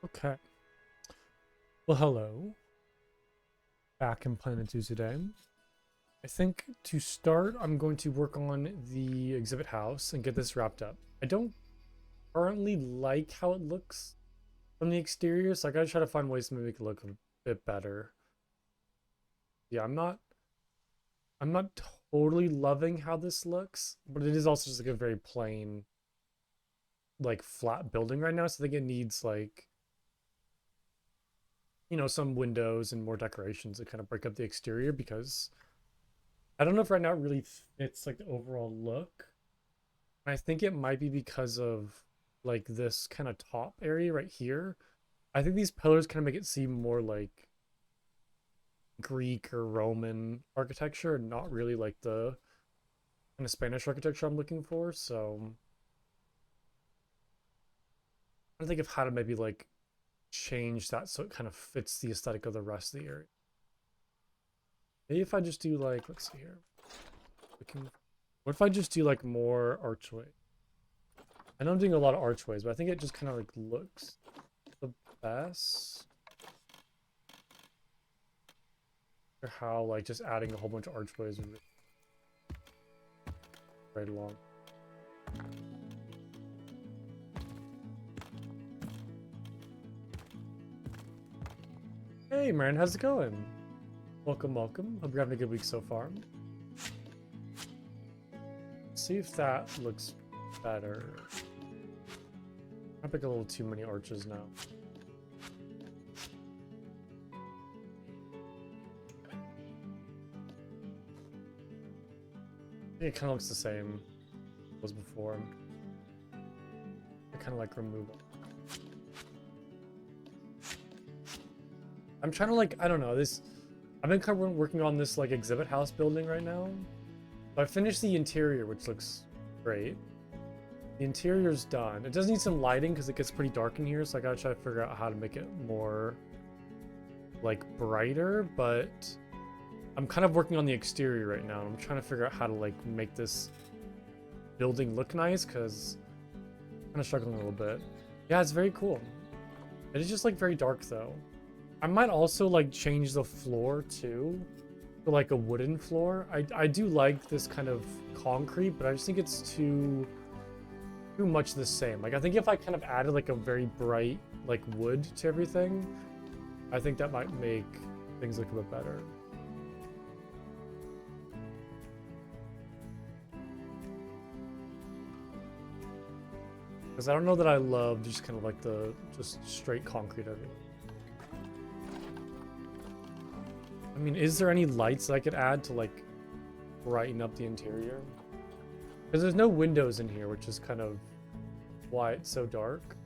Okay. Well, hello. Back in Planet 2 today. I think to start, I'm going to work on the exhibit house and get this wrapped up. I don't currently like how it looks from the exterior, so I gotta try to find ways to make it look a bit better. Yeah, I'm not totally loving how this looks, but it is also just like a very plain, like flat building right now. So I think it needs like, some windows and more decorations to kind of break up the exterior because I don't know if right now it really fits like the overall look. I think it might be because of like this kind of top area right here. I think these pillars kind of make it seem more like Greek or Roman architecture, and not really like the kind of Spanish architecture I'm looking for. So I think of how to maybe like change that so it kind of fits the aesthetic of the rest of the area. Maybe if I just do like, let's see here. Looking, what if I just do like more archway? I know I'm doing a lot of archways, but I think it just kind of like looks the best. Or how like just adding a whole bunch of archways would right along. Hey man, how's it going? Welcome, welcome. Hope you're having a good week so far. See if that looks better. I pick a little too many arches now. I think it kind of looks the same as before. I kind of like remove it. I'm trying to like, I don't know, this, I've been kind of working on this like exhibit house building right now. So I finished the interior, which looks great. The interior's done. It does need some lighting because it gets pretty dark in here, so I gotta try to figure out how to make it more like brighter, but I'm kind of working on the exterior right now. I'm trying to figure out how to like make this building look nice because I'm kind of struggling a little bit. Yeah, it's very cool. It is just like very dark though. I might also like change the floor too to like a wooden floor. I do like this kind of concrete, but I just think it's too much the same. Like I think if I kind of added like a very bright like wood to everything, I think that might make things look a bit better. Because I don't know that I love just kind of like the just straight concrete of it. I mean, is there any lights I could add to like brighten up the interior? Because there's no windows in here, which is kind of why it's so dark.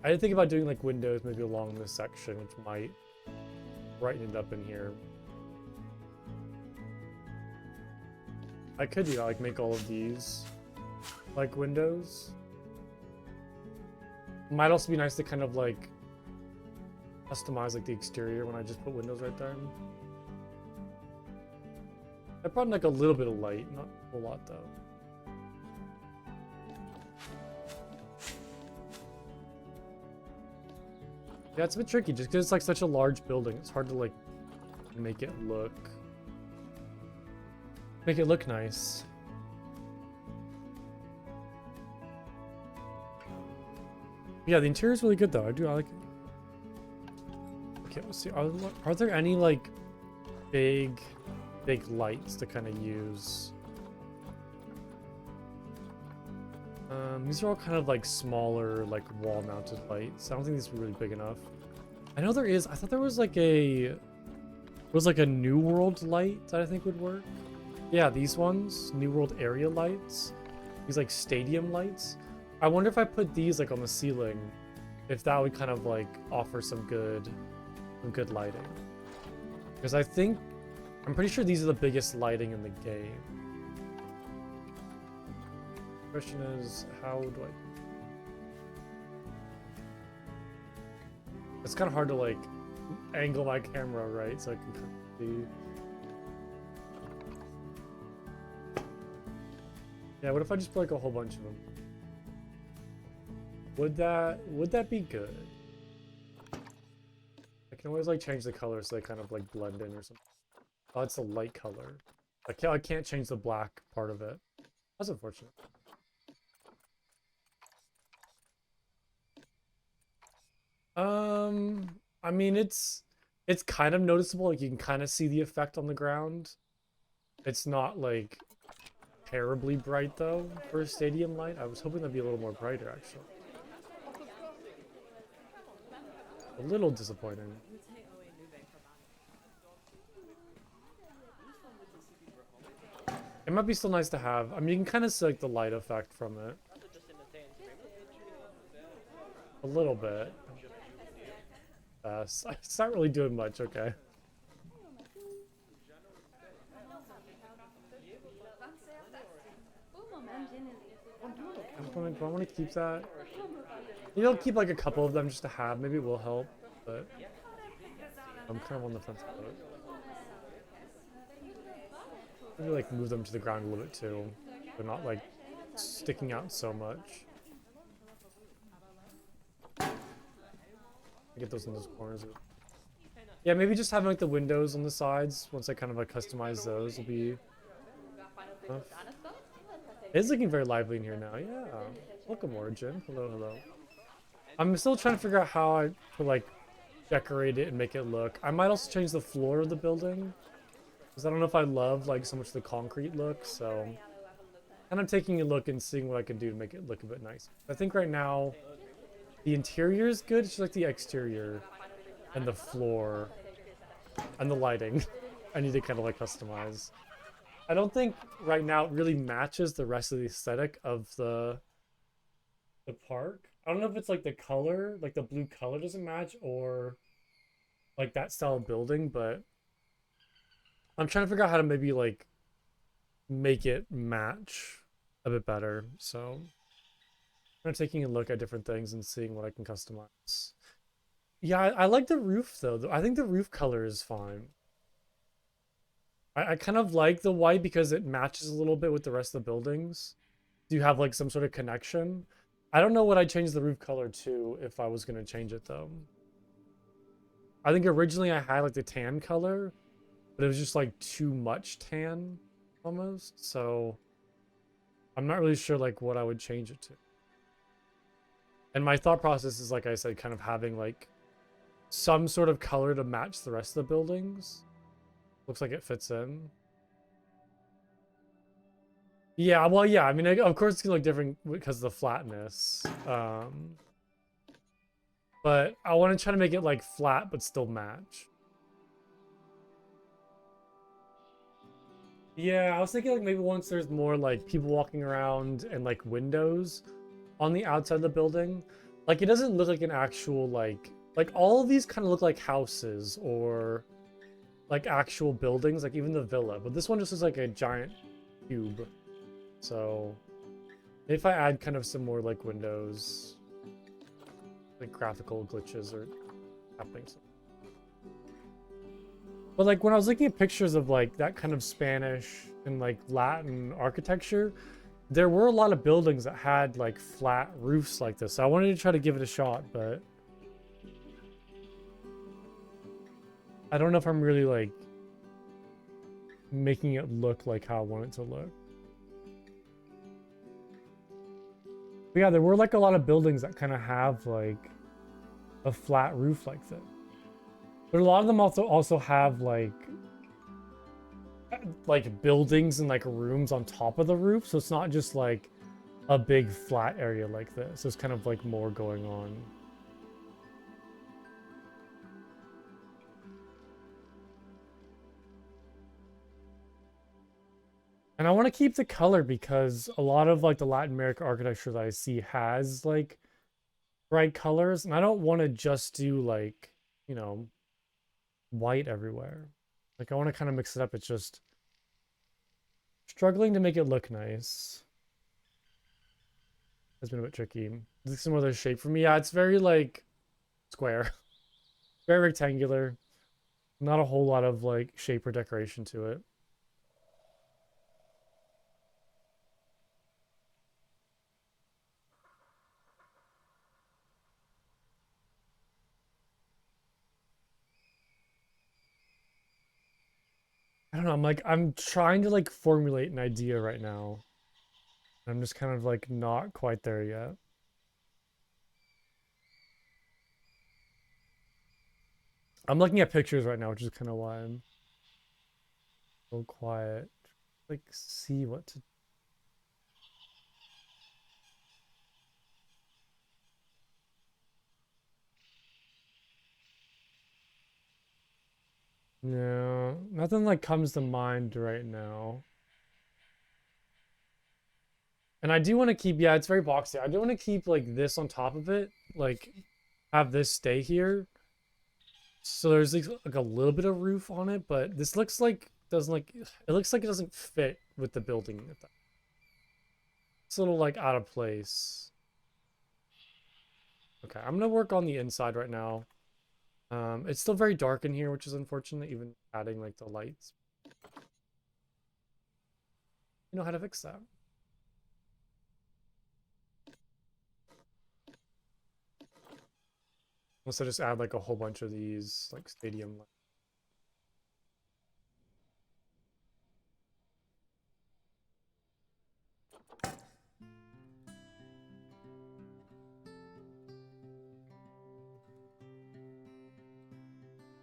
I did think about doing like windows maybe along this section, which might brighten it up in here. I could do that, like make all of these like windows. Might also be nice to kind of like customize like the exterior when I just put windows right there. I brought in like a little bit of light, not a whole lot though. Yeah, it's a bit tricky just because it's like such a large building. It's hard to like make it look nice. Yeah, the interior is really good though. I like it. Okay, let's see. Are there any like big lights to kind of use? These are all kind of like smaller, like wall-mounted lights. I don't think these are really big enough. I know there is. I thought there was like a New World light that I think would work. Yeah, these ones, New World area lights. These like stadium lights. I wonder if I put these like on the ceiling, if that would kind of like offer some good lighting. Because I'm pretty sure these are the biggest lighting in the game. Question is, how do I? It's kind of hard to like angle my camera right so I can kind of see. Yeah, what if I just put like a whole bunch of them? Would that be good? can always like change the color so they kind of like blend in or something. Oh, it's a light color. I can't change the black part of it. That's unfortunate. I mean it's kind of noticeable. Like you can kind of see the effect on the ground. It's not like terribly bright though for a stadium light. I was hoping that'd be a little more brighter actually. A little disappointing. It might be still nice to have. I mean, you can kind of see like the light effect from it. A little bit. It's not really doing much, okay. Do I want to keep that? You don't keep like a couple of them just to have. Maybe it will help, but I'm kind of on the fence about it. Maybe like move them to the ground a little bit too. They're not like sticking out so much. Get those in those corners. Yeah, maybe just having like the windows on the sides once I kind of like customize those will be enough. It is looking very lively in here now. Yeah. Welcome, Origin. Hello, hello. I'm still trying to figure out how I could like decorate it and make it look. I might also change the floor of the building because I don't know if I love like so much the concrete look. So, and I'm taking a look and seeing what I can do to make it look a bit nice. I think right now the interior is good. It's just like the exterior and the floor and the lighting. I need to kind of like customize. I don't think right now it really matches the rest of the aesthetic of the park. I don't know if it's like the color, like the blue color doesn't match, or like that style of building, but I'm trying to figure out how to maybe like make it match a bit better. So I'm taking a look at different things and seeing what I can customize. Yeah, I like the roof though. I think the roof color is fine. I kind of like the white because it matches a little bit with the rest of the buildings. Do you have like some sort of connection? I don't know what I'd change the roof color to if I was going to change it though. I think originally I had like the tan color, but it was just like too much tan almost. So I'm not really sure like what I would change it to. And my thought process is, like I said, kind of having like some sort of color to match the rest of the buildings. Looks like it fits in. Yeah, well, yeah. I mean, of course it's gonna look different because of the flatness. But I want to try to make it like flat but still match. Yeah, I was thinking like maybe once there's more like people walking around and like windows on the outside of the building, like it doesn't look like an actual like all of these kind of look like houses or like actual buildings, like even the villa. But this one just looks like a giant cube. So if I add kind of some more like windows, like graphical glitches are happening. But like when I was looking at pictures of like that kind of Spanish and like Latin architecture, there were a lot of buildings that had like flat roofs like this. So I wanted to try to give it a shot, but I don't know if I'm really like making it look like how I want it to look. But yeah, there were like a lot of buildings that kind of have like a flat roof like this. But a lot of them also have like buildings and like rooms on top of the roof, so it's not just like a big flat area like this. There's kind of like more going on. And I want to keep the color because a lot of like the Latin America architecture that I see has like bright colors, and I don't want to just do like, you know, white everywhere. Like I want to kind of mix it up. It's just struggling to make it look nice. It's been a bit tricky. This is some other shape for me. Yeah, it's very like square, very rectangular. Not a whole lot of like shape or decoration to it. I don't know. I'm trying to like formulate an idea right now. I'm just kind of like not quite there yet. I'm looking at pictures right now, which is kind of why I'm so quiet. Like, see what to. No, nothing like comes to mind right now. And I do want to keep, yeah, it's very boxy. I do want to keep like this on top of it, like have this stay here. So there's like a little bit of roof on it, but this looks like doesn't like it looks like it doesn't fit with the building. It's a little like out of place. Okay, I'm gonna work on the inside right now. It's still very dark in here, which is unfortunate, even adding like the lights. You know how to fix that. Unless I just add like a whole bunch of these like stadium lights.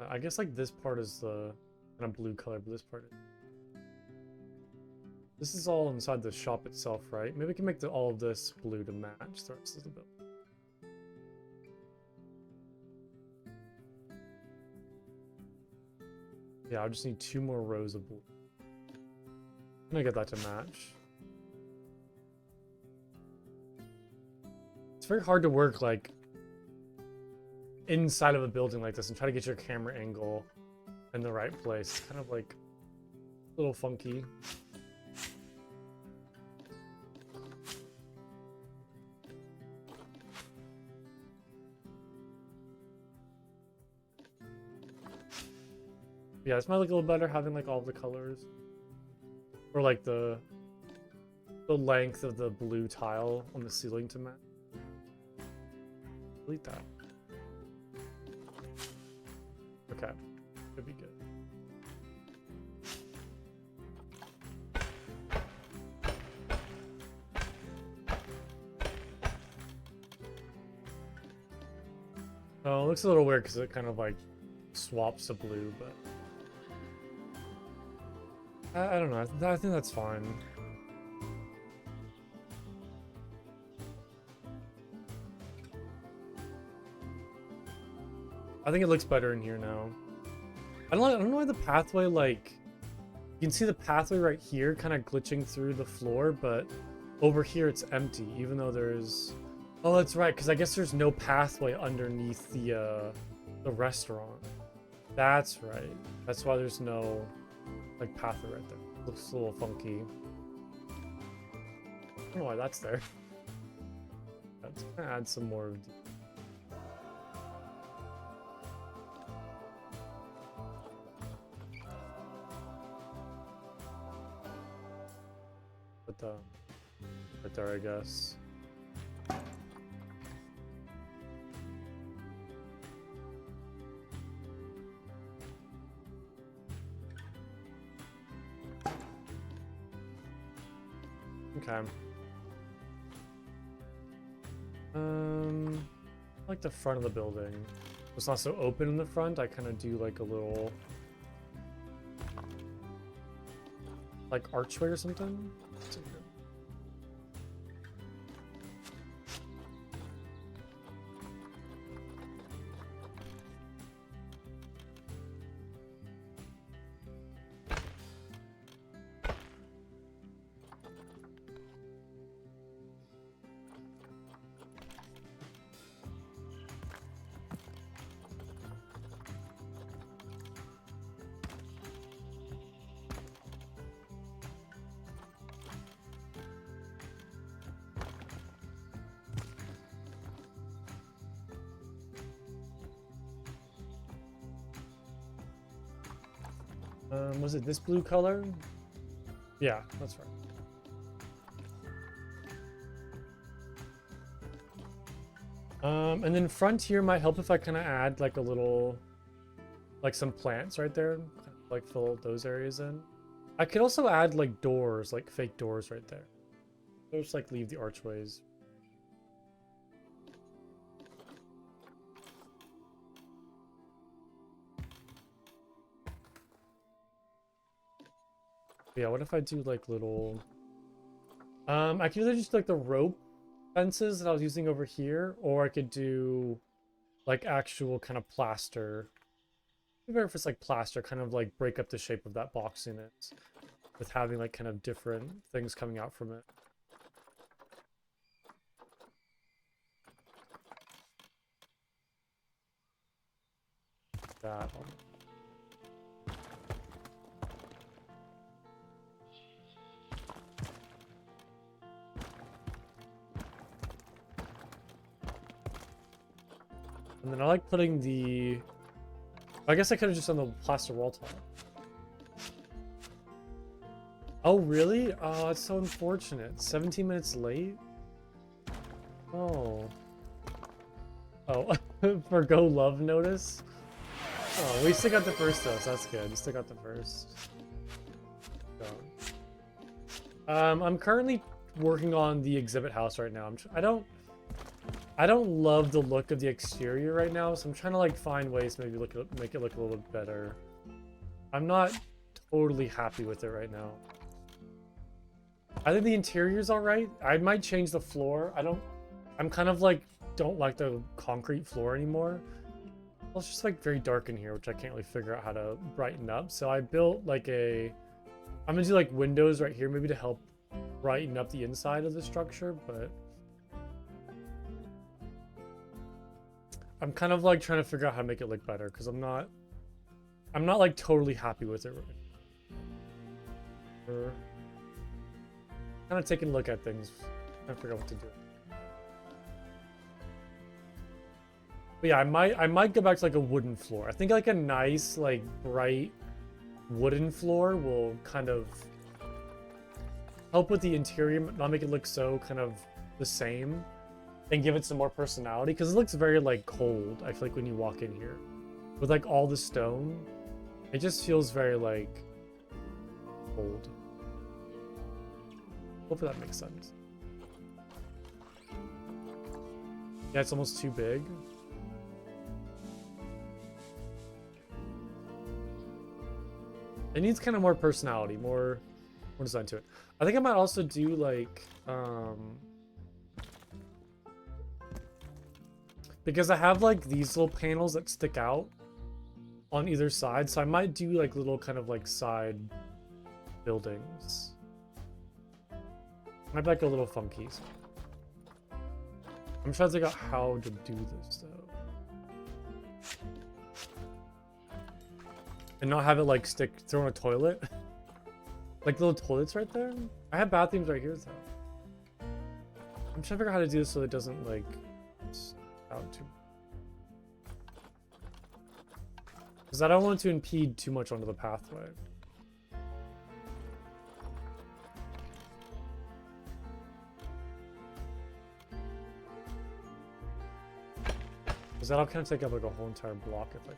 I guess like this part is the kind of blue color, but this part is... This is all inside the shop itself, right? Maybe we can make all of this blue to match the rest of the building. Yeah, I just need 2 more rows of blue. I'm gonna get that to match. It's very hard to work like inside of a building like this and try to get your camera angle in the right place. It's kind of like a little funky. Yeah, this might look a little better having like all the colors. Or like the length of the blue tile on the ceiling to match. Delete that. Okay, should be good. Oh, it looks a little weird because it kind of like swaps to blue, but I don't know. I think that's fine. I think it looks better in here now. I don't know why the pathway, like, you can see the pathway right here kind of glitching through the floor, but over here it's empty, even though there's... Oh, that's right, because I guess there's no pathway underneath the restaurant. That's right. That's why there's no, like, pathway right there. Looks a little funky. I don't know why that's there. Let's add some more of... right there, I guess. Okay. Like the front of the building. It's not so open in the front. I kind of do like a little, like archway or something. Was it this blue color? Yeah, that's right. And then front here might help if I kind of add like a little, like some plants right there. like fill those areas in. I could also add like doors, like fake doors right there. Or just like leave the archways. Yeah, what if I do like little I could either just like the rope fences that I was using over here, or I could do like actual kind of plaster. Maybe if it's like plaster, kind of like break up the shape of that box in it with having like kind of different things coming out from it. That one. And then I like putting the... I guess I could have just done the plaster wall top. Oh, really? Oh, it's so unfortunate. 17 minutes late? Oh. Oh, for Go Love notice? Oh, we still got the first though, so that's good. We still got the first. So. I'm currently working on the exhibit house right now. I don't love the look of the exterior right now, so I'm trying to like find ways to maybe make it look a little bit better. I'm not totally happy with it right now. I think the interior's all right. I might change the floor. I'm kind of like don't like the concrete floor anymore. Well, it's just like very dark in here, which I can't really figure out how to brighten up. So I built like I'm gonna do like windows right here, maybe to help brighten up the inside of the structure, but I'm kind of like trying to figure out how to make it look better because I'm not like totally happy with it right now. Kind of taking a look at things, trying to figure out what to do. But yeah, I might go back to like a wooden floor. I think like a nice, like bright wooden floor will kind of help with the interior, not make it look so kind of the same, and give it some more personality. Because it looks very like cold, I feel like, when you walk in here. With like all the stone, it just feels very like cold. Hopefully that makes sense. Yeah, it's almost too big. It needs kind of more personality, more design to it. I think I might also do like because I have like these little panels that stick out on either side, so I might do like little kind of like side buildings. Might be like a little funky. I'm trying to figure out how to do this though. And not have it like throw in a toilet. Like little toilets right there. I have bathrooms right here though. I'm trying to figure out how to do this so it doesn't like out too. Because I don't want to impede too much onto the pathway. Because that'll kind of take up like a whole entire block if I...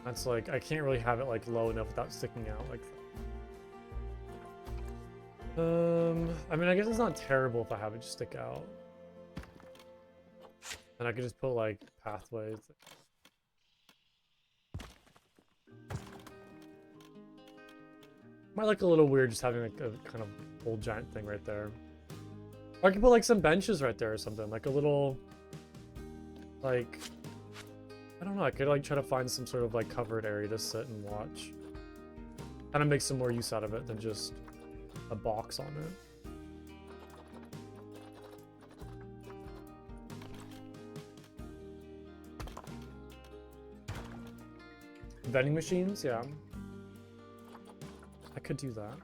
That's like, I can't really have it like low enough without sticking out like that. I mean, I guess it's not terrible if I have it just stick out. And I could just put like pathways. Might look a little weird just having like a kind of old giant thing right there. Or I could put like some benches right there or something, like a little, like, I don't know, I could like try to find some sort of like covered area to sit and watch. Kind of make some more use out of it than just a box on it. Vending machines, yeah. I could do that.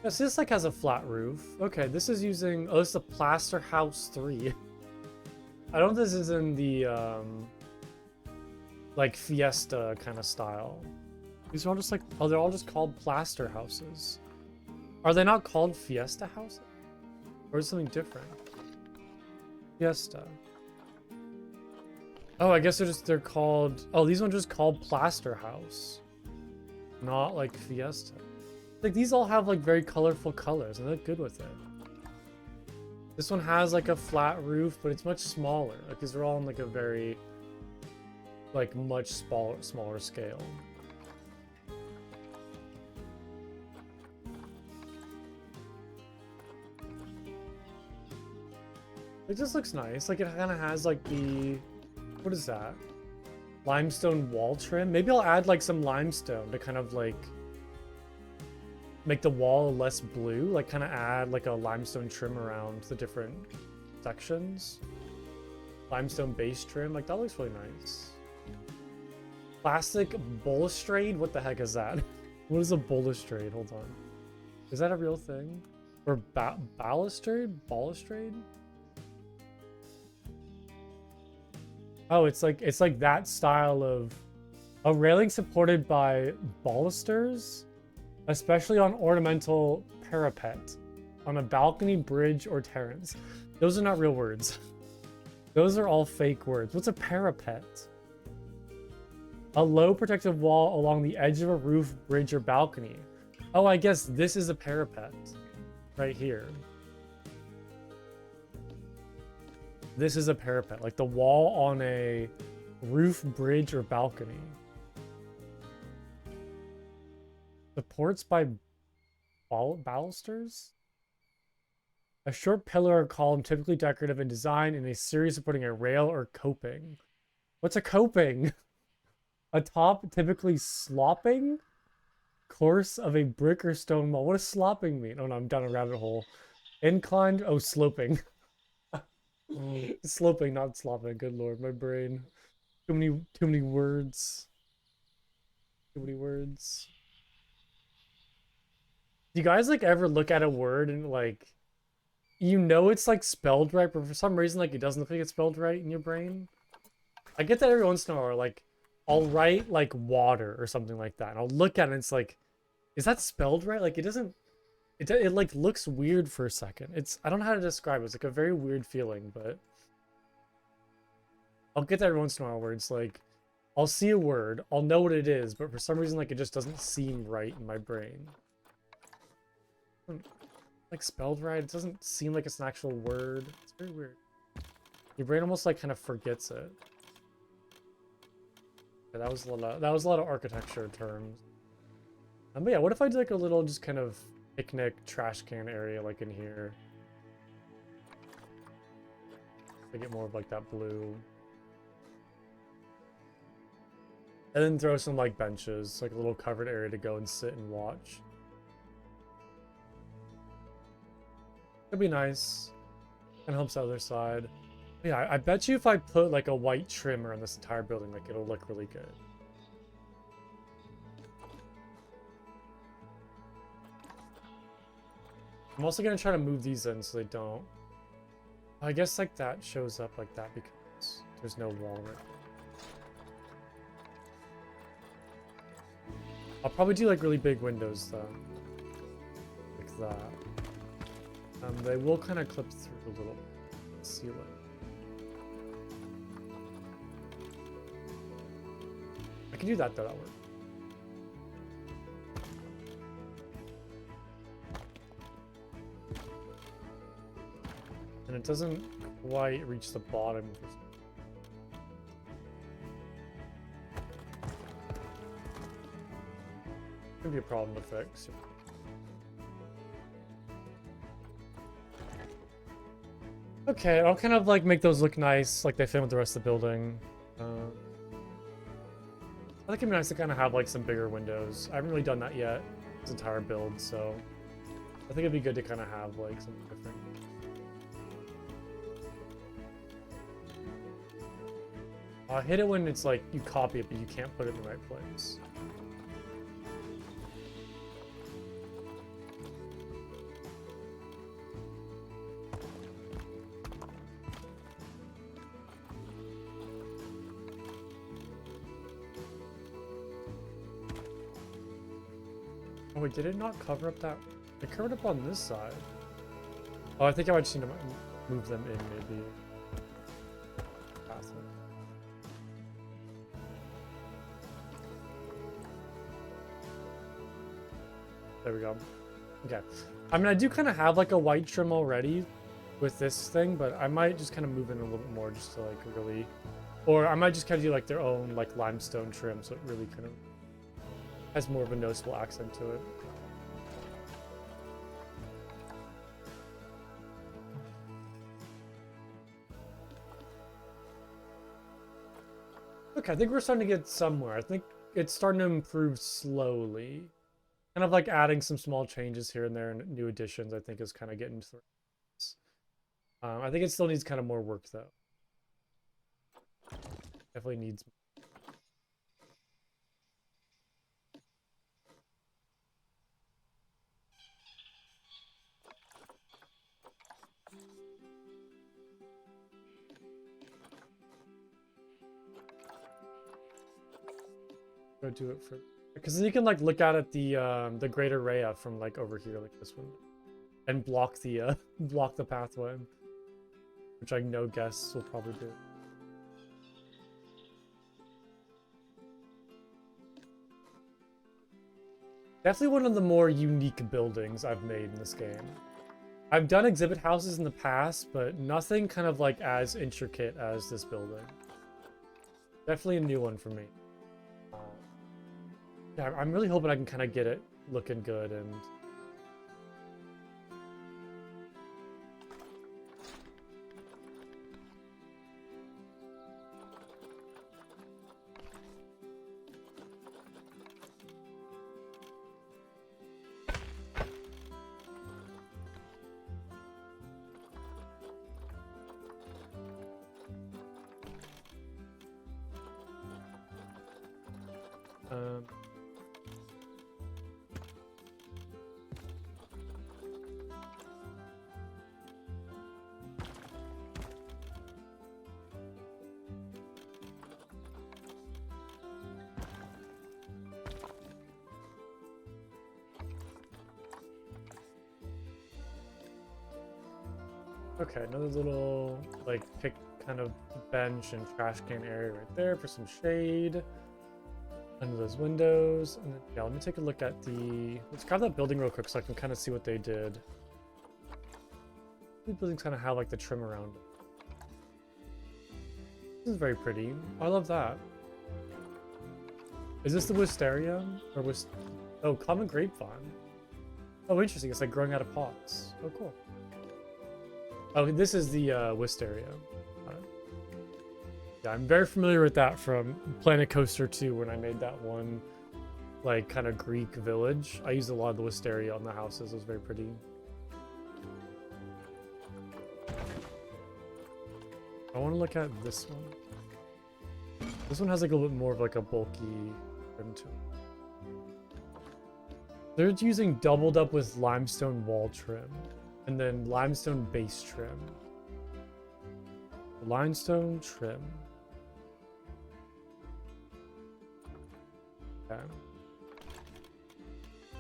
Yeah, so this like has a flat roof. Okay, this is using, oh, this is a Plaster House 3. I don't know if this is in the like Fiesta kind of style. These are all just like, oh, they're all just called plaster houses. Are they not called Fiesta houses? Or is it something different? Fiesta. Oh, I guess they're called, oh, these ones just called Plaster House. Not like Fiesta. Like these all have like very colorful colors and they look good with it. This one has like a flat roof, but it's much smaller. Like these are all on like a very, like much smaller scale. It just looks nice. Like it kind of has like the, what is that? Limestone wall trim. Maybe I'll add like some limestone to kind of like make the wall less blue. Like kind of add like a limestone trim around the different sections. Limestone base trim. Like that looks really nice. Plastic balustrade? What the heck is that? What is a balustrade? Hold on. Is that a real thing? Or balustrade? Balustrade? Oh, it's like that style of a railing supported by balusters, especially on ornamental parapet, on a balcony, bridge, or terrace. Those are not real words. Those are all fake words. What's a parapet? A low protective wall along the edge of a roof, bridge, or balcony. Oh, I guess this is a parapet right here. This is a parapet, like the wall on a roof, bridge, or balcony. Supports by balusters? A short pillar or column, typically decorative in design, in a series supporting a rail or coping. What's a coping? A top, typically slopping course of a brick or stone wall. What does slopping mean? Oh no, I'm down a rabbit hole. Inclined, oh, sloping. Sloping, not slopping. Good lord, my brain. Too many words. Too many words. Do you guys like ever look at a word and like, you know it's like spelled right, but for some reason like it doesn't look like it's spelled right in your brain? I get that every once in a while. Like, I'll write like water or something like that, and I'll look at it and it's like, is that spelled right? Like it doesn't. It like looks weird for a second. I don't know how to describe it. It's like a very weird feeling, but I'll get that every once in a while where it's like, I'll see a word, I'll know what it is, but for some reason like it just doesn't seem right in my brain. Like spelled right, it doesn't seem like it's an actual word. It's very weird. Your brain almost like kind of forgets it. Yeah, that was a lot of architecture terms. But yeah, what if I did like a little just kind of picnic trash can area like in here? To get more of like that blue. And then throw some like benches, like a little covered area to go and sit and watch. It'd be nice. And helps the other side. But yeah, I bet you if I put like a white trim around this entire building, like it'll look really good. I'm also gonna try to move these in so they don't. I guess like that shows up like that because there's no wall right there. I'll probably do like really big windows though. Like that. They will kind of clip through a little ceiling. I can do that though, that'll work. And it doesn't quite reach the bottom. Could be a problem to fix. Okay, I'll kind of like make those look nice, like they fit with the rest of the building. I think it'd be nice to kind of have like some bigger windows. I haven't really done that yet, this entire build, so I think it'd be good to kind of have like something different. I hate it when it's like you copy it, but you can't put it in the right place. Oh wait, did it not cover up that? It covered up on this side. Oh, I think I might just need to move them in, maybe. Pass it. There we go. Okay. I mean, I do kind of have like a white trim already with this thing, but I might just kind of move in a little bit more just to like really, or I might just kind of do like their own like limestone trim, so it really kind of has more of a noticeable accent to it. Okay, I think we're starting to get somewhere. I think it's starting to improve slowly. Kind of like adding some small changes here and there and new additions, I think is kind of getting through. I think it still needs kind of more work though. Definitely needs. Go do it for, because then you can like look out at the greater Rhea from like over here, like this one, and block the block the pathway, which I know guests will probably do. Definitely one of the more unique buildings I've made in this game. I've done exhibit houses in the past, but nothing kind of like as intricate as this building. Definitely a new one for me. Yeah, I'm really hoping I can kind of get it looking good and... Okay, another little, like, pick kind of bench and trash can area right there for some shade under those windows. And then, yeah, let me take a look at the... Let's grab that building real quick so I can kind of see what they did. These buildings kind of have, like, the trim around it. This is very pretty. Oh, I love that. Is this the wisteria? Or oh, common grapevine. Oh, interesting. It's, like, growing out of pots. Oh, cool. Oh, this is the wisteria. Yeah, I'm very familiar with that from Planet Coaster 2 when I made that one, like, kind of Greek village. I used a lot of the wisteria on the houses. It was very pretty. I want to look at this one. This one has like a little bit more of like a bulky trim to it. They're using doubled up with limestone wall trim. And then limestone base trim. Limestone trim. Okay.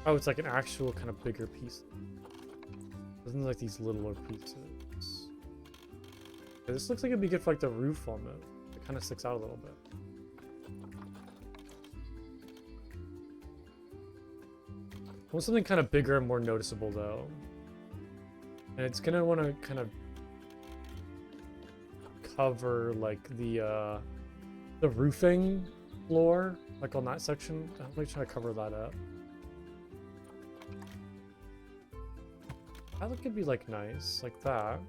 Oh, it's like an actual kind of bigger piece. Doesn't like these littler pieces. Okay, this looks like it'd be good for like the roof on it. It kind of sticks out a little bit. I want something kind of bigger and more noticeable though. And it's gonna want to kind of cover like the roofing floor, like on that section. I'm like trying to cover that up. That could be like nice, like that.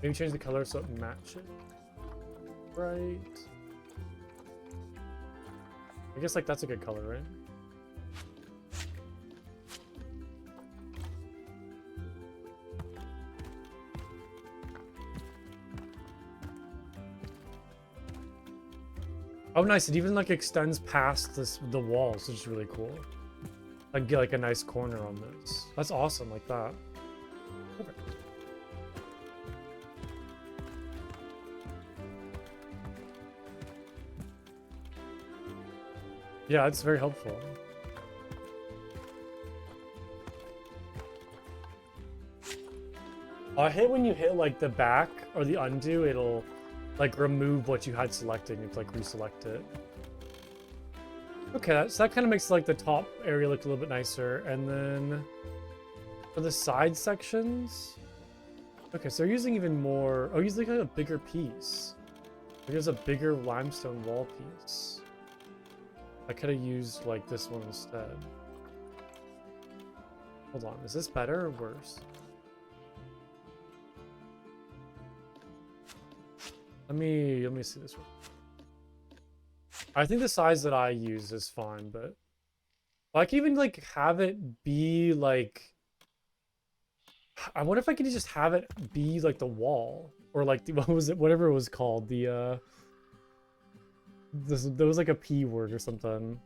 Maybe change the color so it matches. Right. I guess like that's a good color, right? Oh, nice. It even like extends past the walls, which is really cool. I can get like a nice corner on this. That's awesome, like that. Perfect. Yeah, it's very helpful. I hate when you hit like the back or the undo, it'll like remove what you had selected and like reselect it. Okay, so that kind of makes like the top area look a little bit nicer. And then for the side sections, okay, so they're using even more. Oh, using like a bigger piece. There's a bigger limestone wall piece. I could have used like this one instead. Hold on, is this better or worse? Let me see this one. I think the size that I use is fine, but I can even like have it be like, I wonder if I could just have it be like the wall or like the, what was it, whatever it was called, the there was like a P word or something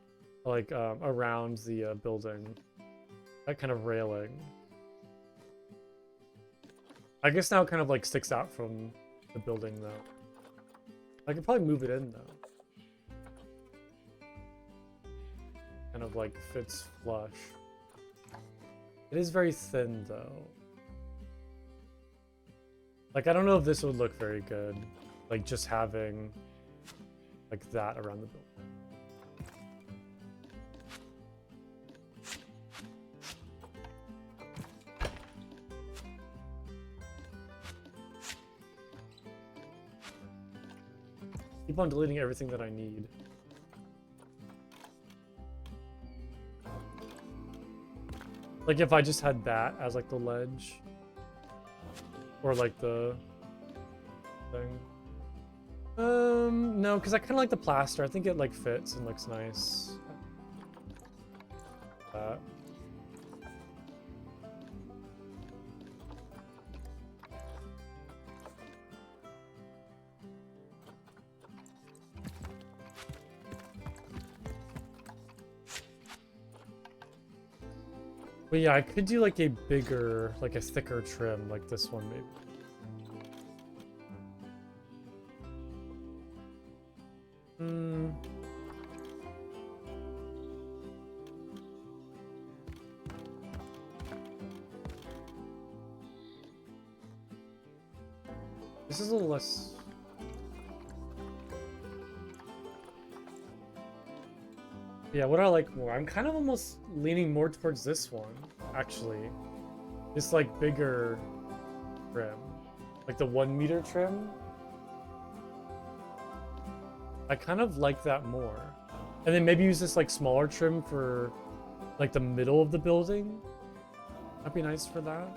like around the building, that kind of railing. I guess now it kind of like sticks out from the building though. I could probably move it in though. Kind of like fits flush. It is very thin though. Like I don't know if this would look very good. Like just having like that around the building. Keep on deleting everything that I need. Like if I just had that as like the ledge. Or like the thing. No, because I kind of like the plaster. I think it like fits and looks nice. That. But yeah, I could do like a bigger, like a thicker trim, like this one maybe. This is a little less... Yeah, what do I like more? I'm kind of almost leaning more towards this one, actually. This like bigger trim. Like the 1 meter trim. I kind of like that more. And then maybe use this like smaller trim for like the middle of the building. That'd be nice for that.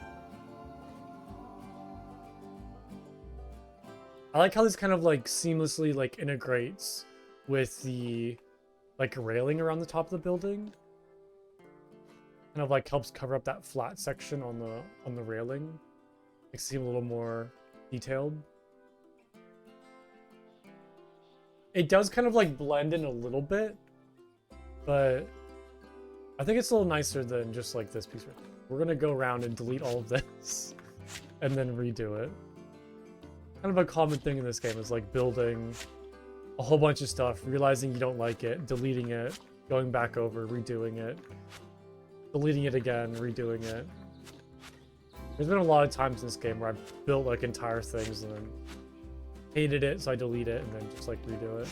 I like how this kind of like seamlessly like integrates with the like railing around the top of the building. Kind of like helps cover up that flat section on the railing. Makes it seem a little more detailed. It does kind of like blend in a little bit, but I think it's a little nicer than just like this piece right here. We're gonna go around and delete all of this and then redo it. Kind of a common thing in this game is like building a whole bunch of stuff, realizing you don't like it, deleting it, going back over, redoing it, deleting it again, redoing it. There's been a lot of times in this game where I've built like entire things and then hated it, so I delete it and then just like redo it.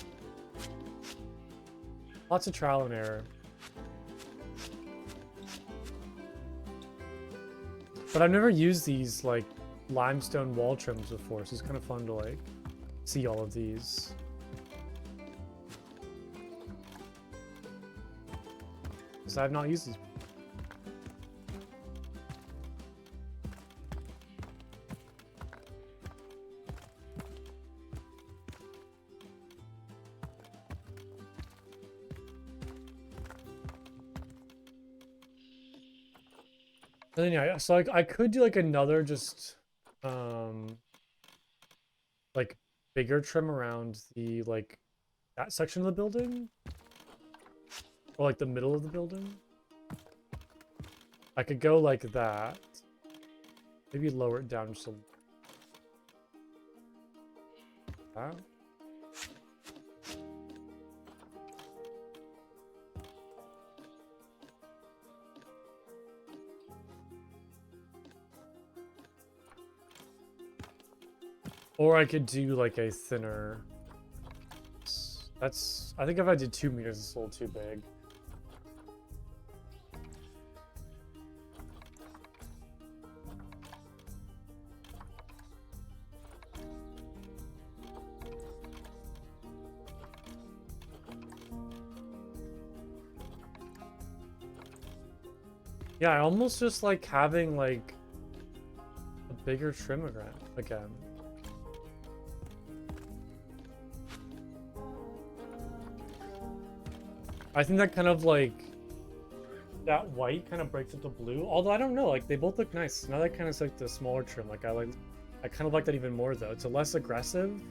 Lots of trial and error. But I've never used these like limestone wall trims before, so it's kind of fun to like see all of these. Because I have not used these before. And then yeah, so I could do like another just like bigger trim around the like that section of the building. Or like the middle of the building. I could go like that. Maybe lower it down just a little. That. Or I could do like a thinner. That's, I think if I did 2 meters, it's a little too big. Yeah, I almost just like having like a bigger trim again. I think that kind of like that white kind of breaks up the blue. Although I don't know, like they both look nice. Now that kind of like the smaller trim. Like I kind of like that even more though. It's a less aggressive,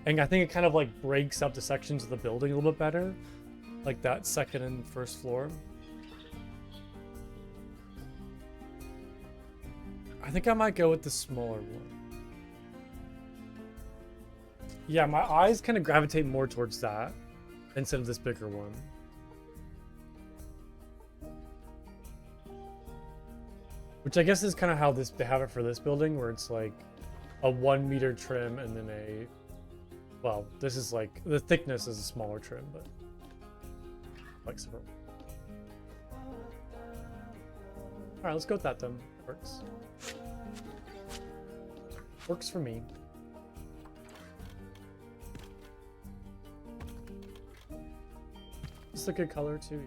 and I think it kind of like breaks up the sections of the building a little bit better, like that second and first floor. I think I might go with the smaller one. Yeah, my eyes kind of gravitate more towards that instead of this bigger one. Which I guess is kind of how they have it for this building, where it's like a 1 meter trim and then a, well, this is like, the thickness is a smaller trim, but flexible. All right, let's go with that then. Works. Works for me. It's a good color too.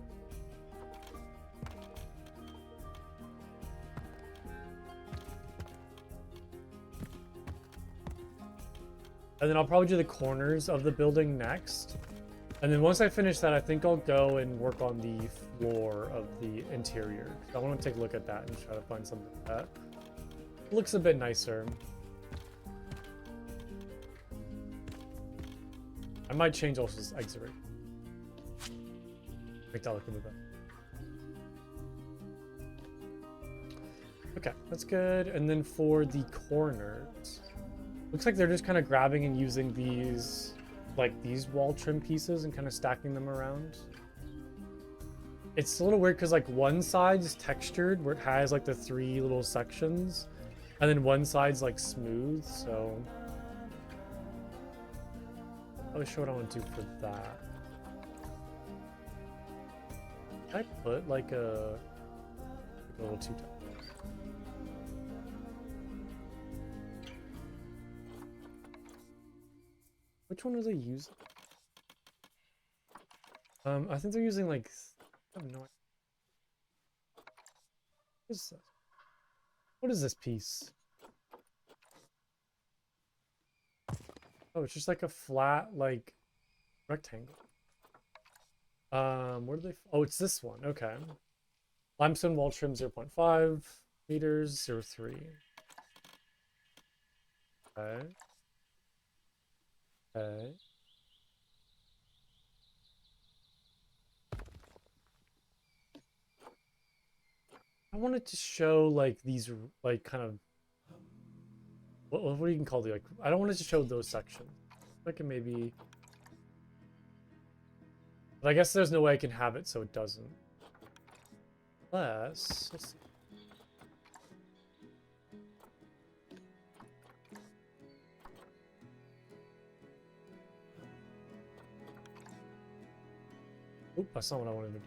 And then I'll probably do the corners of the building next. And then once I finish that, I think I'll go and work on the floor of the interior. I want to take a look at that and try to find something that looks a bit nicer. I might change also this exit rate. Make that look a bit better. Okay, that's good. And then for the corners, looks like they're just kind of grabbing and using these, like these wall trim pieces and kind of stacking them around. It's a little weird because like one side's textured where it has like the 3 little sections, and then one side's like smooth, so I'll show what I want to do for that. Can I put like a little too tight? Which one are they using? I think they're using like, I have no idea. What is this? What is this piece? Oh, it's just like a flat, like, rectangle. Where do they... Oh, it's this one. Okay. Limestone wall trim 0.5 meters, 0.3. Okay. Okay. I wanted to show like these like kind of what do you can call the like I don't want it to show those sections. I can maybe, but I guess there's no way I can have it so it doesn't. Let's see. Oop, that's not what I wanted to do.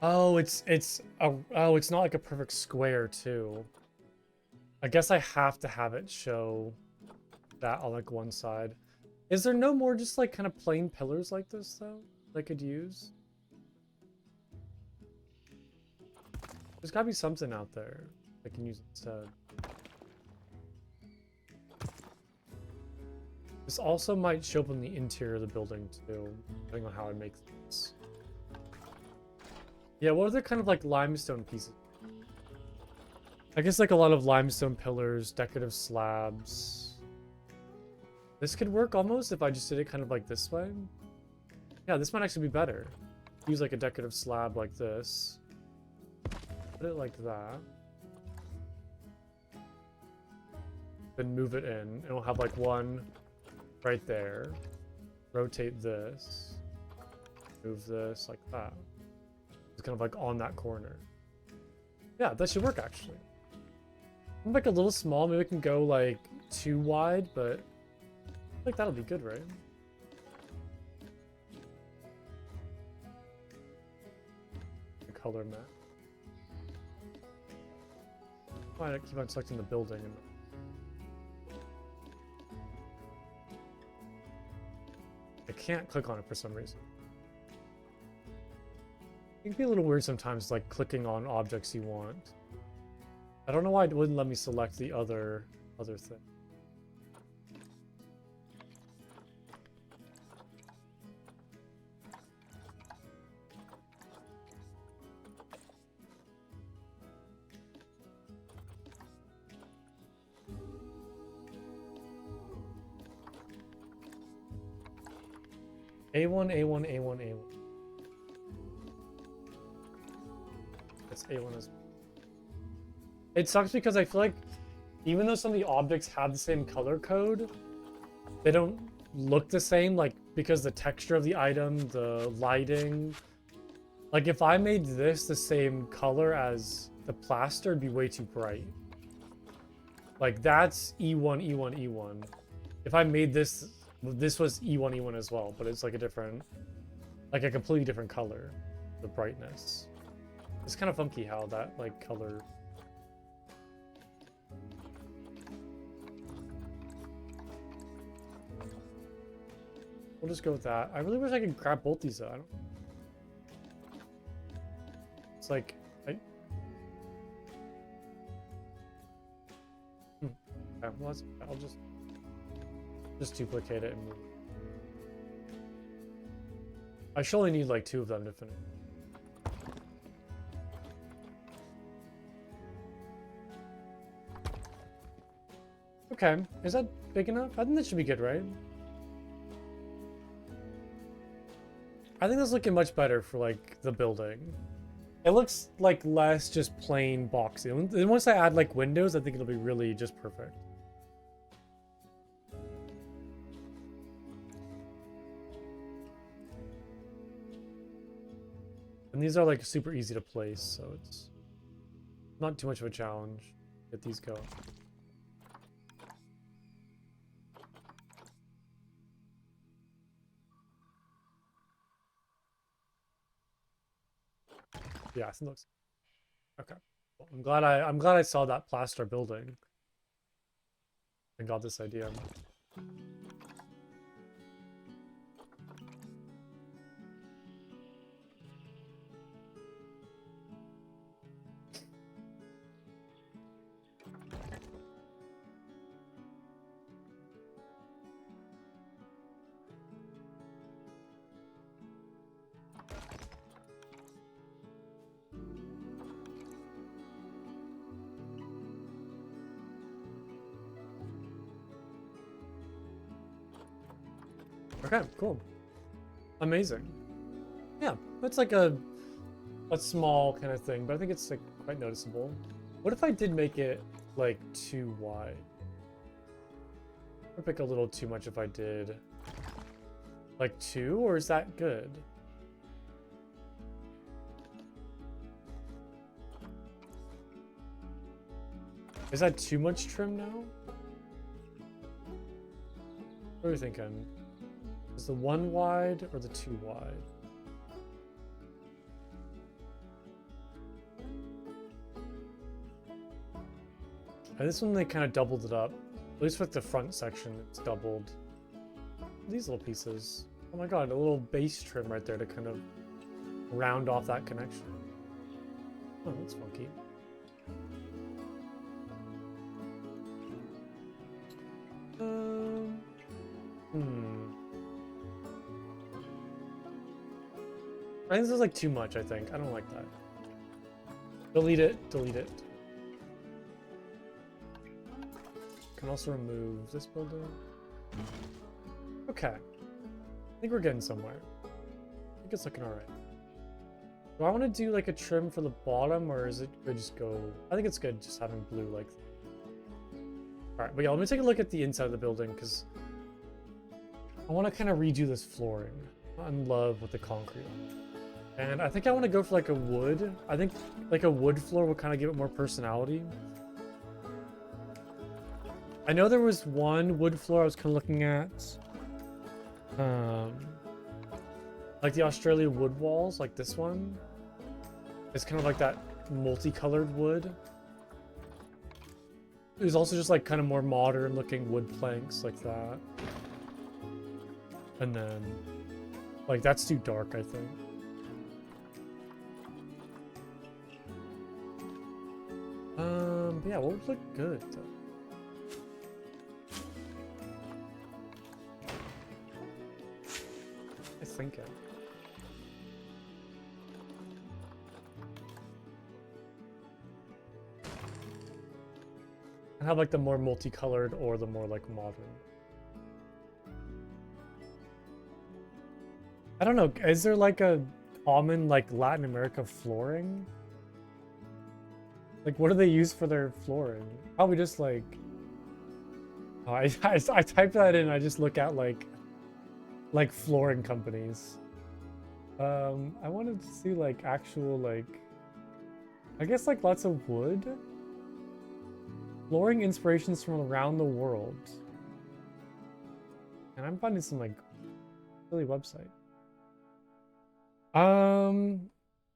Oh, it's not like a perfect square too. I guess I have to have it show that on like one side. Is there no more just like kind of plain pillars like this though that I could use? There's gotta be something out there I can use instead. This also might show up in the interior of the building too, depending on how I make this. Yeah, what are the kind of like limestone pieces? I guess like a lot of limestone pillars, decorative slabs. This could work almost if I just did it kind of like this way. Yeah, this might actually be better. Use like a decorative slab like this. Put it like that. Then move it in. And we'll have like one right there. Rotate this. Move this like that. It's kind of like on that corner. Yeah, that should work actually. I'm like a little small. Maybe we can go like too wide, but I think that'll be good, right? The color map. Why I keep on selecting the building and I can't click on it for some reason. It can be a little weird sometimes, like clicking on objects you want. I don't know why it wouldn't let me select the other thing. A1, A1, A1, A1. That's A1 as well. It sucks because I feel like even though some of the objects have the same color code, they don't look the same, like because the texture of the item, the lighting. Like if I made this the same color as the plaster, it'd be way too bright. Like that's E1, E1, E1. If I made this was E1, E1 as well, but it's like a different, like a completely different color, the brightness. It's kind of funky how that like color. We'll just go with that. I really wish I could grab both these though. I don't. It's like okay, well, I'll just duplicate it and move. I should only need like 2 of them to finish. Okay, is that big enough? I think that should be good, right? I think that's looking much better for like the building. It looks like less just plain boxy. And once I add like windows, I think it'll be really just perfect. And these are like super easy to place, so it's not too much of a challenge. Get these going. Yeah, it looks okay. Well, I'm glad I saw that plaster building and got this idea. Okay, cool. Amazing. Yeah, that's like a small kind of thing, but I think it's like quite noticeable. What if I did make it like too wide? I'd pick a little too much if I did like 2, or is that good? Is that too much trim now? What are you thinking? Is the 1 wide or the 2 wide? And this one they kind of doubled it up. At least with the front section, it's doubled. These little pieces. Oh my god, a little base trim right there to kind of round off that connection. Oh, that's funky. I think this is like too much, I think. I don't like that. Delete it, delete it. Can also remove this building. Okay. I think we're getting somewhere. I think it's looking alright. Do I want to do like a trim for the bottom, or is it good just go... I think it's good just having blue like... Alright, but yeah, let me take a look at the inside of the building, because I want to kind of redo this flooring. I'm in love with the concrete on it. And I think I want to go for like a wood. I think like a wood floor will kind of give it more personality. I know there was one wood floor I was kind of looking at. Like the Australia wood walls, like this one. It's kind of like that multicolored wood. There's also just like kind of more modern looking wood planks like that. And then like that's too dark, I think. But yeah, what would look good though? I think it. And have like the more multicolored or the more like modern. I don't know. Is there like a common like Latin America flooring? Like what do they use for their flooring? Probably just like oh, I type that in, I just look at like flooring companies. I wanted to see like actual like I guess like lots of wood. Flooring inspirations from around the world. And I'm finding some like silly website.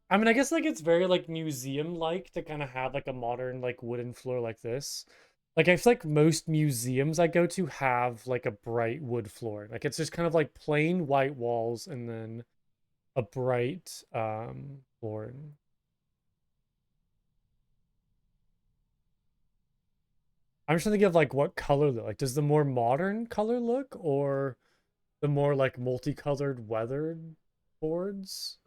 I mean, I guess like it's very like museum-like to kind of have like a modern like wooden floor like this. Like I feel like most museums I go to have like a bright wood floor. Like it's just kind of like plain white walls and then a bright floor. I'm just trying to give like what color look. Like does the more modern color look or the more like multicolored weathered boards?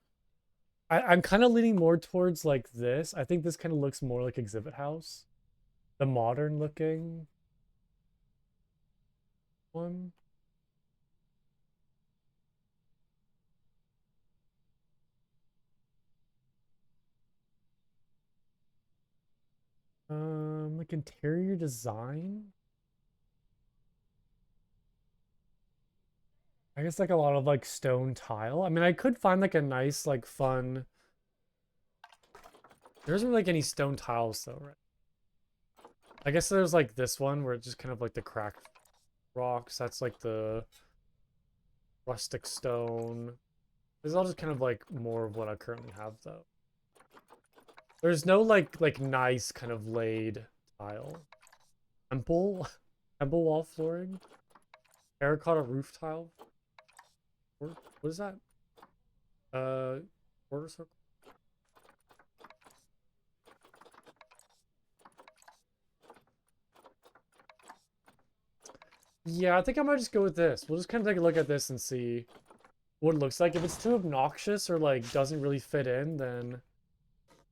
I'm kind of leaning more towards like this. I think this kind of looks more like Exhibit House. The modern looking one. Like interior design. I guess like a lot of like stone tile. I mean, I could find like a nice, like fun. There isn't like any stone tiles though, right? I guess there's like this one where it's just kind of like the cracked rocks. That's like the rustic stone. This is all just kind of like more of what I currently have though. There's no like nice kind of laid tile. Temple? Temple wall flooring? Terracotta roof tile? What is that? Quarter circle? Yeah, I think I might just go with this. We'll just kind of take a look at this and see what it looks like. If it's too obnoxious or like doesn't really fit in, then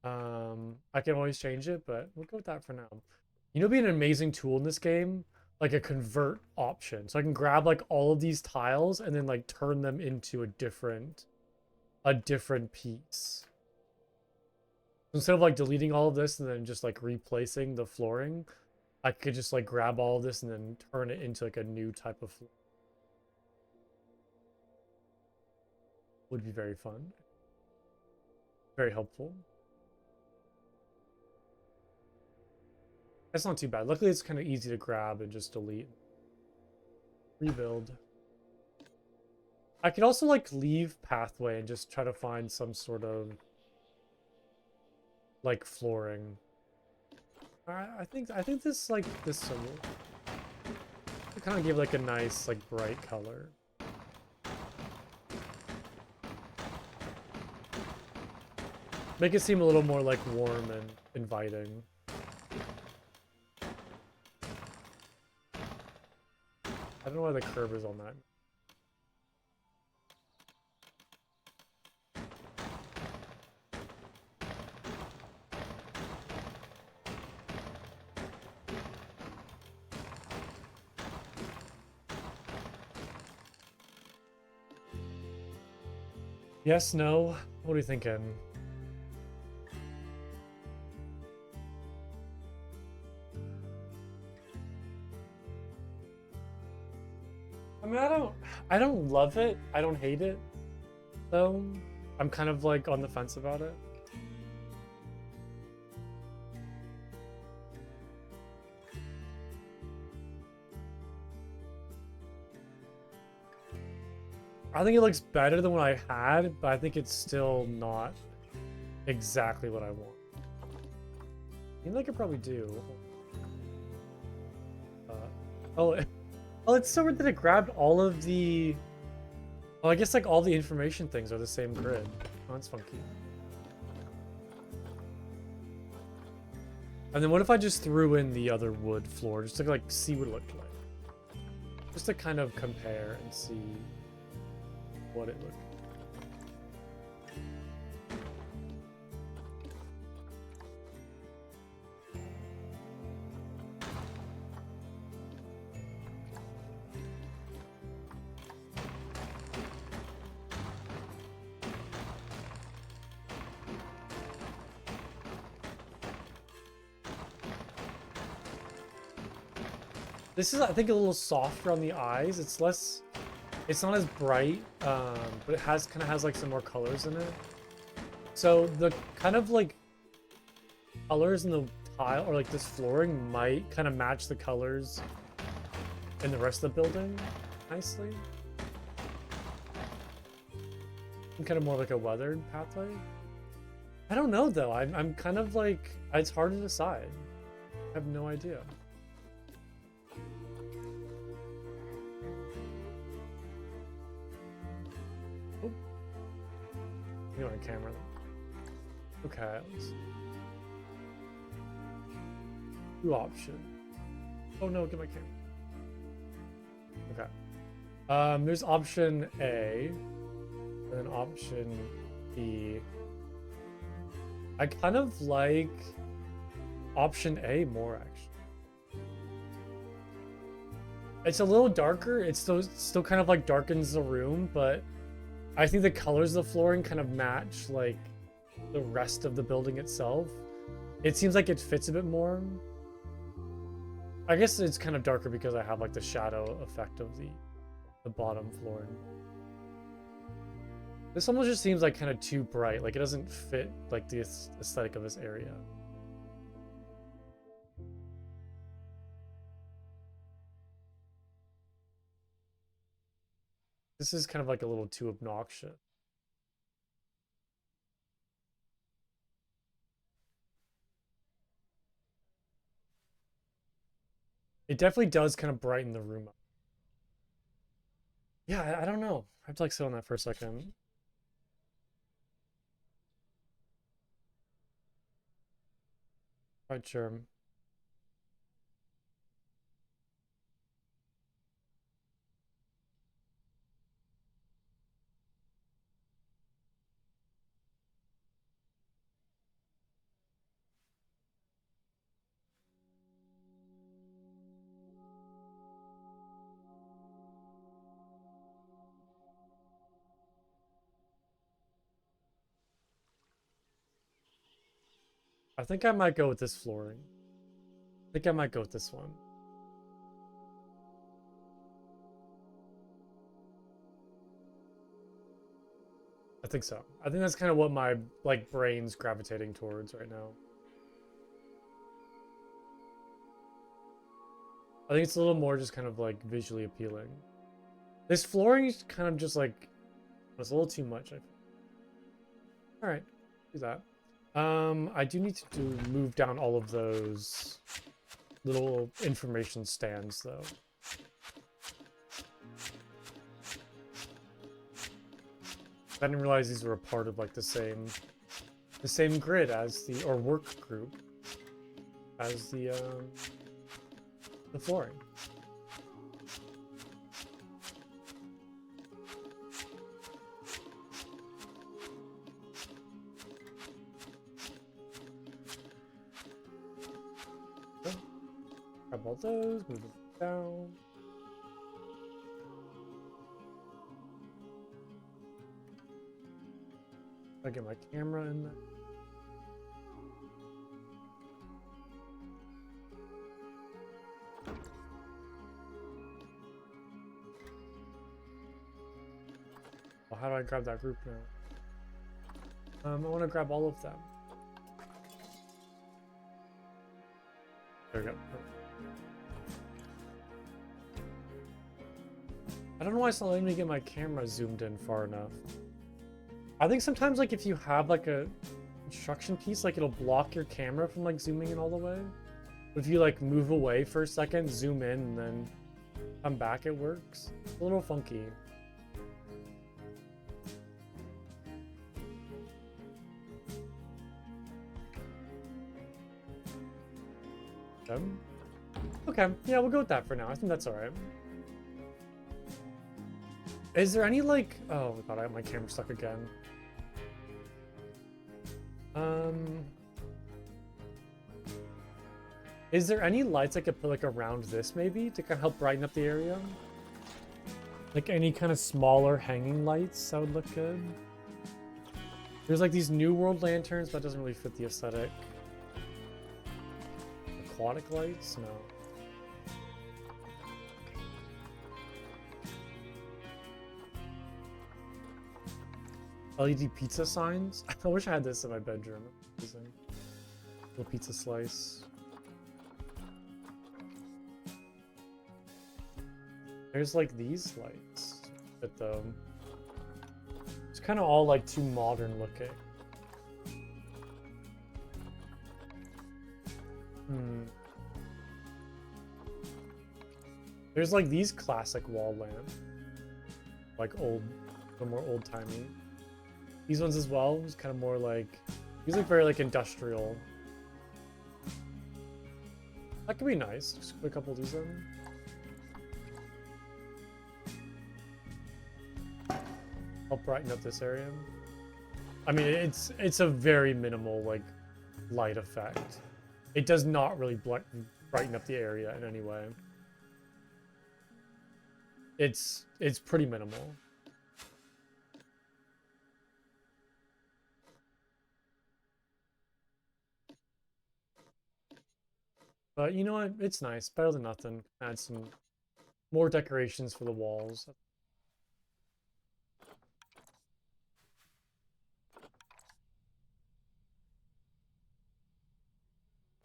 I can always change it, but we'll go with that for now. You know, it'd be an amazing tool in this game, like a convert option. So I can grab like all of these tiles and then like turn them into a different piece. Instead of like deleting all of this and then just like replacing the flooring, I could just like grab all of this and then turn it into like a new type of floor. Would be very fun. Very helpful. That's not too bad. Luckily, it's kind of easy to grab and just delete. Rebuild. I could also like leave pathway and just try to find some sort of like flooring. I think this like this symbol kind of give like a nice like bright color. Make it seem a little more like warm and inviting. I don't know why the curve is on that. Yes, no? What are you thinking? I mean, I don't love it. I don't hate it, though. I'm kind of like on the fence about it. I think it looks better than what I had, but I think it's still not exactly what I want. I think I could probably do. Oh, oh, it's so weird that it grabbed all of the. Oh, I guess like all the information things are the same grid. Oh, that's funky. And then what if I just threw in the other wood floor just to like see what it looked like? Just to kind of compare and see what it looked like. This is, I think, a little softer on the eyes. It's less, it's not as bright, but it kind of has like some more colors in it. So the kind of like colors in the tile or like this flooring might kind of match the colors in the rest of the building nicely. And kind of more like a weathered pathway. I don't know though. I'm kind of like, it's hard to decide. I have no idea. You on camera. Okay. New option. Oh no, get my camera. Okay. There's option A, and then option B. I kind of like option A more actually. It's a little darker. It's still kind of like darkens the room, but I think the colors of the flooring kind of match like the rest of the building itself. It seems like it fits a bit more. I guess it's kind of darker because I have like the shadow effect of the bottom flooring. This almost just seems like kind of too bright. Like it doesn't fit like the aesthetic of this area. This is kind of like a little too obnoxious. It definitely does kind of brighten the room up. Yeah, I don't know. I have to like sit on that for a second. Quite sure. I think I might go with this flooring. I think I might go with this one. I think so. I think that's kind of what my like brain's gravitating towards right now. I think it's a little more just kind of like visually appealing. This flooring is kind of just like it's a little too much, I think. All right, do that. I do need to move down all of those little information stands though. I didn't realize these were a part of like the same grid as the or work group as the flooring. Okay. Grab all those, move it down. I get my camera in there. Well, how do I grab that group now? I want to grab all of them. There we go. I don't know why it's not letting me get my camera zoomed in far enough. I think sometimes, like, if you have, like, a instruction piece, like, it'll block your camera from, like, zooming in all the way. But if you, like, move away for a second, zoom in, and then come back, it works. It's a little funky. Okay, yeah, we'll go with that for now. I think that's alright. Is there any, like... Oh, God, I got my camera stuck again. Is there any lights I could put, like, around this, maybe? To kind of help brighten up the area? Like, any kind of smaller hanging lights that would look good? There's, like, these New World lanterns, but that doesn't really fit the aesthetic. Aquatic lights? No. LED pizza signs? I wish I had this in my bedroom. Little pizza slice. There's like these lights, but it's kind of all like too modern looking. There's like these classic wall lamps, like old, a little more old-timey. These ones as well, just kind of more like, these look very like industrial. That could be nice. Just put a couple of these in. Help brighten up this area. I mean, it's a very minimal like light effect. It does not really brighten up the area in any way. It's pretty minimal. But you know what? It's nice. Better than nothing. Add some more decorations for the walls.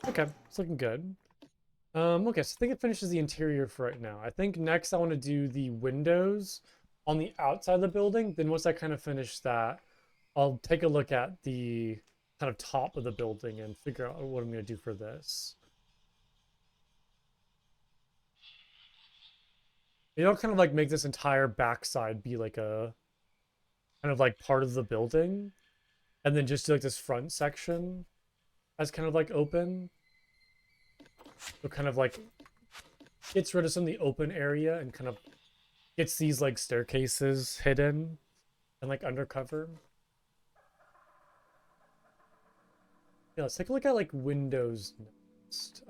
Okay, it's looking good. Okay, so I think it finishes the interior for right now. I think next I want to do the windows on the outside of the building. Then once I kind of finish that, I'll take a look at the kind of top of the building and figure out what I'm going to do for this. Maybe I'll kind of like make this entire backside be like a kind of like part of the building. And then just do like this front section as kind of like open. So kind of like gets rid of some of the open area and kind of gets these like staircases hidden and like undercover. Yeah, let's take a look at like windows next.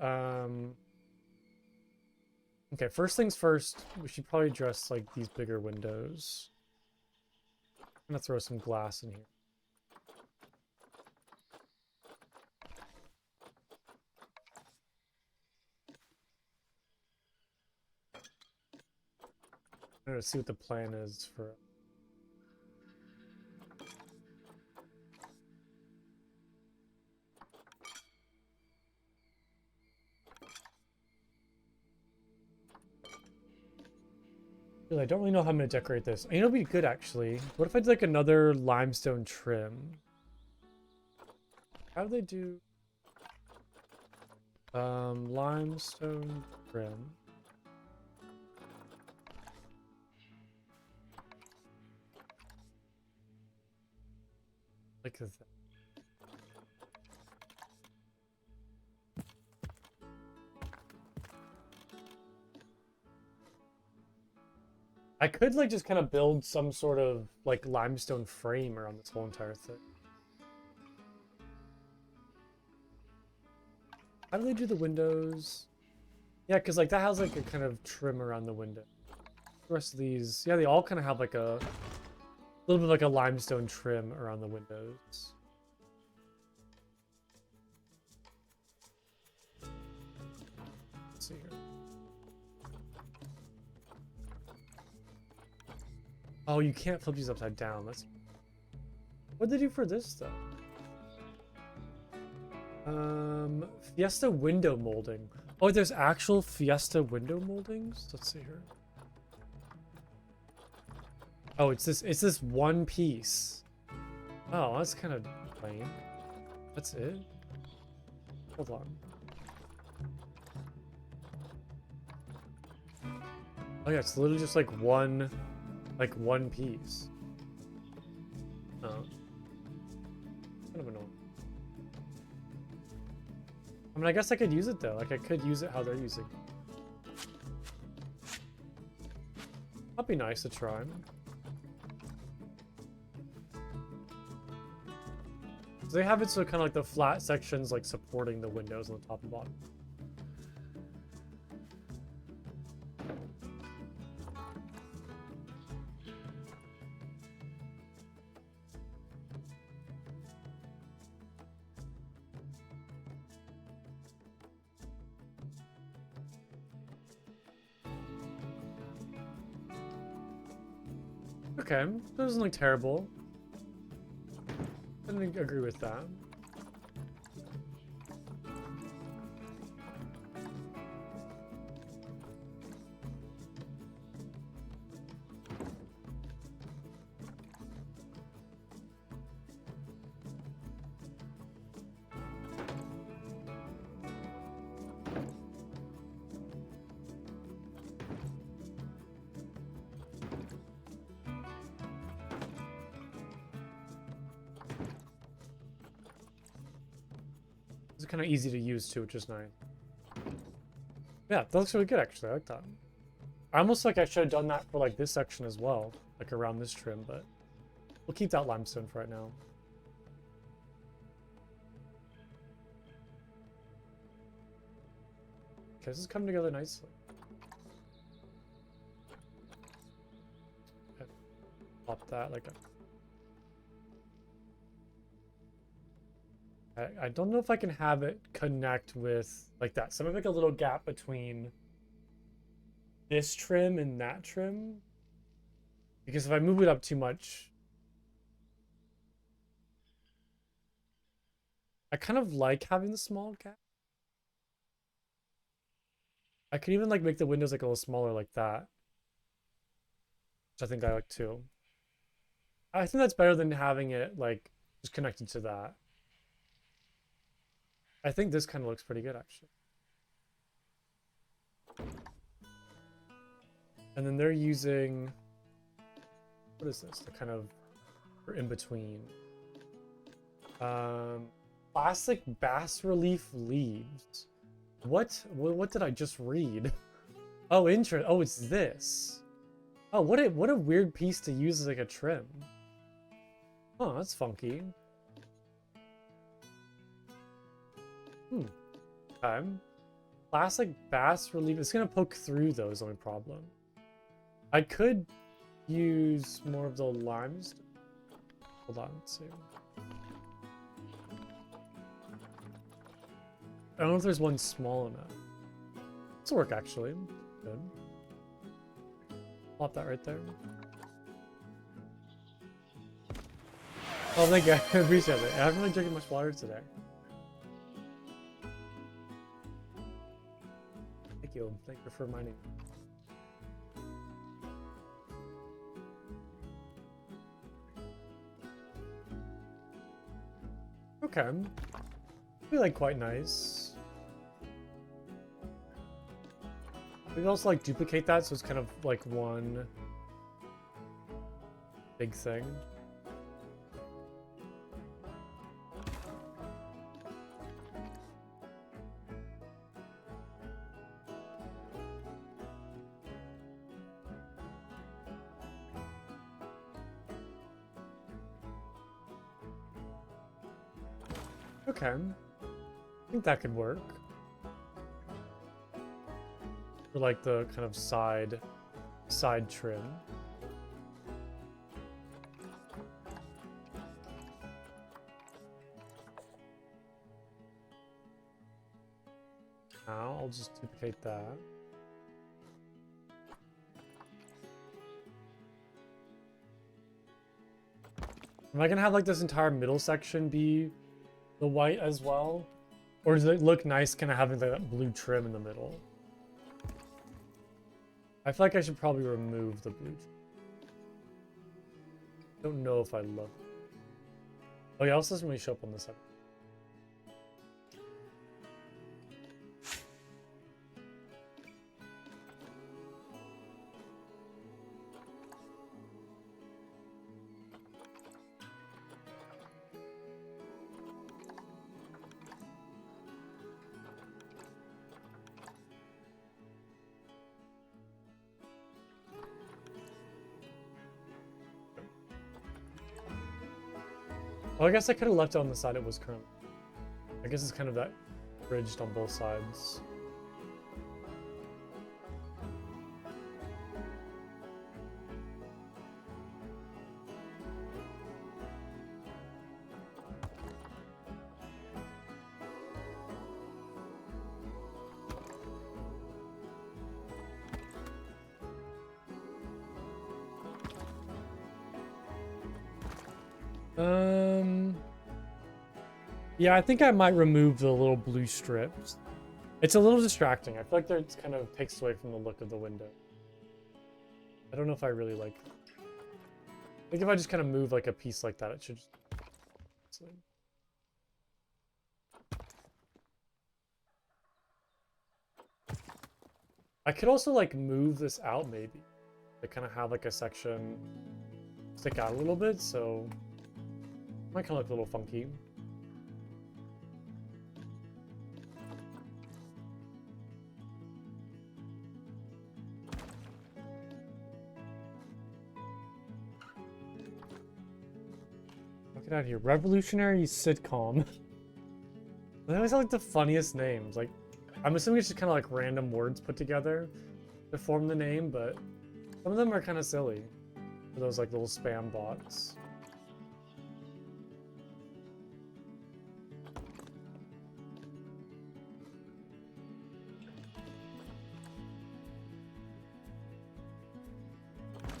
Okay, first things first, we should probably address like these bigger windows. I'm gonna throw some glass in here. I'm gonna see what the plan is for. I don't really know how I'm gonna decorate this. It'll be good actually. What if I did like another limestone trim? How do they do? Limestone trim. Like that. I could like just kind of build some sort of like limestone frame around this whole entire thing. How do they do the windows? Yeah, because like that has like a kind of trim around the window. The rest of these, yeah, they all kind of have like a little bit like a limestone trim around the windows. Let's see here. Oh, you can't flip these upside down. That's What did they do for this though? Fiesta window molding. Oh, there's actual Fiesta window moldings? Let's see here. Oh, it's this one piece. Oh, that's kind of lame. That's it? Hold on. Oh yeah, it's literally just like one piece. Oh. Kind of annoying. I mean, I guess I could use it though. Like, I could use it how they're using it. That'd be nice to try. So they have it so kind of like the flat sections like supporting the windows on the top and bottom. Okay, doesn't look terrible. I didn't agree with that. It's kind of easy to use too, which is nice. Yeah, that looks really good actually. I like that. I almost like I should have done that for like this section as well, like around this trim, but we'll keep that limestone for right now. Okay, this is coming together nicely. Okay. Pop that like a... I don't know if I can have it connect with like that. So I'm gonna make a little gap between this trim and that trim. Because if I move it up too much, I kind of like having the small gap. I could even like make the windows like a little smaller like that. Which I think I like too. I think that's better than having it like just connected to that. I think this kind of looks pretty good actually. And then they're using, what is this? The kind of in between. Plastic bas relief leaves. What did I just read? Oh, interest. Oh, it's this. Oh, what a weird piece to use as like a trim. Oh, that's funky. Okay. Plastic bas relief. It's gonna poke through though, is the only problem. I could use more of the limes. Hold on, let's see. I don't know if there's one small enough. This will work actually. Good. Plop that right there. Oh, thank you. I appreciate it. I haven't really drinking much water today. Thank you. Thank you for reminding me. Okay. Be like quite nice. We can also like duplicate that so it's kind of like one big thing. Okay. I think that could work. For like the kind of side trim. Now I'll just duplicate that. Am I gonna have like this entire middle section be the white as well? Or does it look nice kind of having that blue trim in the middle? I feel like I should probably remove the blue trim. Don't know if I love it. Oh yeah, also doesn't really show up on this side. Oh, I guess I could have left it on the side it was currently. I guess it's kind of that bridged on both sides. Yeah, I think I might remove the little blue strips. It's a little distracting. I feel like that kind of takes away from the look of the window. I don't know if I really like it. I think if I just kind of move like a piece like that, it should just... I could also like move this out maybe. To kind of have like a section stick out a little bit, so it might kind of look a little funky. Look at here, revolutionary sitcom. They always have like the funniest names. Like, I'm assuming it's just kind of like random words put together to form the name, but some of them are kind of silly. For those like little spam bots.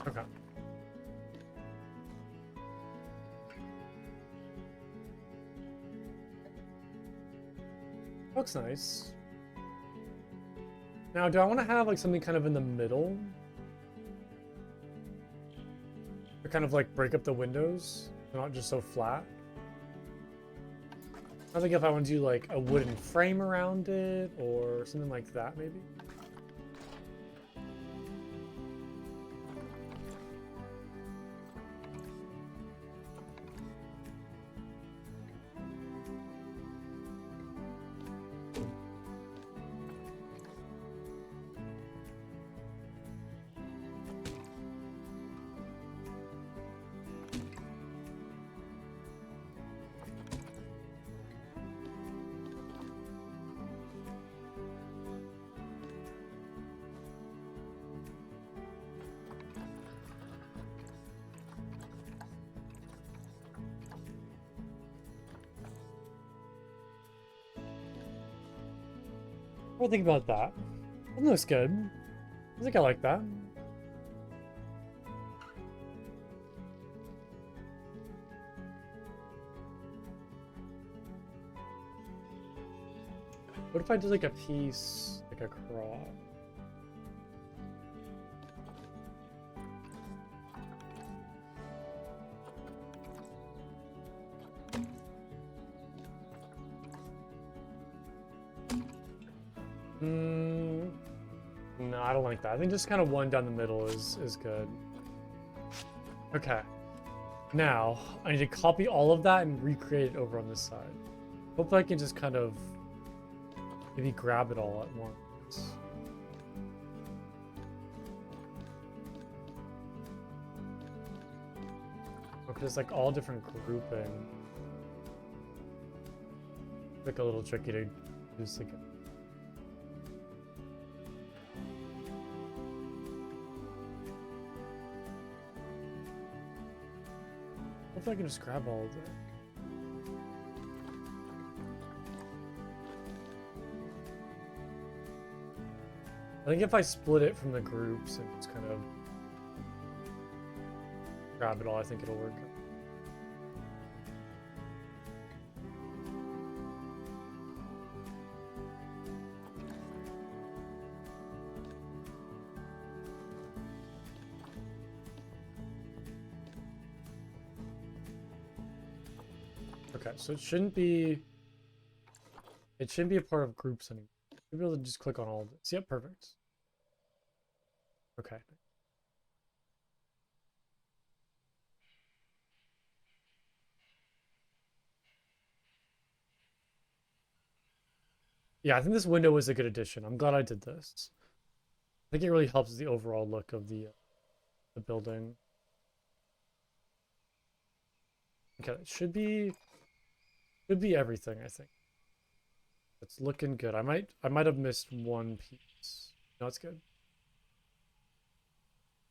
Okay. Looks nice. Now, do I want to have like something kind of in the middle? To kind of like break up the windows? They're not just so flat? I think if I want to do like a wooden frame around it or something like that, maybe? What do you think about that? That looks good. I think I like that. What if I did like a piece, like a cross? No, I don't like that. I think just kind of one down the middle is good. Okay. Now, I need to copy all of that and recreate it over on this side. Hopefully I can just kind of maybe grab it all at once. Okay, it's like all different grouping. Like a little tricky to do this again. Hopefully I can just grab all of it. I think if I split it from the groups and just kind of grab it all, I think it'll work. Okay, so it shouldn't be a part of groups anymore. You'll be able to just click on all of this. Yep, perfect. Okay. Yeah, I think this window was a good addition. I'm glad I did this. I think it really helps the overall look of the building. Okay, it should be everything, I think. It's looking good. I might have missed one piece. No, it's good.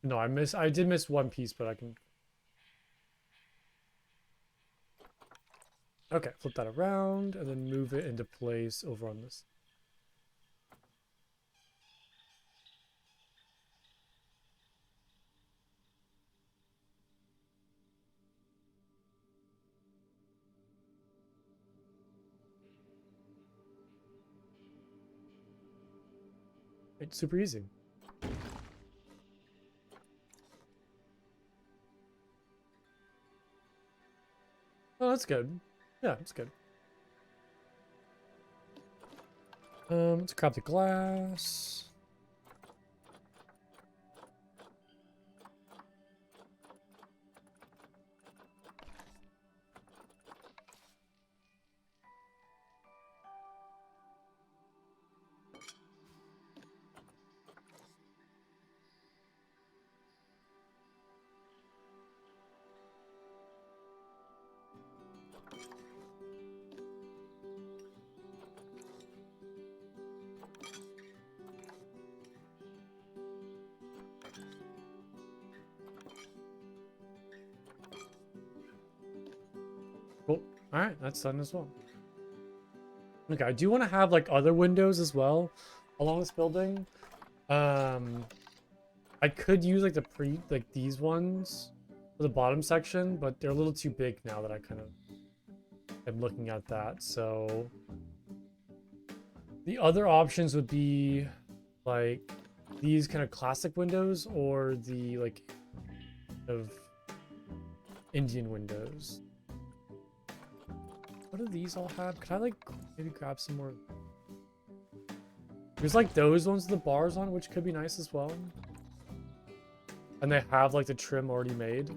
No, I did miss one piece, but I can. Okay, flip that around and then move it into place over on this. It's super easy. Oh, that's good. Yeah, it's good. Let's grab the glass. Cool. All right, that's done as well. Okay, I do want to have like other windows as well along this building. I could use like these ones for the bottom section, but they're a little too big now that I kind of am looking at that. So the other options would be like these kind of classic windows or the like of Indian windows. What do these all have? Could I like maybe grab some more? There's like those ones with the bars on, which could be nice as well. And they have like the trim already made.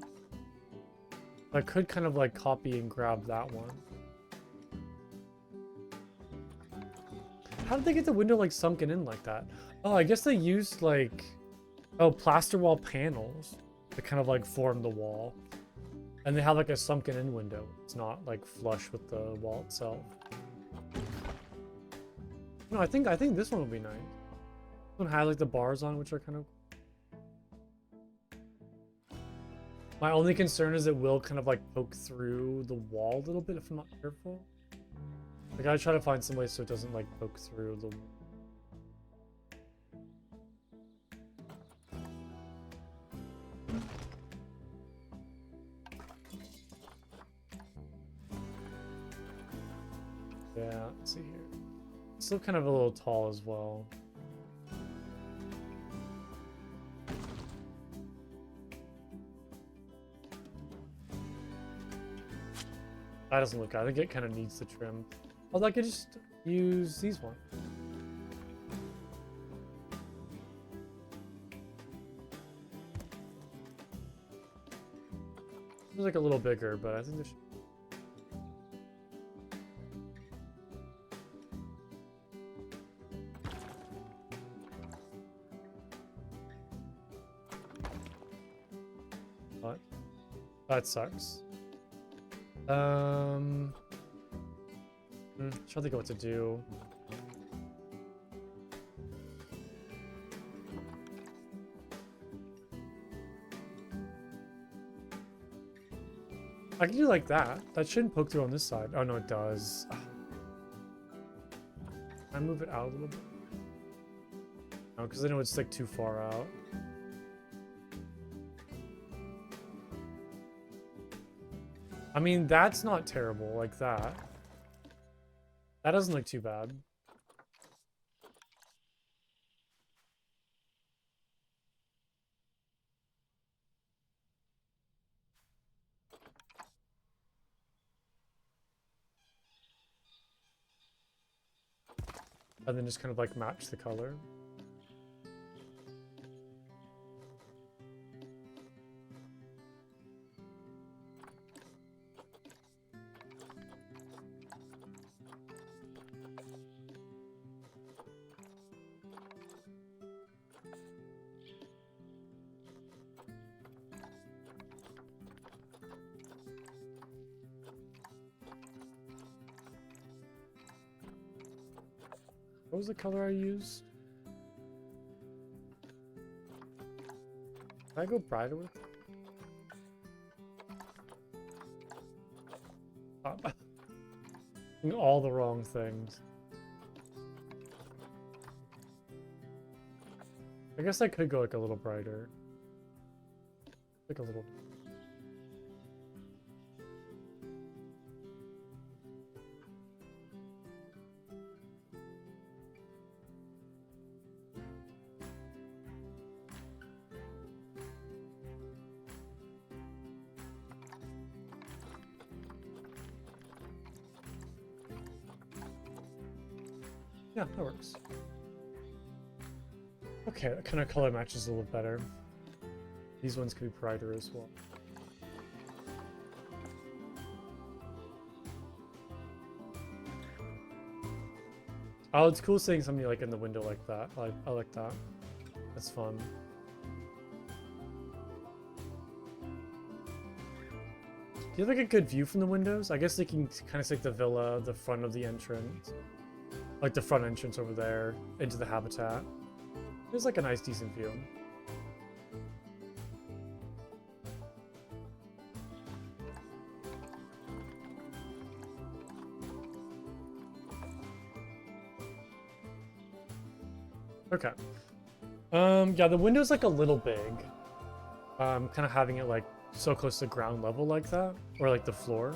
I could kind of like copy and grab that one. How did they get the window like sunken in like that? Oh, I guess they used like, oh, plaster wall panels to kind of like form the wall. And they have like a sunken in window. It's not like flush with the wall itself. No, I think this one would be nice. This one has like the bars on, which are kind of. My only concern is it will kind of like poke through the wall a little bit if I'm not careful. I gotta try to find some way so it doesn't like poke through the. Yeah, let's see here. It's still kind of a little tall as well. That doesn't look good. I think it kind of needs the trim. Although I could just use these ones. It's like a little bigger, but I think this should. What? That sucks. Trying to think of what to do. I can do like that. That shouldn't poke through on this side. Oh no, it does. Can I move it out a little bit? No, because I know it's like too far out. I mean, that's not terrible like that. That doesn't look too bad. and then just kind of like match the color. What was the color I used? Did I go brighter with it? All the wrong things. I guess I could go like a little brighter. Like a little. Yeah, that works. Okay, that kind of color matches a little better. These ones could be brighter as well. Oh, it's cool seeing somebody like in the window like that. I like that. That's fun. Do you have like a good view from the windows? I guess they can kind of see like the villa, the front of the entrance. Like the front entrance over there into the habitat. There's like a nice decent view. Okay. Yeah, the window's like a little big. Kind of having it like so close to ground level like that, or like the floor.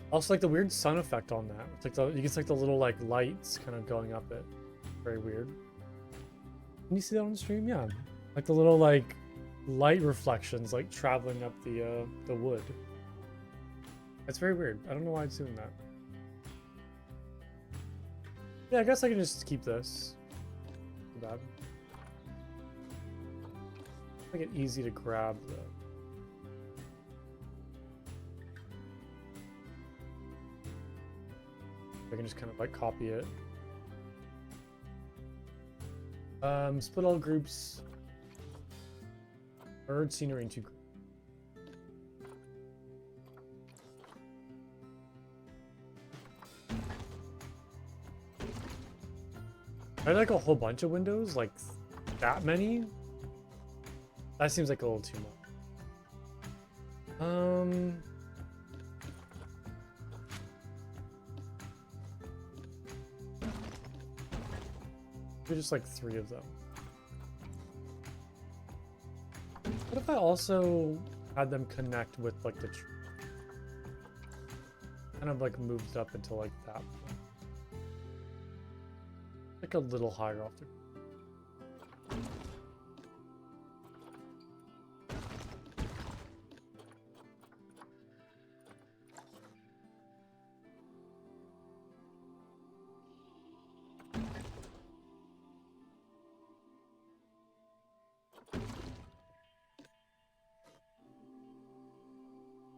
Also, like the weird sun effect on that. It's like you can see like the little like lights kind of going up it. Very weird. Can you see that on the stream? Yeah, like the little like light reflections like traveling up the wood. It's very weird. I don't know why it's doing that. Yeah, I guess I can just keep this. Too bad. Make it easy to grab though. I can just kind of like copy it. Split all groups. Bird scenery into groups. I like a whole bunch of windows, like that many. That seems like a little too much. Maybe just like 3 of them. What if I also had them connect with like the tree? Kind of like moved up until like that point. Like a little higher off the.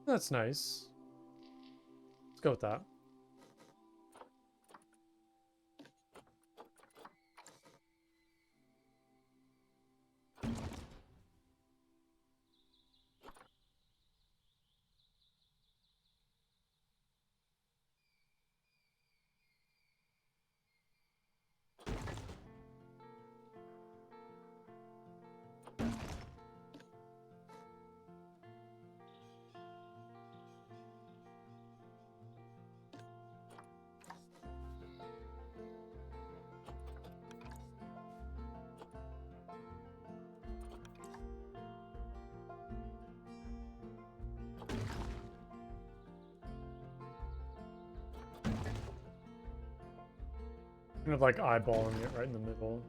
That's nice. Let's go with that. Kind of like eyeballing it right in the middle.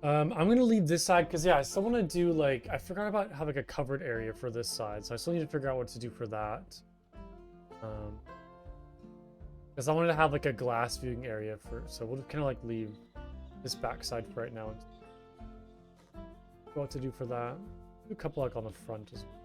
I'm gonna leave this side because yeah, I still want to do like I forgot about having a covered area for this side, so I still need to figure out what to do for that. Because I wanted to have like a glass viewing area for, so we'll kind of like leave this back side for right now. And what to do for that? Do a couple like on the front as well.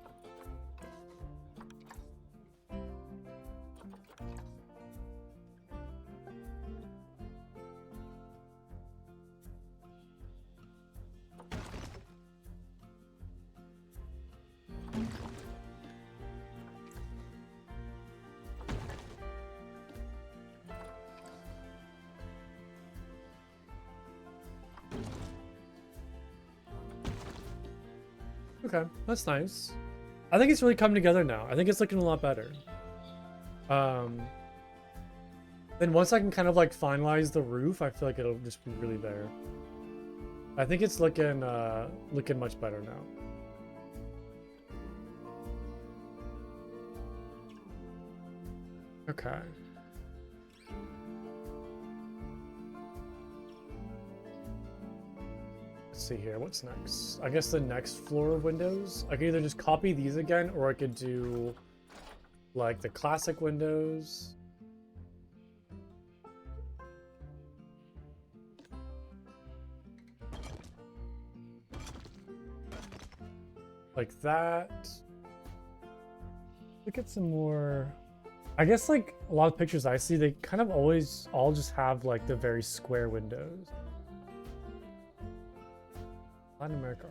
Okay, that's nice. I think it's really come together now. I think it's looking a lot better. Then once I can kind of like finalize the roof, I feel like it'll just be really there. I think it's looking looking much better now. Okay. Let's see here, what's next? I guess the next floor of windows. I could either just copy these again, or I could do like the classic windows. Like that. Look at some more. I guess like a lot of pictures I see, they kind of always all just have like the very square windows. Latin America.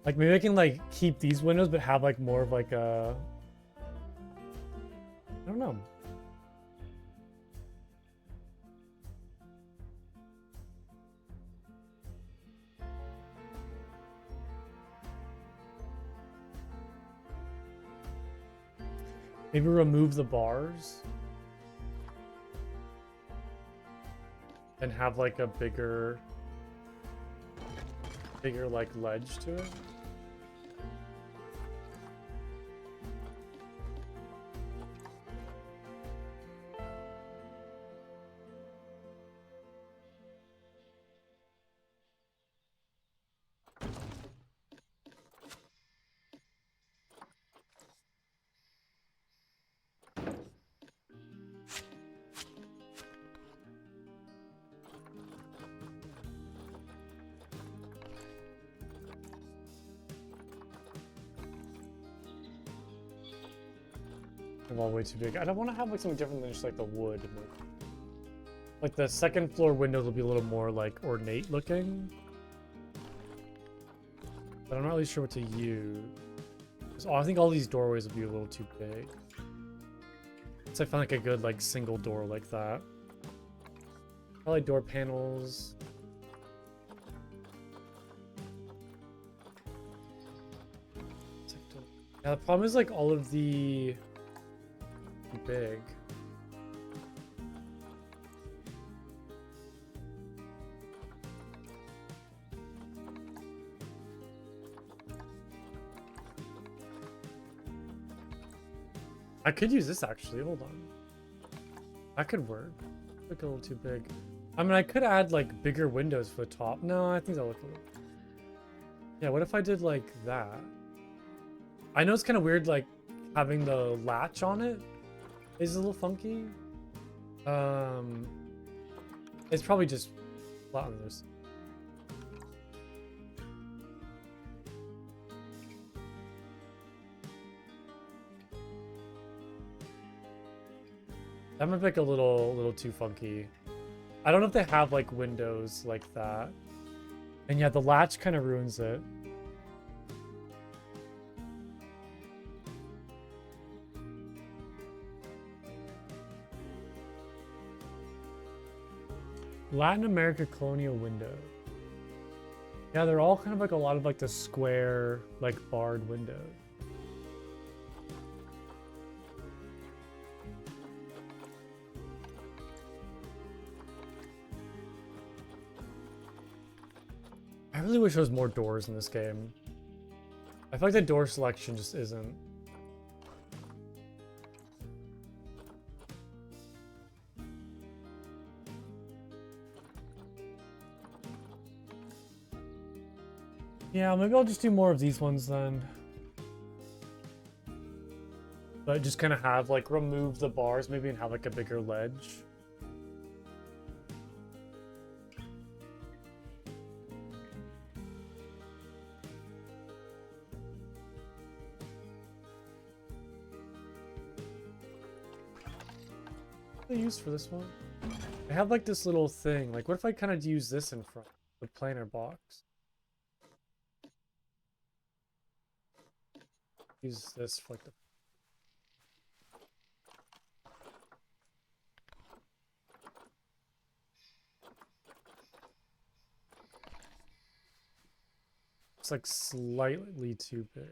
Like maybe I can like keep these windows but have like more of like a, I don't know. Maybe remove the bars and have like a bigger like ledge to it. All way too big. I don't want to have like something different than just like the wood. Like the second floor windows will be a little more like ornate looking. But I'm not really sure what to use. I think all these doorways will be a little too big. So I found like a good like single door like that. Probably door panels. Yeah, the problem is like all of the big. I could use this actually, hold on. That could work. Look a little too big. I mean, I could add like bigger windows for the top. No, I think that'll look a little. Yeah, what if I did like that? I know it's kind of weird like having the latch on it is a little funky. It's probably just flat on this. That might be like a little too funky. I don't know if they have like windows like that. And yeah, the latch kind of ruins it. Latin America colonial window. Yeah, they're all kind of like a lot of like the square, like barred windows. I really wish there was more doors in this game. I feel like the door selection just isn't. Yeah, maybe I'll just do more of these ones then. But just kind of have, like, remove the bars maybe and have, like, a bigger ledge. What do I use for this one? I have, like, this little thing. Like, what if I kind of use this in front? The planar box. Use this for, like, the... It's, like, slightly too big.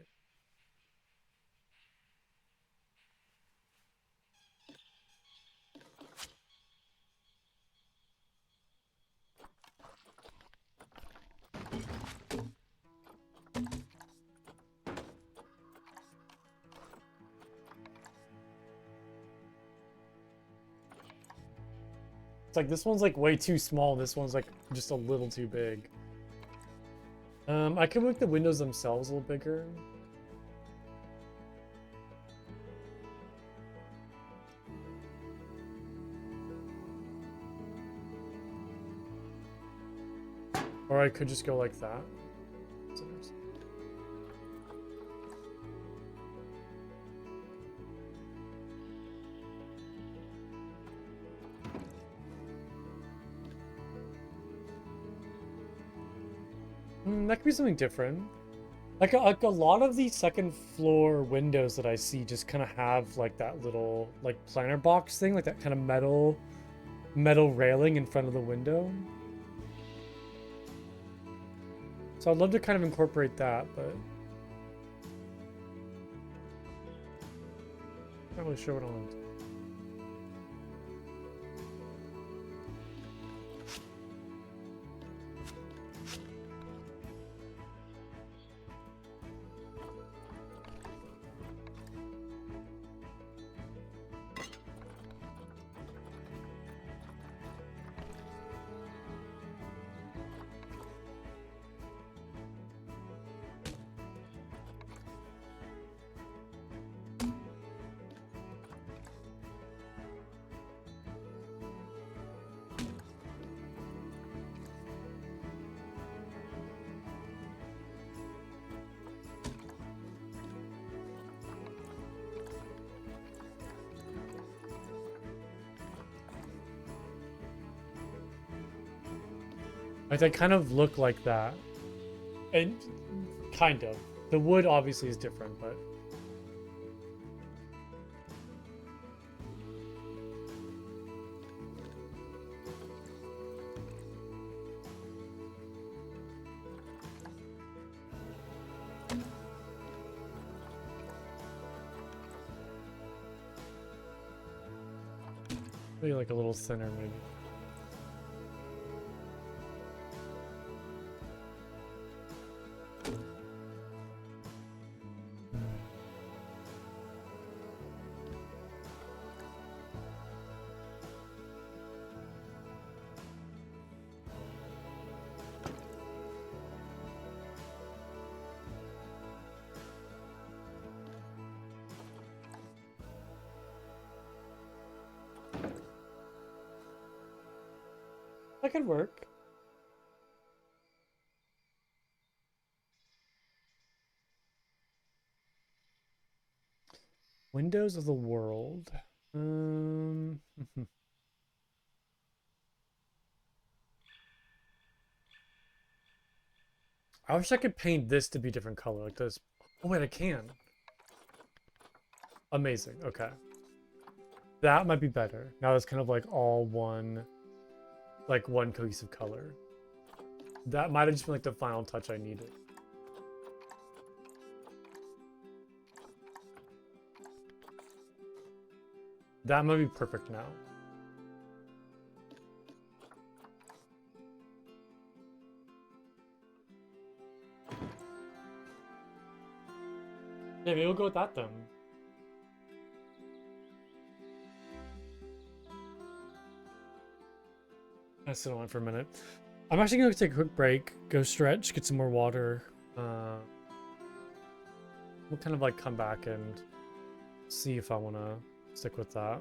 It's like this one's like way too small. This one's like just a little too big. I can make the windows themselves a little bigger. Or I could just go like that. That could be something different. Like a lot of the second floor windows that I see just kind of have like that little like planar box thing, like that kind of metal railing in front of the window. So I'd love to kind of incorporate that, but not really sure what I want to do. Like they kind of look like that. And kind of. The wood obviously is different, but maybe like a little thinner maybe. That could work. Windows of the world. I wish I could paint this to be different color like this. Oh wait, I can. Amazing. Okay. That might be better. Now it's kind of like all one, like one cohesive color. That might have just been like the final touch I needed. That might be perfect now. Yeah, maybe we'll go with that then. I sit on it for a minute. I'm actually going to take a quick break, go stretch, get some more water, Uh, we'll kind of like come back and see if I want to stick with that.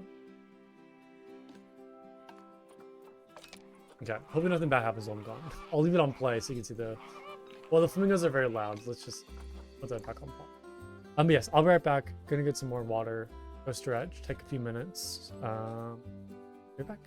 Okay, hoping nothing bad happens while I'm gone. I'll leave it on play so you can see the... Well, the flamingos are very loud. So let's just put that back on play. Yes, I'll be right back. Gonna get some more water. Go stretch. Take a few minutes. Be back.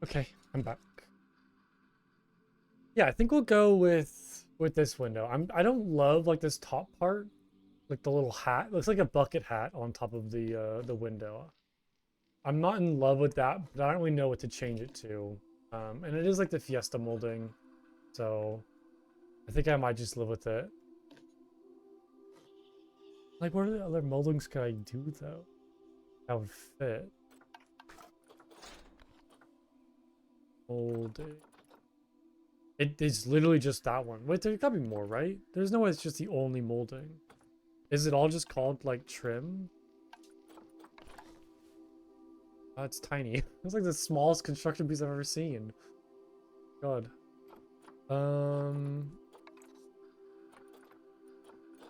Okay, I'm back. Yeah, I think we'll go with this window. I don't love like this top part, like the little hat. It looks like a bucket hat on top of the window. I'm not in love with that, but I don't really know what to change it to. And it is like the Fiesta molding, so I think I might just live with it. Like, what other moldings could I do though that would fit? Molding. It's literally just that one. Wait, there gotta be more, right? There's no way it's just the only molding. Is it all just called like trim? Oh, it's tiny. It's like the smallest construction piece I've ever seen. God.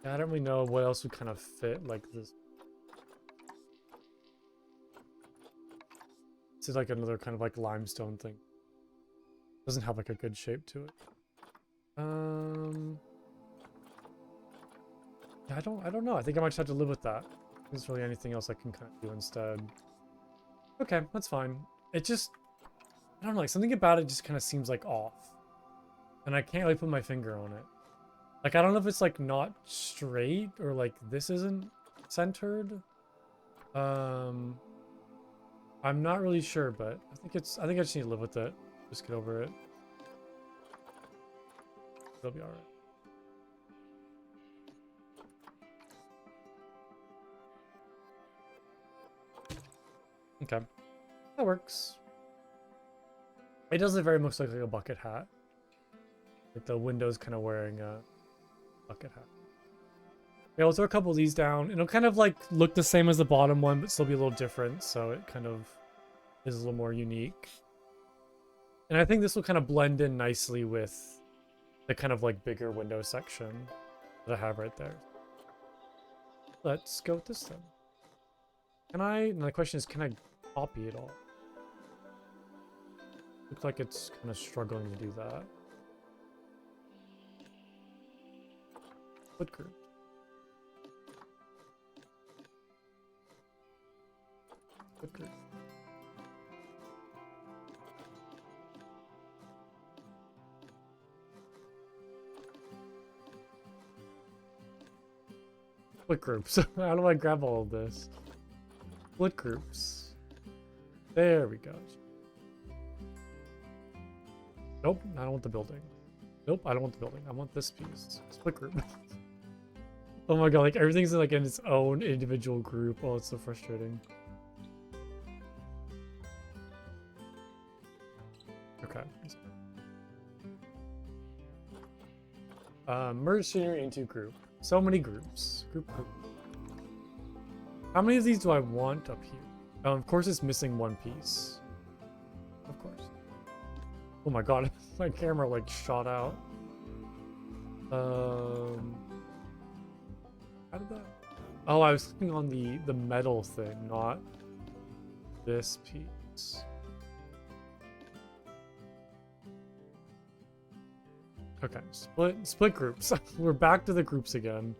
Yeah, I don't really know what else would kind of fit like this. This is like another kind of like limestone thing. Doesn't have like a good shape to it. Yeah, I don't know. I think I might just have to live with that. There's really anything else I can kind of do instead. Okay, that's fine. It just, I don't know, like something about it just kind of seems like off. And I can't really put my finger on it. Like, I don't know if it's like not straight or like this isn't centered. I'm not really sure, but I think I just need to live with it. Just get over it. It'll be alright. Okay. That works. It doesn't very much look like a bucket hat. Like the window's kind of wearing a bucket hat. Yeah, we'll throw a couple of these down. It'll kind of like look the same as the bottom one, but still be a little different. So it kind of is a little more unique. And I think this will kind of blend in nicely with the kind of like bigger window section that I have right there. Let's go with this then. Can I, and the question is, can I copy it all? Looks like it's kind of struggling to do that. Split group. Split group. Split groups. How do I grab all of this? Split groups. There we go. Nope, I don't want the building. Nope, I don't want the building. I want this piece. Split group. Oh my god, like everything's like in its own individual group. Oh, it's so frustrating. Okay. Merge scenery into group. So many groups. Group. How many of these do I want up here? Of course it's missing one piece. Of course. Oh my god, my camera like shot out. How did that? Oh, I was clicking on the metal thing, not this piece. Okay, split groups. We're back to the groups again.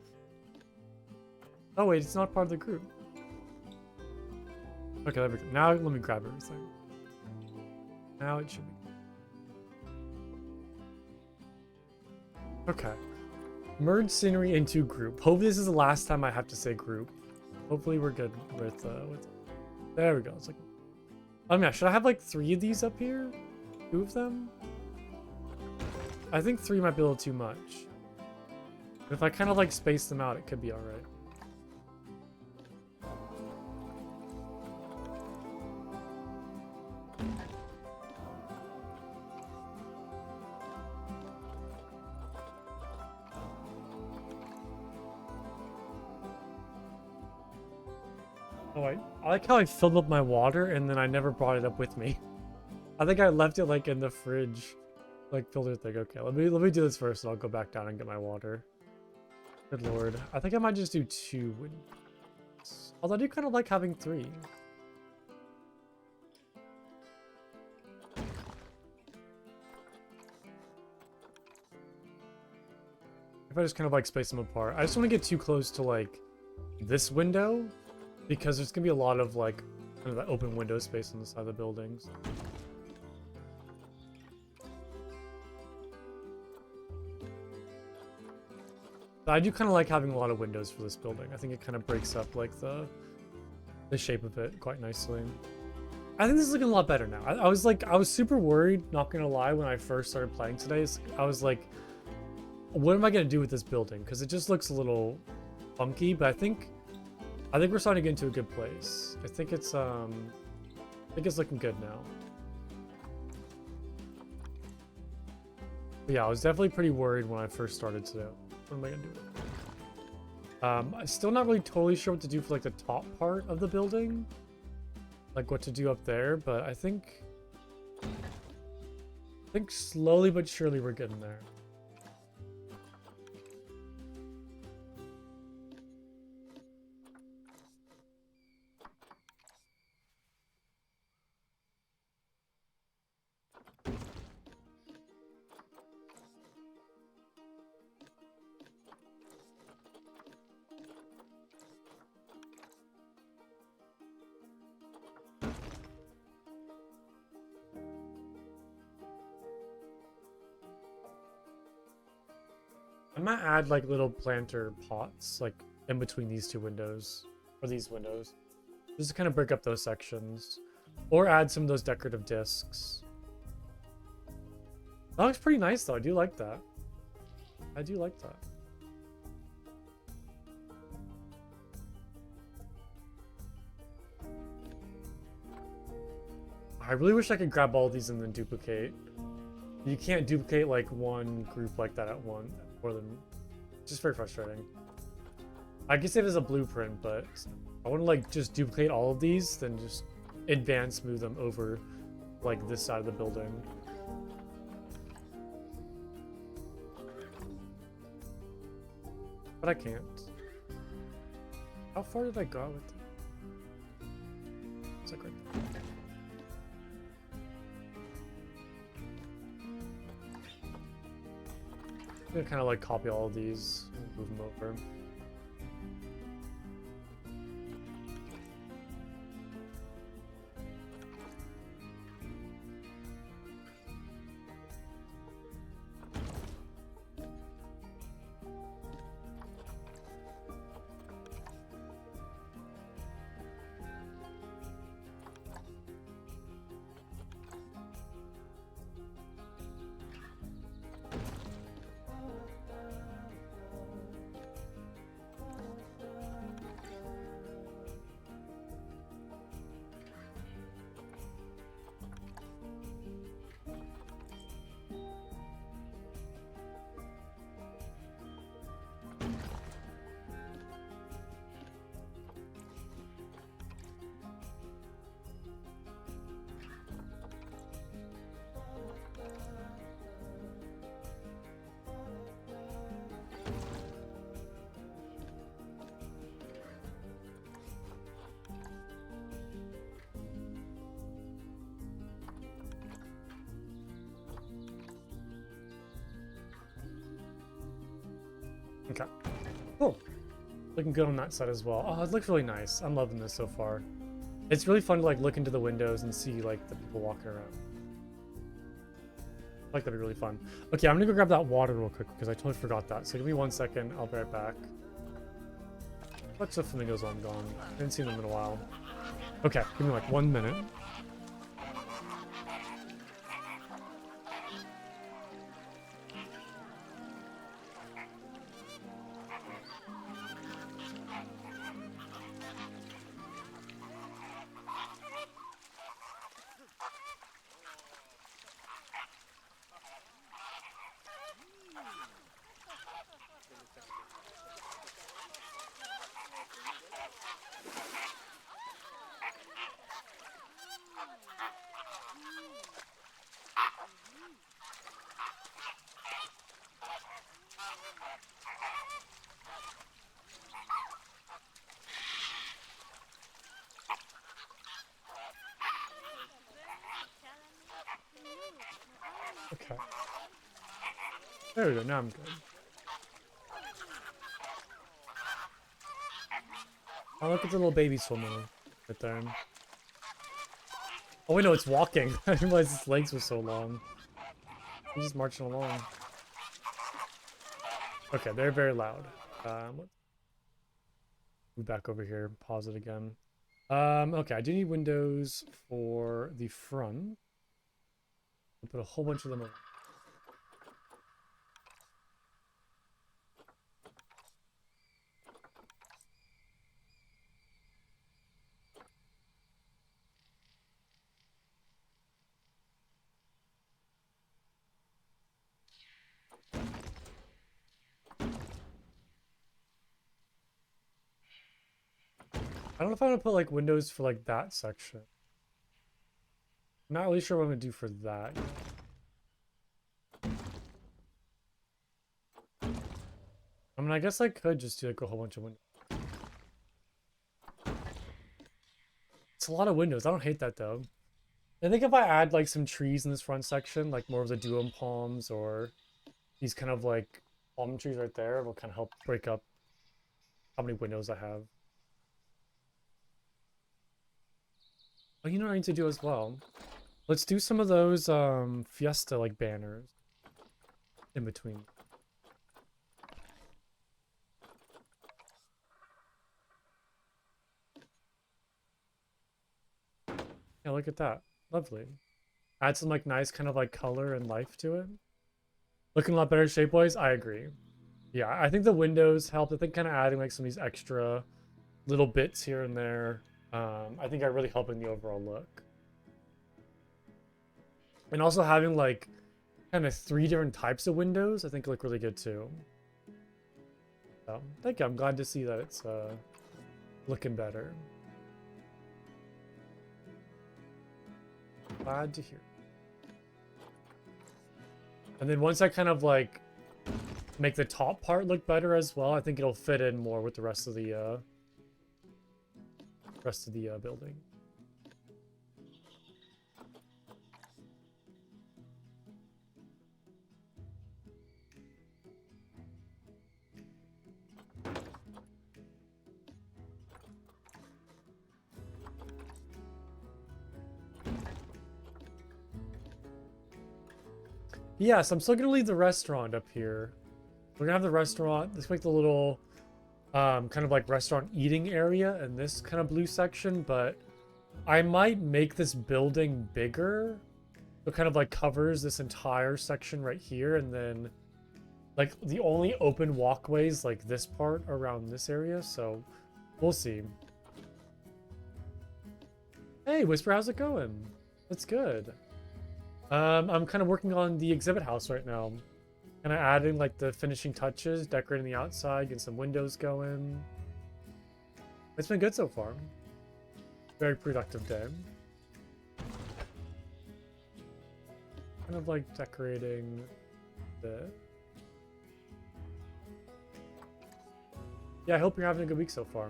Oh wait, it's not part of the group. Okay, there we go. Now let me grab everything. Now it should be. Okay. Merge scenery into group. Hopefully this is the last time I have to say group. Hopefully we're good with there we go. It's like, yeah, should I have like 3 of these up here? 2 of them? I think 3 might be a little too much. If I kind of like space them out, it could be alright. Oh, I like how I filled up my water and then I never brought it up with me. I think I left it like in the fridge, like filter thing. Okay, let me do this first, and I'll go back down and get my water. Good lord, I think I might just do 2 windows. Although I do kind of like having 3. If I just kind of like space them apart, I just want to get too close to like this window. Because there's gonna be a lot of like kind of that open window space on the side of the buildings. I do kind of like having a lot of windows for this building. I think it kind of breaks up like the shape of it quite nicely. I think this is looking a lot better now. I was super worried, not gonna lie, when I first started playing today. I was like, what am I gonna do with this building? Because it just looks a little funky, but I think we're starting to get into a good place. I think it's looking good now. But yeah, I was definitely pretty worried when I first started today. What am I gonna do? I'm still not really totally sure what to do for like the top part of the building. Like what to do up there, but I think slowly but surely we're getting there. I might add like little planter pots like in between these two windows or these windows, just to kind of break up those sections, or add some of those decorative discs. That looks pretty nice though. I do like that. I do like that. I really wish I could grab all these and then duplicate. You can't duplicate like one group like that at one. More than, just very frustrating. I guess if it's a blueprint, but I want to like just duplicate all of these, then just advance move them over like this side of the building. But I can't. How far did I go with it? It's like right there. I'm gonna kind of like copy all of these and move them over. Okay. Cool. Looking good on that side as well. Oh, it looks really nice. I'm loving this so far. It's really fun to like look into the windows and see like the people walking around. I like that'd be really fun. Okay, I'm gonna go grab that water real quick because I totally forgot that. So give me 1 second. I'll be right back. What's the flamingos while I'm gone? I haven't seen them in a while. Okay, give me like 1 minute. Okay. There we go, now I'm good. Oh, look at the little baby swimming right there. Oh wait, no, it's walking. I didn't realize its legs were so long. He's just marching along. Okay, they're very loud. Move back over here, pause it again. Okay, I do need windows for the front. I'll put a whole bunch of them around. I don't know if I want to put like windows for like that section. I'm not really sure what I'm gonna do for that yet. I mean, I guess I could just do like a whole bunch of windows. It's a lot of windows. I don't hate that though. I think if I add like some trees in this front section, like more of the duum palms or these kind of like palm trees right there, will kind of help break up how many windows I have. Oh, you know what I need to do as well? Let's do some of those Fiesta like banners in between. Yeah, look at that. Lovely. Add some like nice kind of like color and life to it. Looking a lot better shape-wise. I agree. Yeah, I think the windows helped. I think kind of adding like some of these extra little bits here and there. I think are really helping the overall look. And also having like kind of 3 different types of windows, I think look really good too. So, thank you. I'm glad to see that it's looking better. Glad to hear. And then once I kind of like make the top part look better as well, I think it'll fit in more with the rest of the building. Yes, I'm still gonna leave the restaurant up here. We're gonna have the restaurant. Let's make the little kind of like restaurant eating area in this kind of blue section, but I might make this building bigger. So kind of like covers this entire section right here, and then like the only open walkways like this part around this area, so we'll see. Hey, Whisper, how's it going? That's good. I'm kind of working on the exhibit house right now. Kind of adding like the finishing touches, decorating the outside, getting some windows going. It's been good so far. Very productive day. Kind of like decorating the... Yeah, I hope you're having a good week so far.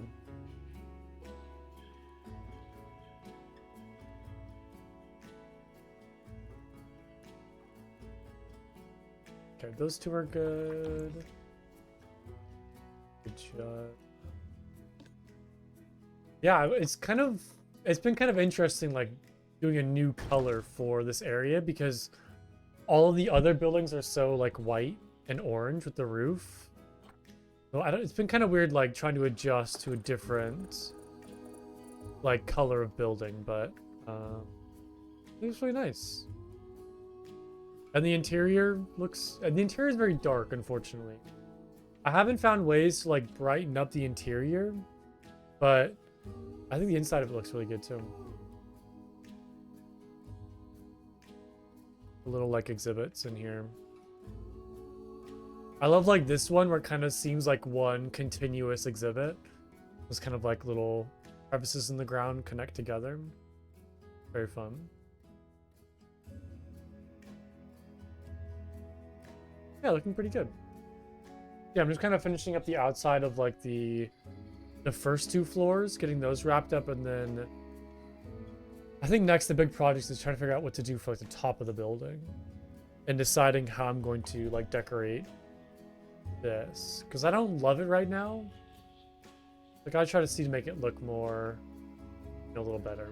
Okay, those two are good. Good job. Yeah, it's been kind of interesting, like doing a new color for this area because all of the other buildings are so like white and orange with the roof. So it's been kind of weird, like trying to adjust to a different like color of building, but it was really nice. And the interior is very dark, unfortunately. I haven't found ways to like brighten up the interior, but I think the inside of it looks really good too. The little like exhibits in here. I love like this one where it kind of seems like one continuous exhibit. It's kind of like little crevices in the ground connect together. Very fun. Yeah, looking pretty good. Yeah, I'm just kind of finishing up the outside of like the first 2 floors, getting those wrapped up, and then I think next the big project is trying to figure out what to do for like the top of the building and deciding how I'm going to like decorate this, because I don't love it right now. Like I try to see to make it look more, you know, a little better.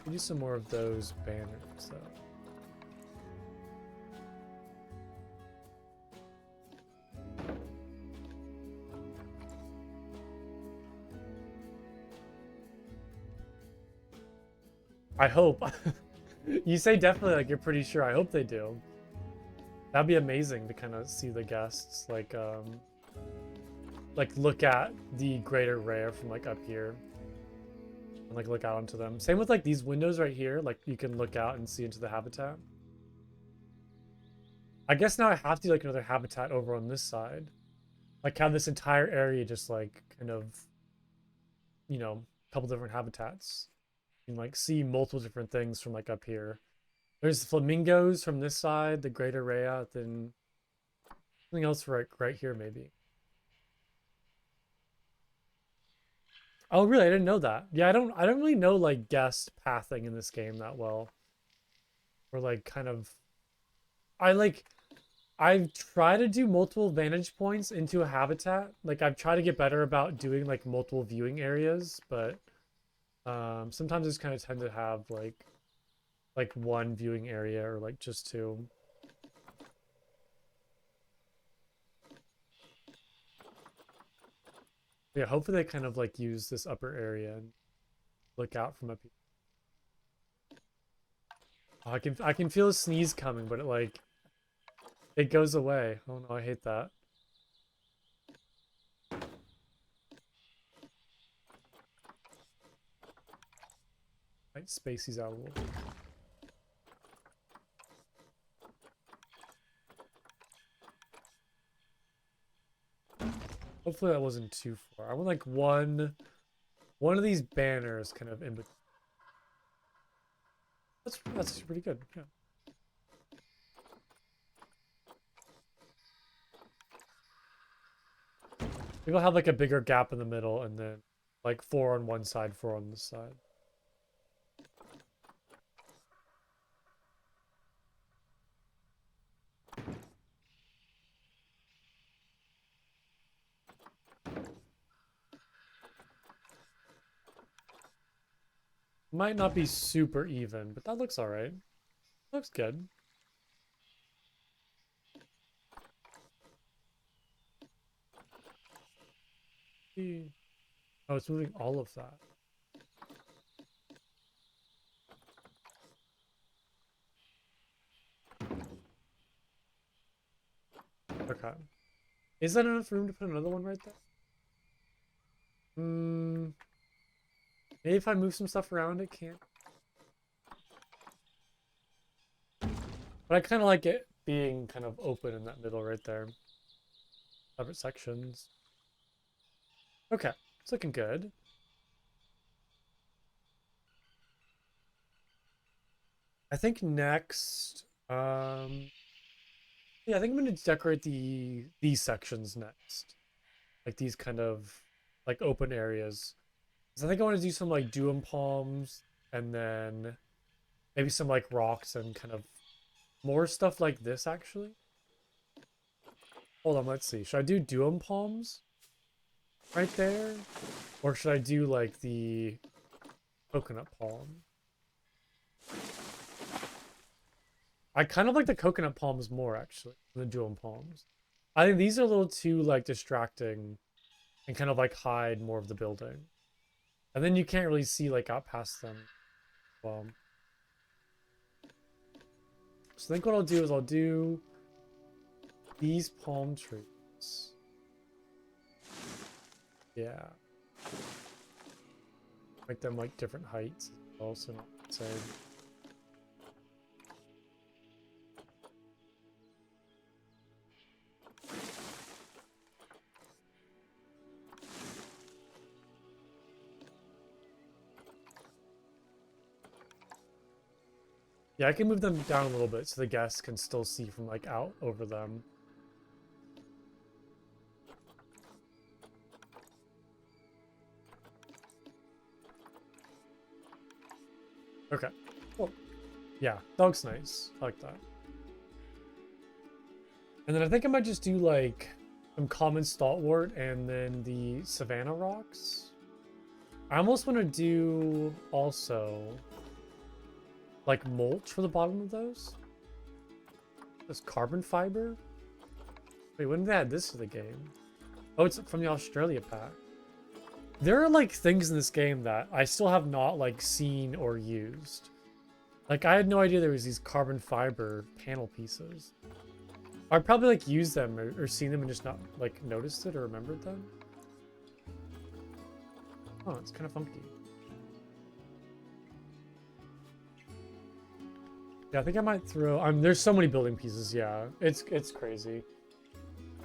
We do some more of those banners though. I hope. You say definitely like you're pretty sure. I hope they do. That'd be amazing to kind of see the guests like look at the greater rare from like up here and like look out onto them. Same with like these windows right here. Like you can look out and see into the habitat. I guess now I have to do like another habitat over on this side. Like have this entire area just like kind of, you know, a couple different habitats. You can like see multiple different things from like up here. There's flamingos from this side, the greater Rhea, then something else right here maybe. Oh really? I didn't know that. Yeah, I don't really know like guest pathing in this game that well. Or like kind of I've tried to do multiple vantage points into a habitat. Like I've tried to get better about doing like multiple viewing areas, but sometimes I just kind of tend to have like one viewing area or like just two. Yeah, hopefully they kind of like use this upper area and look out from up here. Oh, I can feel a sneeze coming, but it goes away. Oh no, I hate that. Right, Spacey's owl. Hopefully that wasn't too far. I want like one of these banners kind of in between. That's pretty good. Yeah. Maybe I'll have like a bigger gap in the middle and then like four on one side, four on this side. Might not be super even, but that looks all right. Looks good. Oh, it's moving all of that. Okay. Is that enough room to put another one right there? Hmm. Maybe if I move some stuff around, it can't. But I kind of like it being kind of open in that middle right there. Separate sections. Okay, it's looking good. I think next, yeah, I think I'm gonna decorate these sections next, like these kind of like open areas. So I think I want to do some like Duum palms and then maybe some like rocks and kind of more stuff like this actually. Hold on, let's see. Should I do Duum palms right there? Or should I do like the coconut palm? I kind of like the coconut palms more actually than the Duum palms. I think these are a little too like distracting and kind of like hide more of the building. And then you can't really see like out past them. Well, so I think what I'll do is I'll do these palm trees. Yeah. Make them like different heights also not the same. Yeah, I can move them down a little bit so the guests can still see from like out over them. Okay. Well, yeah, that looks nice. I like that. And then I think I might just do like some common stalwart and then the Savannah rocks. I almost want to do also like mulch for the bottom of those. This carbon fiber. Wait, when did they add this to the game? Oh, it's from the Australia pack. There are like things in this game that I still have not like seen or used. Like I had no idea there was these carbon fiber panel pieces. I'd probably like used them or seen them and just not like noticed it or remembered them. Oh, it's kind of funky. Yeah, I think I might throw. There's so many building pieces. Yeah, it's crazy.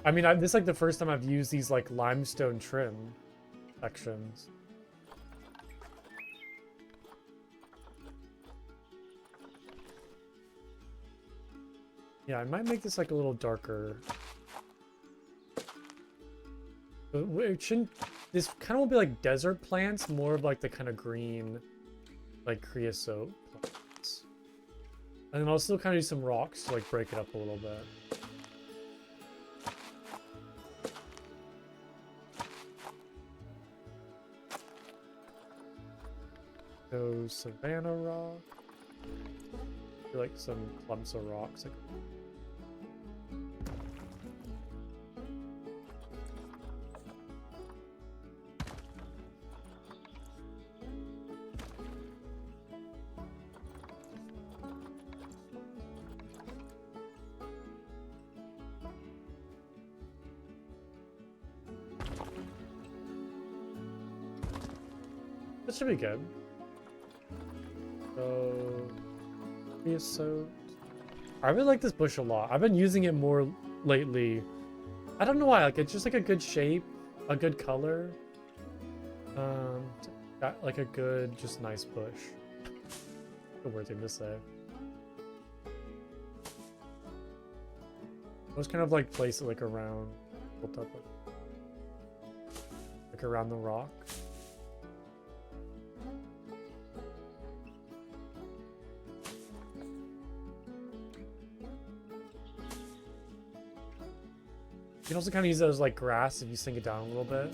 I mean, this is like the first time I've used these like limestone trim sections. Yeah, I might make this like a little darker. But it shouldn't. This kind of will be like desert plants, more of like the kind of green, like creosote plants. And then I'll still kind of do some rocks to like break it up a little bit. Go Savannah rock. Do like some clumps of rocks. Like that should be good. So, creosote. I really like this bush a lot. I've been using it more lately. I don't know why. Like it's just like a good shape, a good color. Got like a good, just nice bush. A weird thing to say. I was kind of like place it like around, built up like around the rock. You can also kind of use it as like grass if you sink it down a little bit.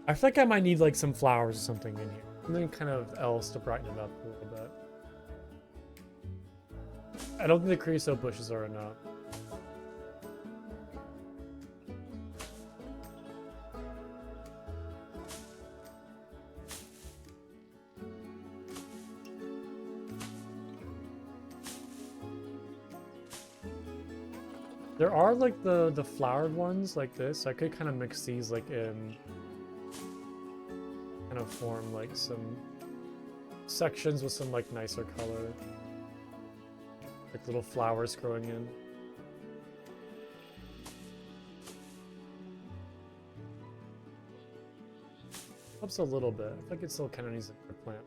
I feel like I might need like some flowers or something in here. Something kind of else to brighten it up a little bit. I don't think the creosote bushes are enough. There are like the flowered ones like this. I could kind of mix these like in, kind of form like some sections with some like nicer color, like little flowers growing in. Helps a little bit. I feel like it still kind of needs a plant.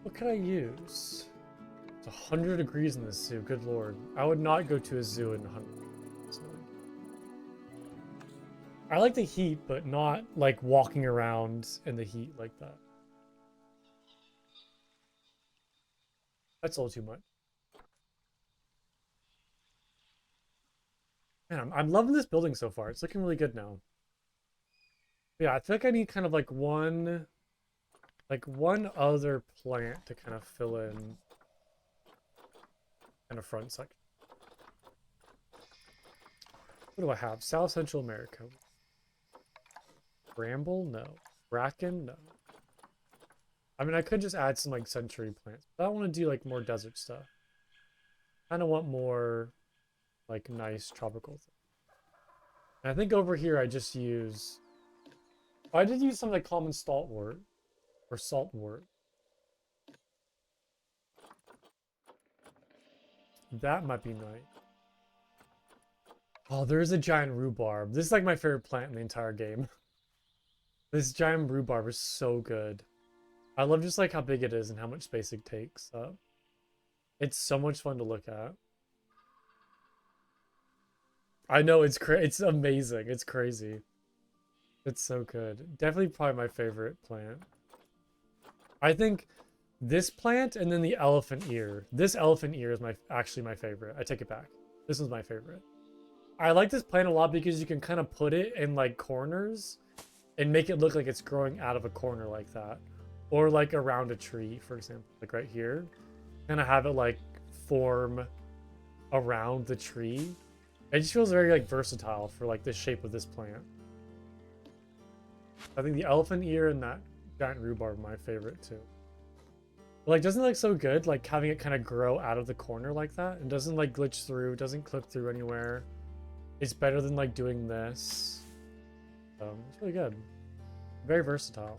What could I use? It's 100 degrees in this zoo. Good lord. I would not go to a zoo in 100 degrees. I like the heat, but not like walking around in the heat like that. That's a little too much. Man, I'm loving this building so far. It's looking really good now. Yeah, I feel like I need kind of like one other plant to kind of fill in kind of front section. What do I have? South Central America. Bramble? No. Bracken? No. I mean, I could just add some like century plants, but I want to do like more desert stuff. Kind of want more like nice tropical things. And I think over here I just use. Oh, I did use some like common stalwart or saltwort. That might be nice. Oh, there's a giant rhubarb. This is like my favorite plant in the entire game. This giant rhubarb is so good. I love just like how big it is and how much space it takes up. It's so much fun to look at. I know it's amazing. It's crazy. It's so good. Definitely probably my favorite plant. I think this plant and then the elephant ear. This elephant ear is actually my favorite. I take it back. This is my favorite. I like this plant a lot because you can kind of put it in like corners and make it look like it's growing out of a corner like that. Or like around a tree, for example, like right here. Kind of have it like form around the tree. It just feels very like versatile for like the shape of this plant. I think the elephant ear and that giant rhubarb are my favorite too. But, like, doesn't it look so good, like having it kind of grow out of the corner like that? It doesn't like glitch through, doesn't clip through anywhere. It's better than like doing this. It's really good. Very versatile.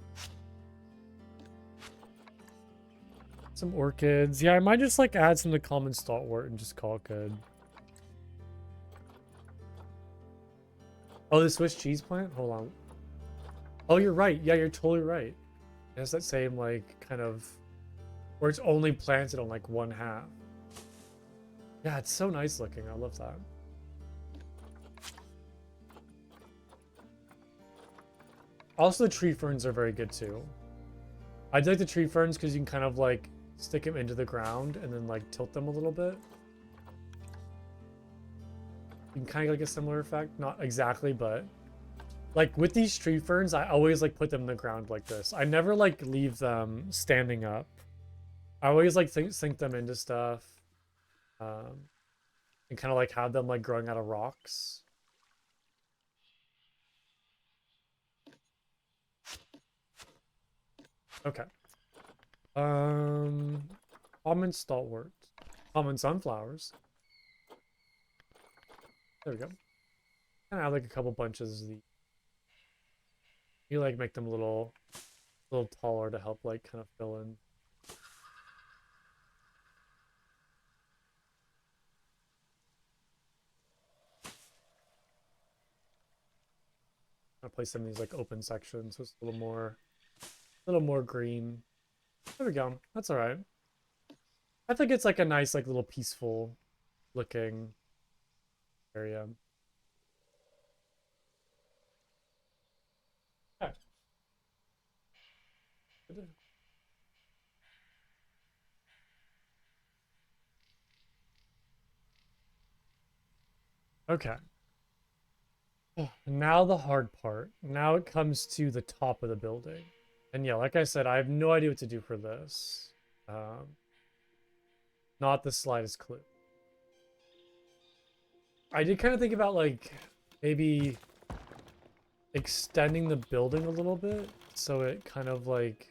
Some orchids. Yeah, I might just like add some to common stalwart and just call it good. Oh, the Swiss cheese plant? Hold on. Oh, you're right. Yeah, you're totally right. It has that same like kind of where it's only planted on like one half. Yeah, it's so nice looking. I love that. Also, the tree ferns are very good too. I like the tree ferns because you can kind of like stick them into the ground and then like tilt them a little bit. You can kind of get like a similar effect. Not exactly, but like with these tree ferns, I always like put them in the ground like this. I never like leave them standing up. I always like sink them into stuff. And kind of like have them like growing out of rocks. Okay. Common stalwart. Common sunflowers. There we go. Kind of add like a couple bunches of the. You like make them a little taller to help like kind of fill in. I place them in these like open sections, so it's a little more green. There we go. That's all right. I think it's like a nice, like little peaceful looking area. Yeah. Okay. Now the hard part. Now it comes to the top of the building. And yeah, like I said, I have no idea what to do for this. Not the slightest clue. I did kind of think about like maybe extending the building a little bit so it kind of like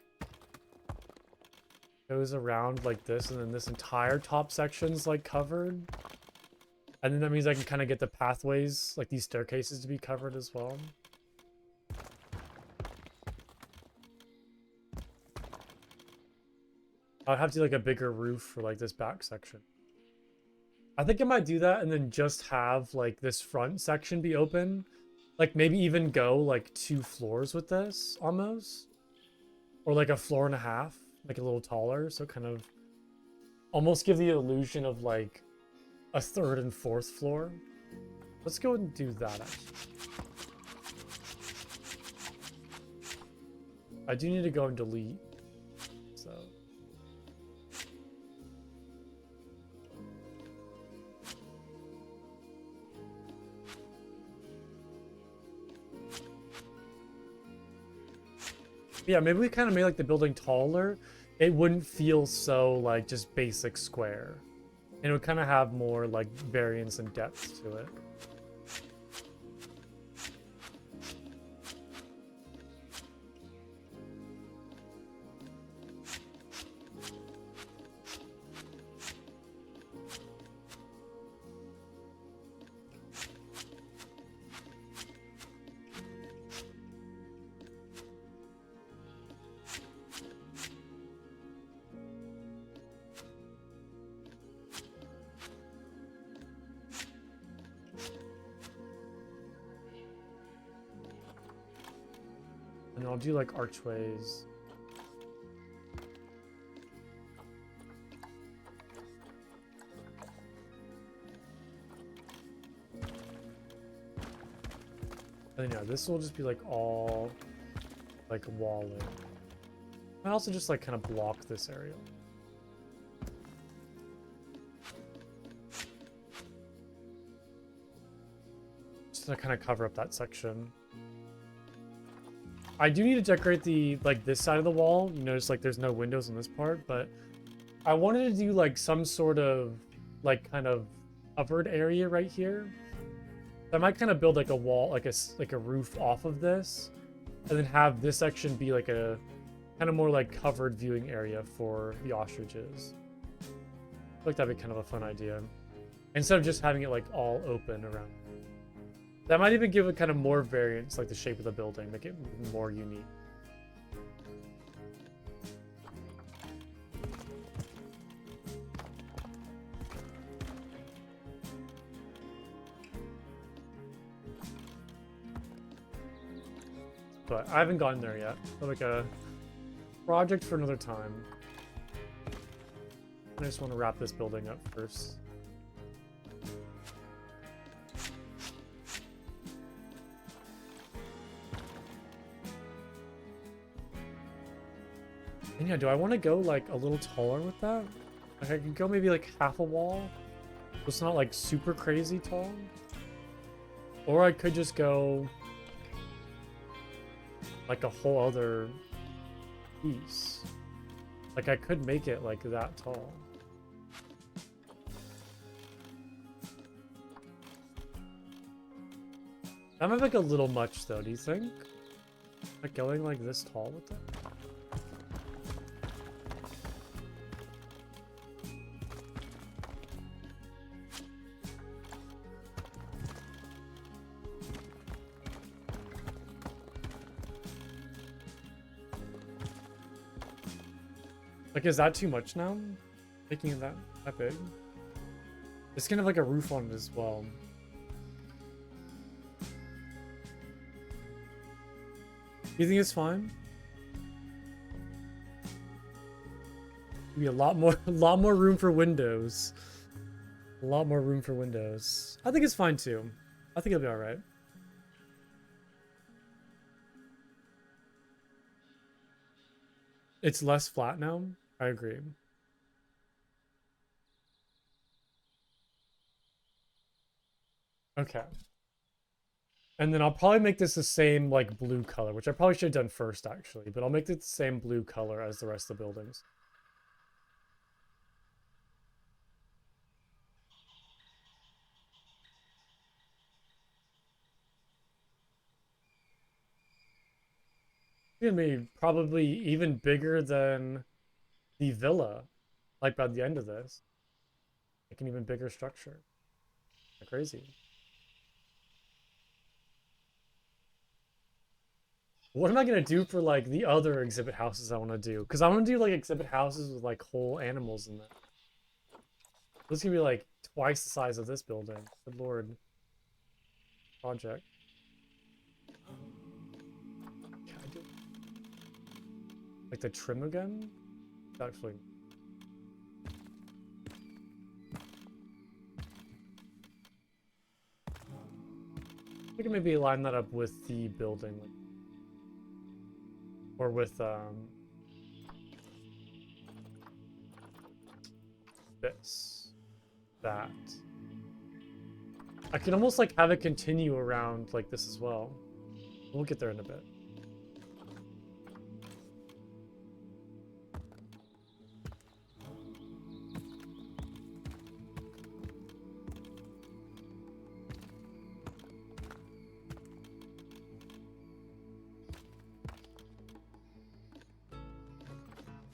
goes around like this and then this entire top section's like covered. And then that means I can kind of get the pathways, like these staircases, to be covered as well. I'd have to do like a bigger roof for like this back section. I think I might do that and then just have like this front section be open. Like maybe even go like 2 floors with this almost. Or like a floor and a half, like a little taller. So kind of almost give the illusion of like a 3rd and 4th floor. Let's go and do that actually. I do need to go and delete. So yeah, maybe we kind of made like the building taller. It wouldn't feel so like just basic square. And it would kind of have more like variance and depth to it. And I'll do like archways. And yeah, this will just be like all like walling. I also just like kind of block this area. Just to kind of cover up that section. I do need to decorate the, like, this side of the wall. You notice, like, there's no windows in this part, but I wanted to do, like, some sort of, like, kind of covered area right here. I might kind of build, like, a wall, like a roof off of this, and then have this section be, like, a kind of more, like, covered viewing area for the ostriches. I feel like that'd be kind of a fun idea. Instead of just having it, like, all open around. That might even give it kind of more variance, like the shape of the building, make it more unique. But I haven't gotten there yet. So like a project for another time. I just want to wrap this building up first. And yeah, do I want to go like a little taller with that? Like I could go maybe like half a wall. So it's not like super crazy tall. Or I could just go like a whole other piece. Like I could make it like that tall. That might be like a little much though, do you think? Like going like this tall with that? Like, is that too much now? Making it that big? It's kind of like a roof on it as well. You think it's fine? Be a lot more room for windows. A lot more room for windows. I think it's fine too. I think it'll be all right. It's less flat now. I agree. Okay. And then I'll probably make this the same, like, blue color, which I probably should have done first, actually. But I'll make it the same blue color as the rest of the buildings. It's gonna be probably even bigger than the villa, like, by the end of this. Like, an even bigger structure. Crazy. What am I gonna do for like the other exhibit houses I want to do? Because I want to do like exhibit houses with like whole animals in them. This is gonna be like twice the size of this building. Good lord. Project. Can I do like the trim again? Actually. We can maybe line that up with the building. Or with this. That. I can almost like have it continue around like this as well. We'll get there in a bit.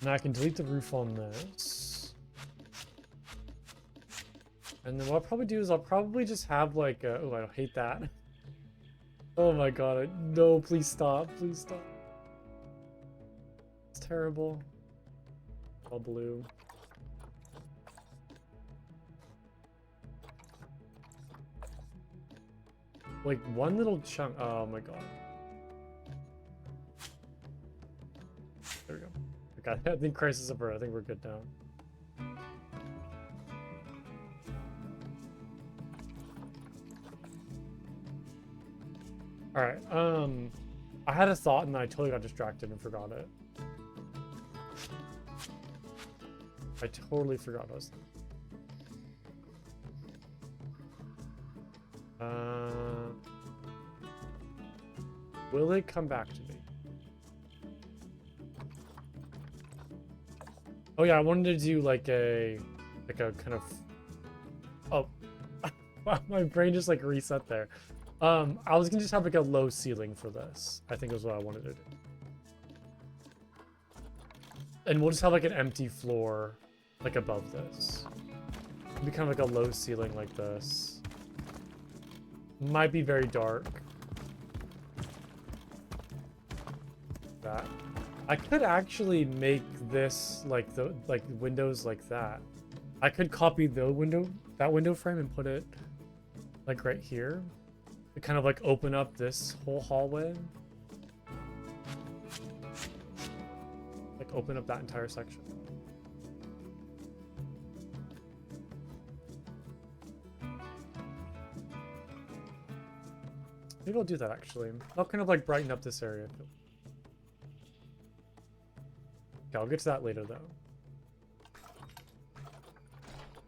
Now I can delete the roof on this. And then what I'll probably do is I'll probably just have like a... Oh, I don't hate that. Oh my god. No, please stop. Please stop. It's terrible. All blue. Like one little chunk. Oh my god. There we go. Okay, I think crisis averted. I think we're good now. All right. I had a thought and I totally got distracted and forgot it. I totally forgot what I was thinking. Will it come back to me? Oh yeah, I wanted to do like a kind of, oh, wow, my brain just like reset there. I was gonna just have like a low ceiling for this. I think was what I wanted to do. And we'll just have like an empty floor like above this. It'll be kind of like a low ceiling like this. Might be very dark. That. I could actually make this like windows like that. I could copy that window frame and put it like right here. To kind of like open up this whole hallway. Like open up that entire section. Maybe I'll do that actually. I'll kind of like brighten up this area. Okay, I'll get to that later though.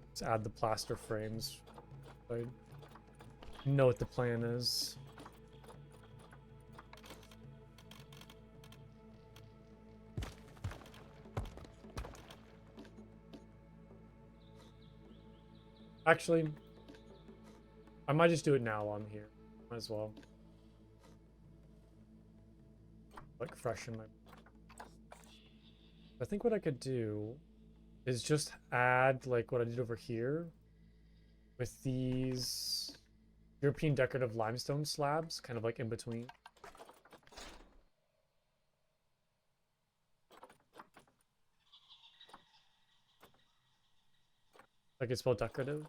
Let's add the plaster frames. I know what the plan is. Actually, I might just do it now while I'm here. Might as well. Like freshen my... I think what I could do is just add like what I did over here with these European decorative limestone slabs, kind of like in between. Like it's spelled decorative.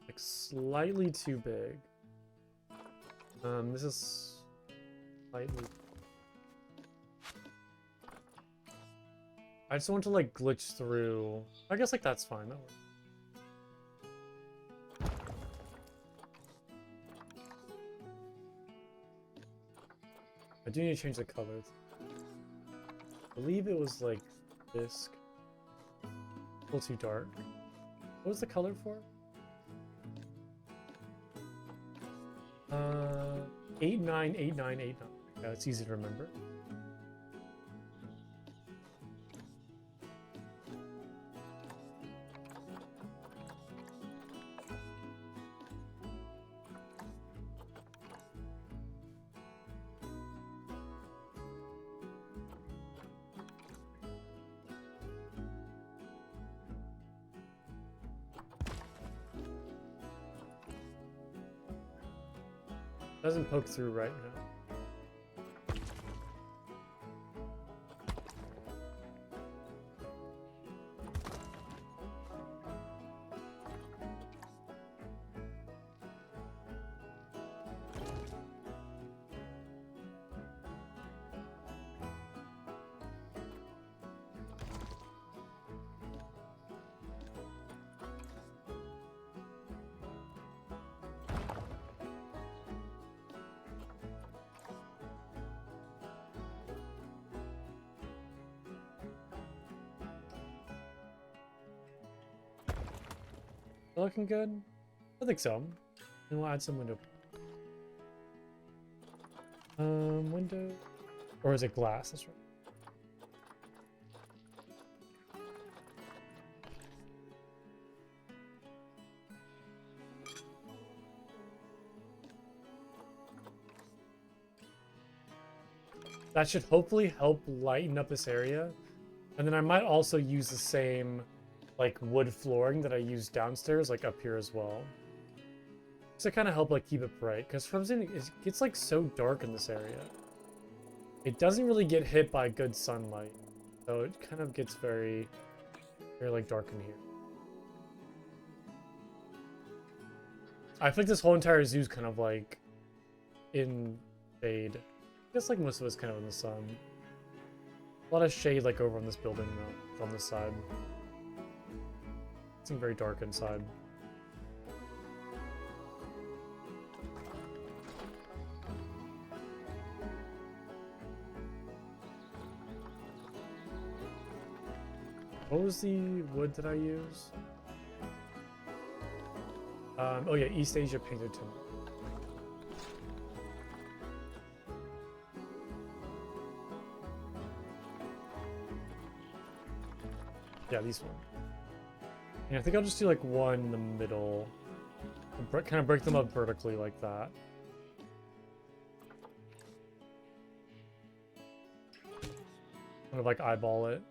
Like slightly too big. This is slightly... I just want to like glitch through. I guess like that's fine. That works. I do need to change the colors. I believe it was like this. A little too dark. What was the color for? 898989. Yeah, it's easy to remember. Doesn't poke through right now. Looking good? I think so. And we'll add some window. Window? Or is it glass? That's right. That should hopefully help lighten up this area. And then I might also use the same like wood flooring that I use downstairs, like up here as well. To kind of help like keep it bright, because for some reason it gets like so dark in this area. It doesn't really get hit by good sunlight, so it kind of gets very like dark in here. I feel like this whole entire zoo's kind of like in shade. I guess like most of it's kind of in the sun. A lot of shade like over on this building though, on this side. It's very dark inside. What was the wood that I use? Oh yeah, East Asia painted timber. Yeah, these one. Yeah, I think I'll just do like one in the middle. Kind of break them up vertically like that. Kind of like eyeball it.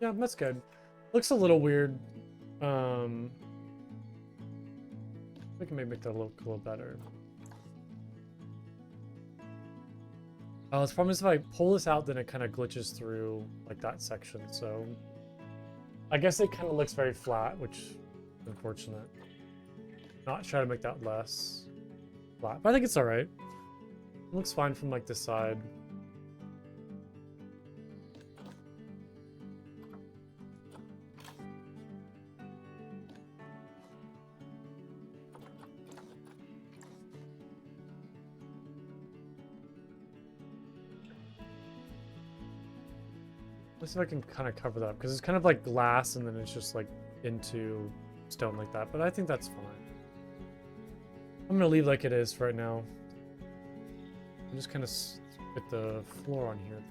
Yeah, that's good. Looks a little weird. We can maybe make that look a little better. Oh, it's problem is if I pull this out, then it kind of glitches through like that section. So I guess it kind of looks very flat, which is unfortunate. Not try to make that less flat, but I think it's all right. It looks fine from like this side. Let's see if I can kind of cover that up, because it's kind of like glass and then it's just like into stone like that, but I think that's fine. I'm gonna leave like it is for right now. I'm just kind of get the floor on here.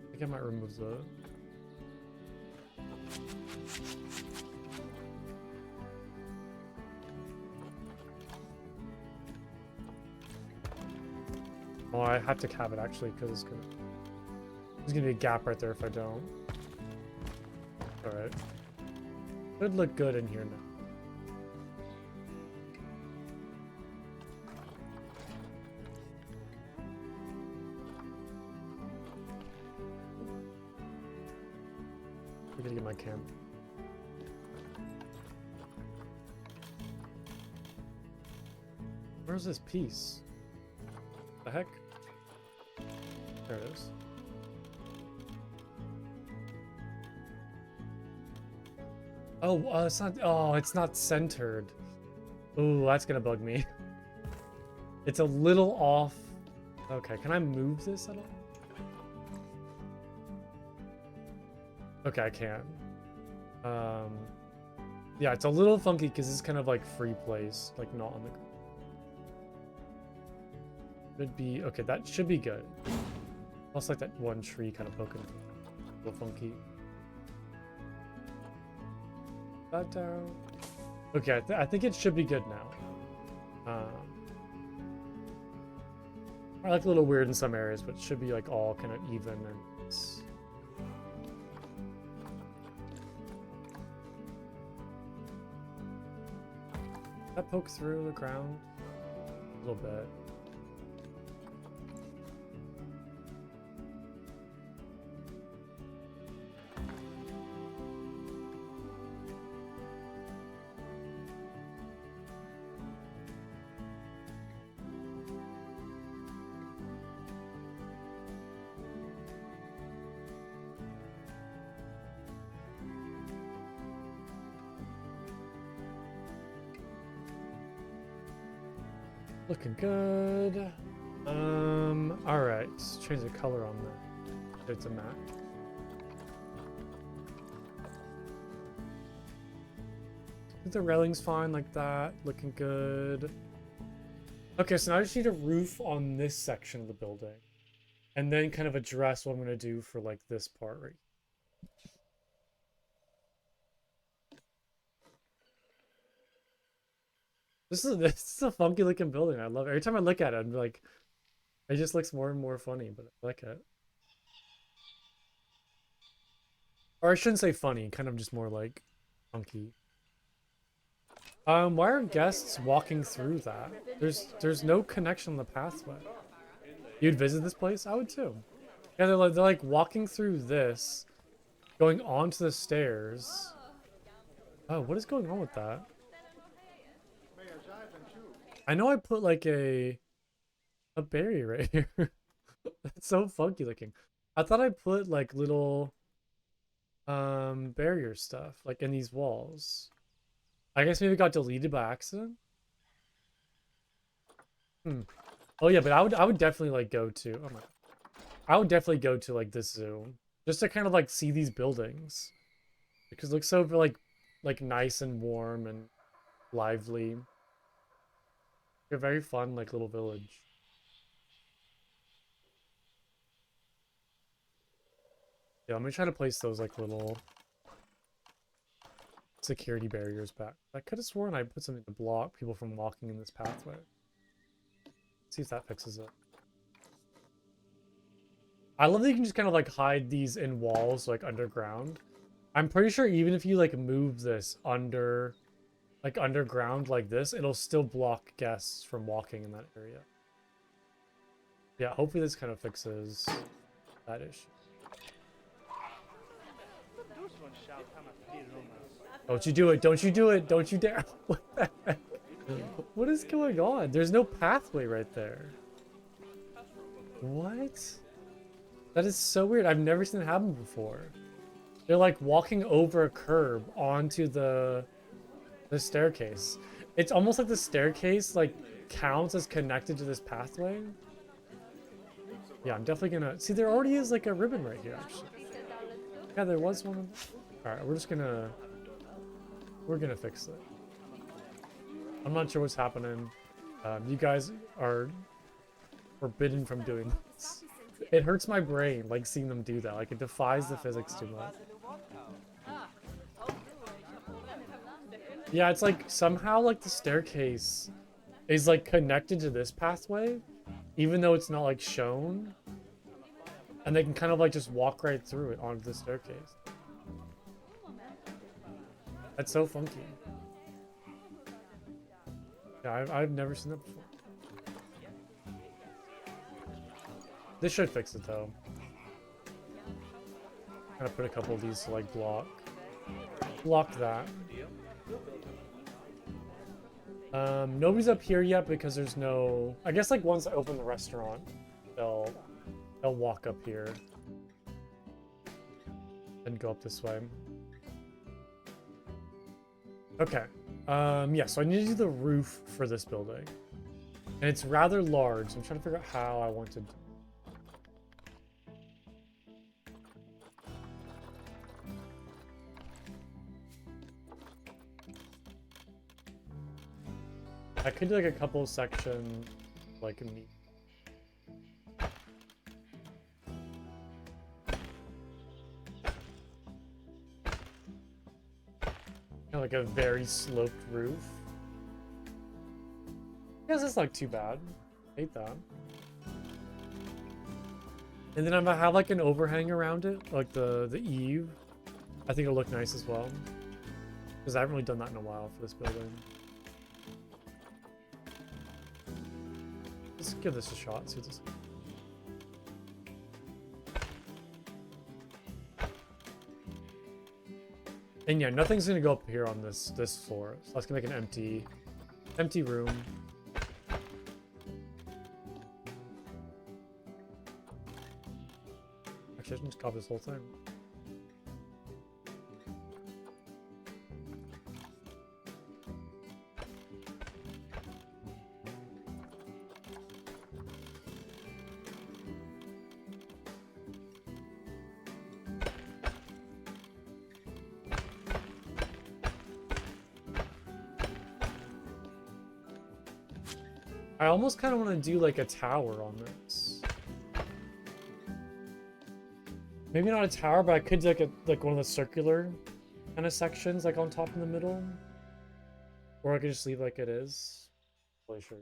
I think I might remove the... Oh, I have to have it actually, because there's gonna be a gap right there if I don't. Alright. Should look good in here now. I'm gonna get my camp. Where's this piece? The heck? There it is. Oh, it's not. Oh, it's not centered. Ooh, that's gonna bug me. It's a little off. Okay, can I move this at all? Okay, I can. Yeah, it's a little funky because it's kind of like free place, like not on the. Should be okay. That should be good. Also, like that one tree kind of poking, a little funky. That down. Okay, I think it should be good now. I like a little weird in some areas, but it should be like all kind of even and. That poke through the ground a little bit. Looking good. All right. Let's change the color on the. It's a matte. I think the railing's fine like that. Looking good. Okay, so now I just need a roof on this section of the building, and then kind of address what I'm gonna do for like this part right. This is a funky looking building. I love it. Every time I look at it, I'm like, it just looks more and more funny, but I like it. Or I shouldn't say funny, kind of just more like funky. Why are guests walking through that? There's no connection on the pathway. You'd visit this place? I would too. Yeah, they're like walking through this, going onto the stairs. Oh, what is going on with that? I know I put like a barrier right here. That's so funky looking. I thought I put like little barrier stuff like in these walls. I guess maybe it got deleted by accident. Hmm. Oh yeah, but I would definitely like go to oh my I would definitely go to like this zoo just to kind of like see these buildings because it looks so like nice and warm and lively. A very fun like little village. Yeah, I'm gonna try to place those like little security barriers back. I could have sworn I put something to block people from walking in this pathway. Let's see if that fixes it. I love that you can just kind of like hide these in walls like underground. I'm pretty sure even if you like move this underground like this, it'll still block guests from walking in that area. Yeah, hopefully this kind of fixes that issue. Don't you do it, don't you do it, don't you dare. What the heck? What is going on? There's no pathway right there. What? That is so weird. I've never seen it happen before. They're like walking over a curb onto the staircase. It's almost like the staircase like counts as connected to this pathway. Yeah, I'm definitely gonna see. There already is like a ribbon right here. Actually, yeah, there was one. All right, we're gonna fix it. I'm not sure what's happening. You guys are forbidden from doing this. It hurts my brain like seeing them do that. Like it defies the physics too much. Yeah, it's like somehow like the staircase is like connected to this pathway, even though it's not like shown. And they can kind of like just walk right through it onto the staircase. That's so funky. Yeah, I've never seen that before. This should fix it though. I'm gonna put a couple of these to like block that. Nobody's up here yet because there's no. I guess like once I open the restaurant, they'll walk up here and go up this way. Okay. Yeah, so I need to do the roof for this building. And it's rather large, so I'm trying to figure out how I want to. I could do like a couple sections, like me. Kind of like a very sloped roof. I guess it's not too bad. Hate that. And then I'm gonna have like an overhang around it, like the eave. I think it'll look nice as well. Because I haven't really done that in a while for this building. Let's give this a shot, see what this. And yeah, nothing's gonna go up here on this floor. So that's gonna make an empty room. Actually, I can just copy this whole thing. I almost kind of want to do like a tower on this. Maybe not a tower, but I could do like one of the circular kind of sections like on top in the middle. Or I could just leave like it is. Really sure.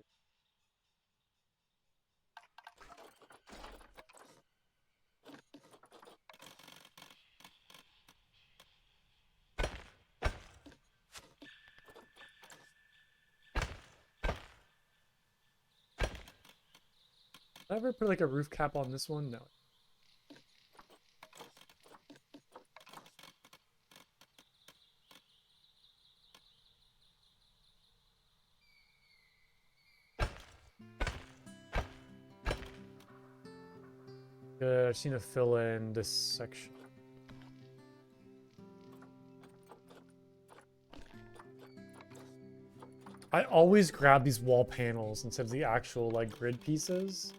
Did I ever put like a roof cap on this one? No. Good, I just need to fill in this section. I always grab these wall panels instead of the actual like grid pieces.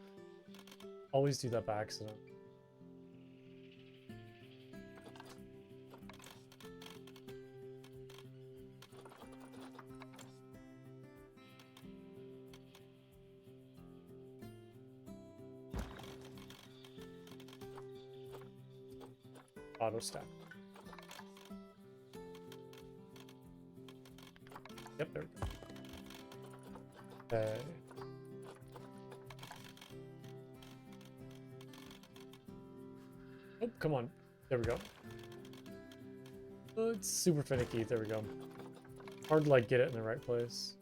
Always do that by accident. Auto stack. Yep, there we go. Okay. Oh, come on. There we go. Oh, it's super finicky. There we go. Hard to like get it in the right place.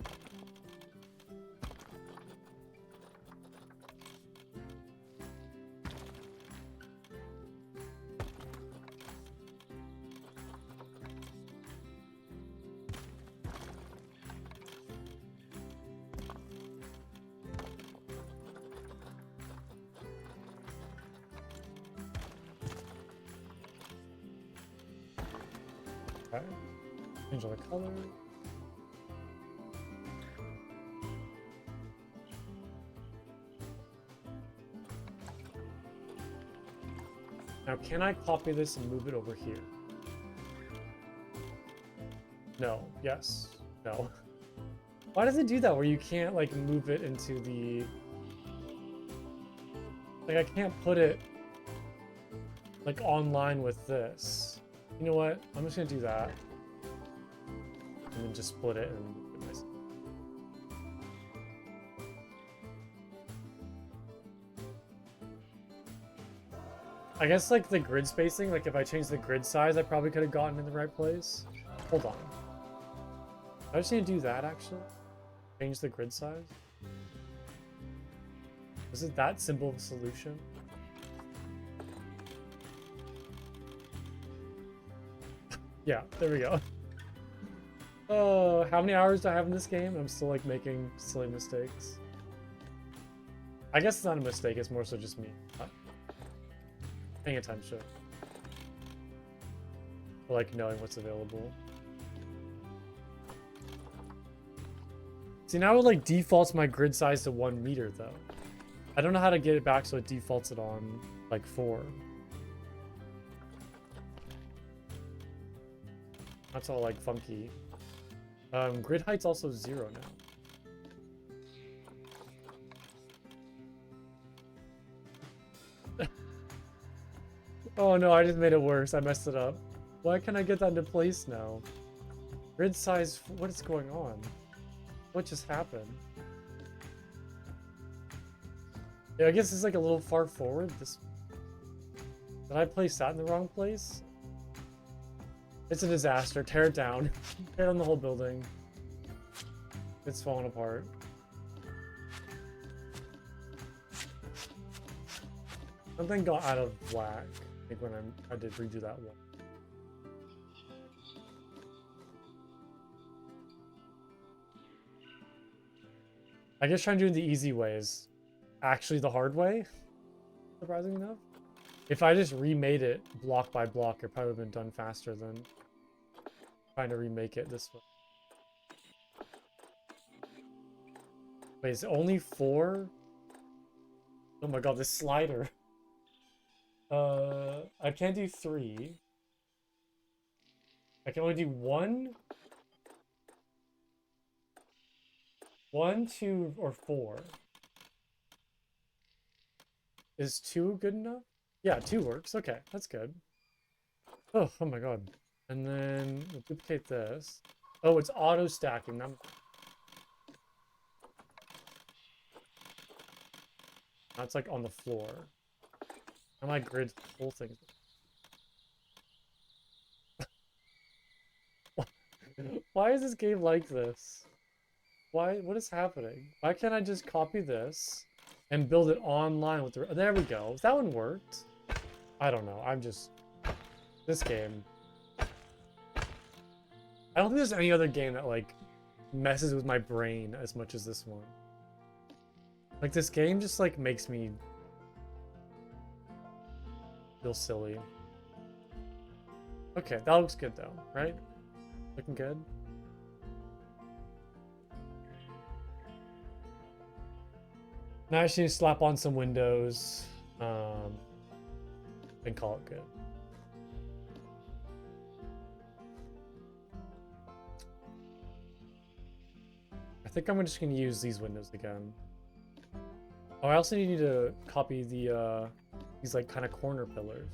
Okay. Change all the color. Now, can I copy this and move it over here? No. Yes. No. Why does it do that where you can't, like, move it into the... Like, I can't put it, like, online with this. You know what? I'm just gonna do that. And then just split it and... I guess, like, the grid spacing, like, if I change the grid size, I probably could have gotten in the right place. Hold on. I just need to do that, actually. Change the grid size. Is it that simple of a solution? Yeah, there we go. Oh, how many hours do I have in this game? I'm still, like, making silly mistakes. I guess it's not a mistake, it's more so just me. Paying attention. Or, like, knowing what's available. See, now it, like, defaults my grid size to 1 meter, though. I don't know how to get it back so it defaults it on, like, 4. That's all, like, funky. Grid height's also 0 now. Oh no, I just made it worse. I messed it up. Why can't I get that into place now? Grid size, what is going on? What just happened? Yeah, I guess it's like a little far forward. This... Did I place that in the wrong place? It's a disaster. Tear it down. Tear down the whole building. It's falling apart. Something got out of whack. I think when I did redo that one. I guess trying to do the easy way is actually the hard way, surprisingly enough. If I just remade it block by block, it probably would have been done faster than trying to remake it this way. Wait, is it only 4? Oh my god, this slider. I can't do 3. I can only do 1? 1, 2, or 4. Is 2 good enough? Yeah, 2 works. Okay, that's good. Oh my god. And then we'll duplicate this. Oh, it's auto stacking. That's like on the floor. And my grid whole thing. Why is this game like this? Why? What is happening? Why can't I just copy this and build it online with the... There we go. That one worked. I don't know. I'm just... This game... I don't think there's any other game that, like, messes with my brain as much as this one. Like, this game just, like, makes me feel silly. Okay, that looks good, though, right? Looking good? Now I just need to slap on some windows, and call it good. I think I'm just going to use these windows again. Oh, I also need to copy the, these, like, kind of corner pillars.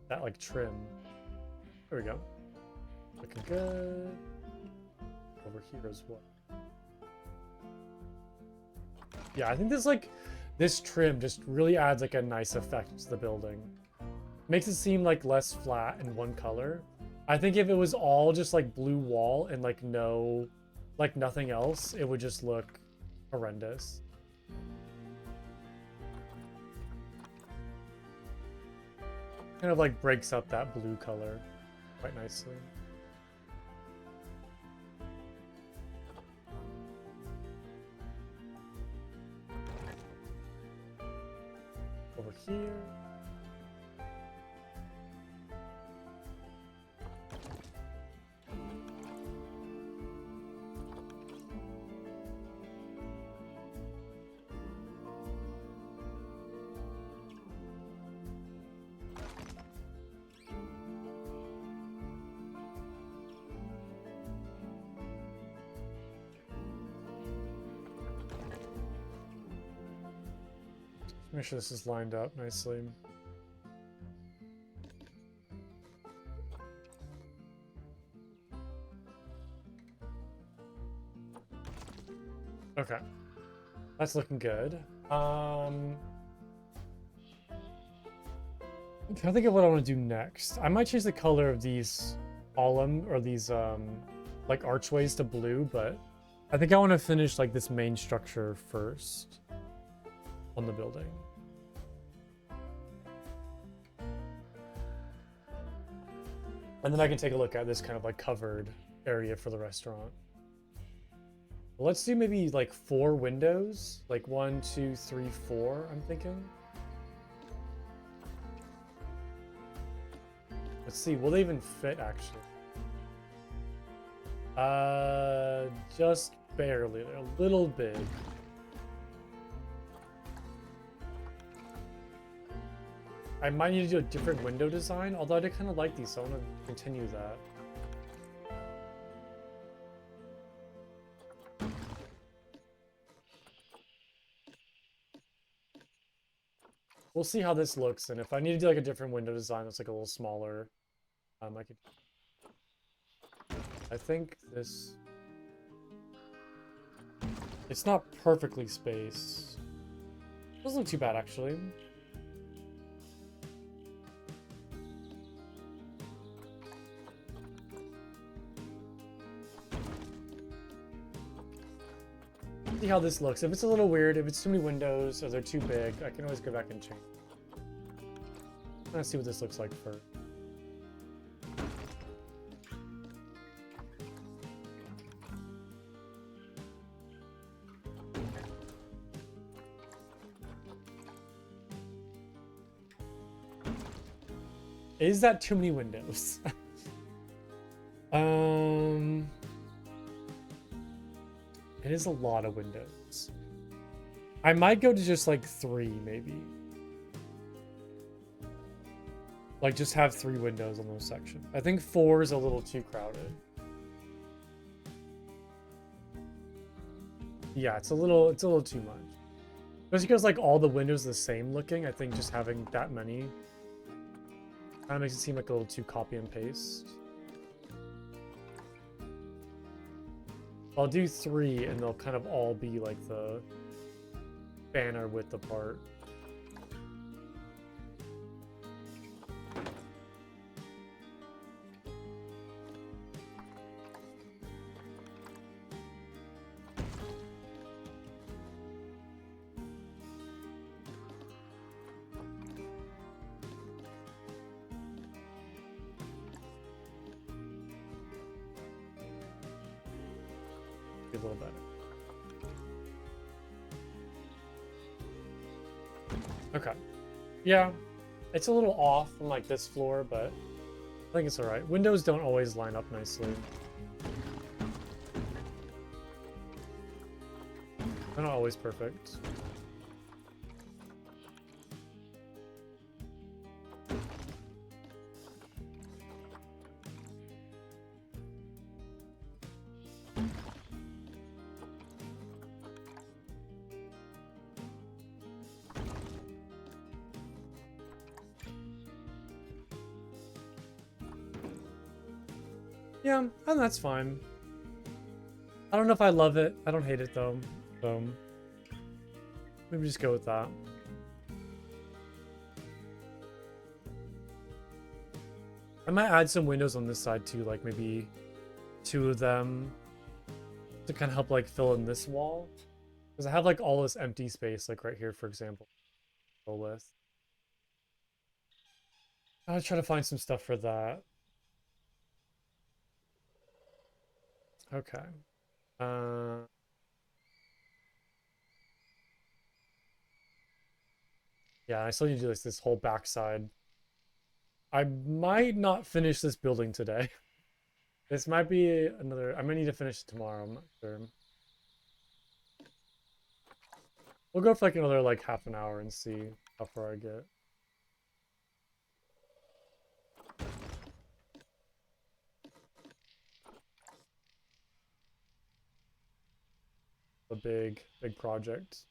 That, like, trim. There we go. Looking good. Over here as well. Yeah, I think this, like, this trim just really adds, like, a nice effect to the building. Makes it seem, like, less flat in one color. I think if it was all just, like, blue wall and, like, no, like, nothing else, it would just look horrendous. Kind of, like, breaks up that blue color quite nicely. Over here. Make sure this is lined up nicely. Okay. That's looking good. I'm trying to think of what I want to do next. I might change the color of these column or these like archways to blue, but I think I want to finish like this main structure first on the building. And then I can take a look at this kind of like covered area for the restaurant. Let's do maybe like 4 windows, like 1, 2, 3, 4, I'm thinking. Let's see, will they even fit actually? Just barely, they're a little big. I might need to do a different window design, although I did kind of like these, so I want to continue that. We'll see how this looks, and if I need to do like a different window design that's like a little smaller, I could... I think this... It's not perfectly spaced. Doesn't look too bad, actually. See how this looks. If it's a little weird, if it's too many windows or they're too big, I can always go back and change. Let's see what this looks like first. Is that too many windows? It is a lot of windows. I might go to just like 3, maybe. Like just have 3 windows on those sections. I think 4 is a little too crowded. Yeah, it's a little too much. Just because like all the windows are the same looking, I think just having that many kind of makes it seem like a little too copy and paste. I'll do 3 and they'll kind of all be like the banner width apart. Be a little better. Okay. Yeah, it's a little off from like this floor, but I think it's all right. Windows don't always line up nicely. They're not always perfect. Yeah, and that's fine. I don't know if I love it. I don't hate it though. So maybe just go with that. I might add some windows on this side too, like maybe 2 of them to kind of help like fill in this wall. Because I have like all this empty space, like right here, for example. Go with. I'll try to find some stuff for that. Okay. Yeah, I still need to do this whole backside. I might not finish this building today. This might be another. I might need to finish it tomorrow. I'm not sure. We'll go for like another like half an hour and see how far I get. A big project.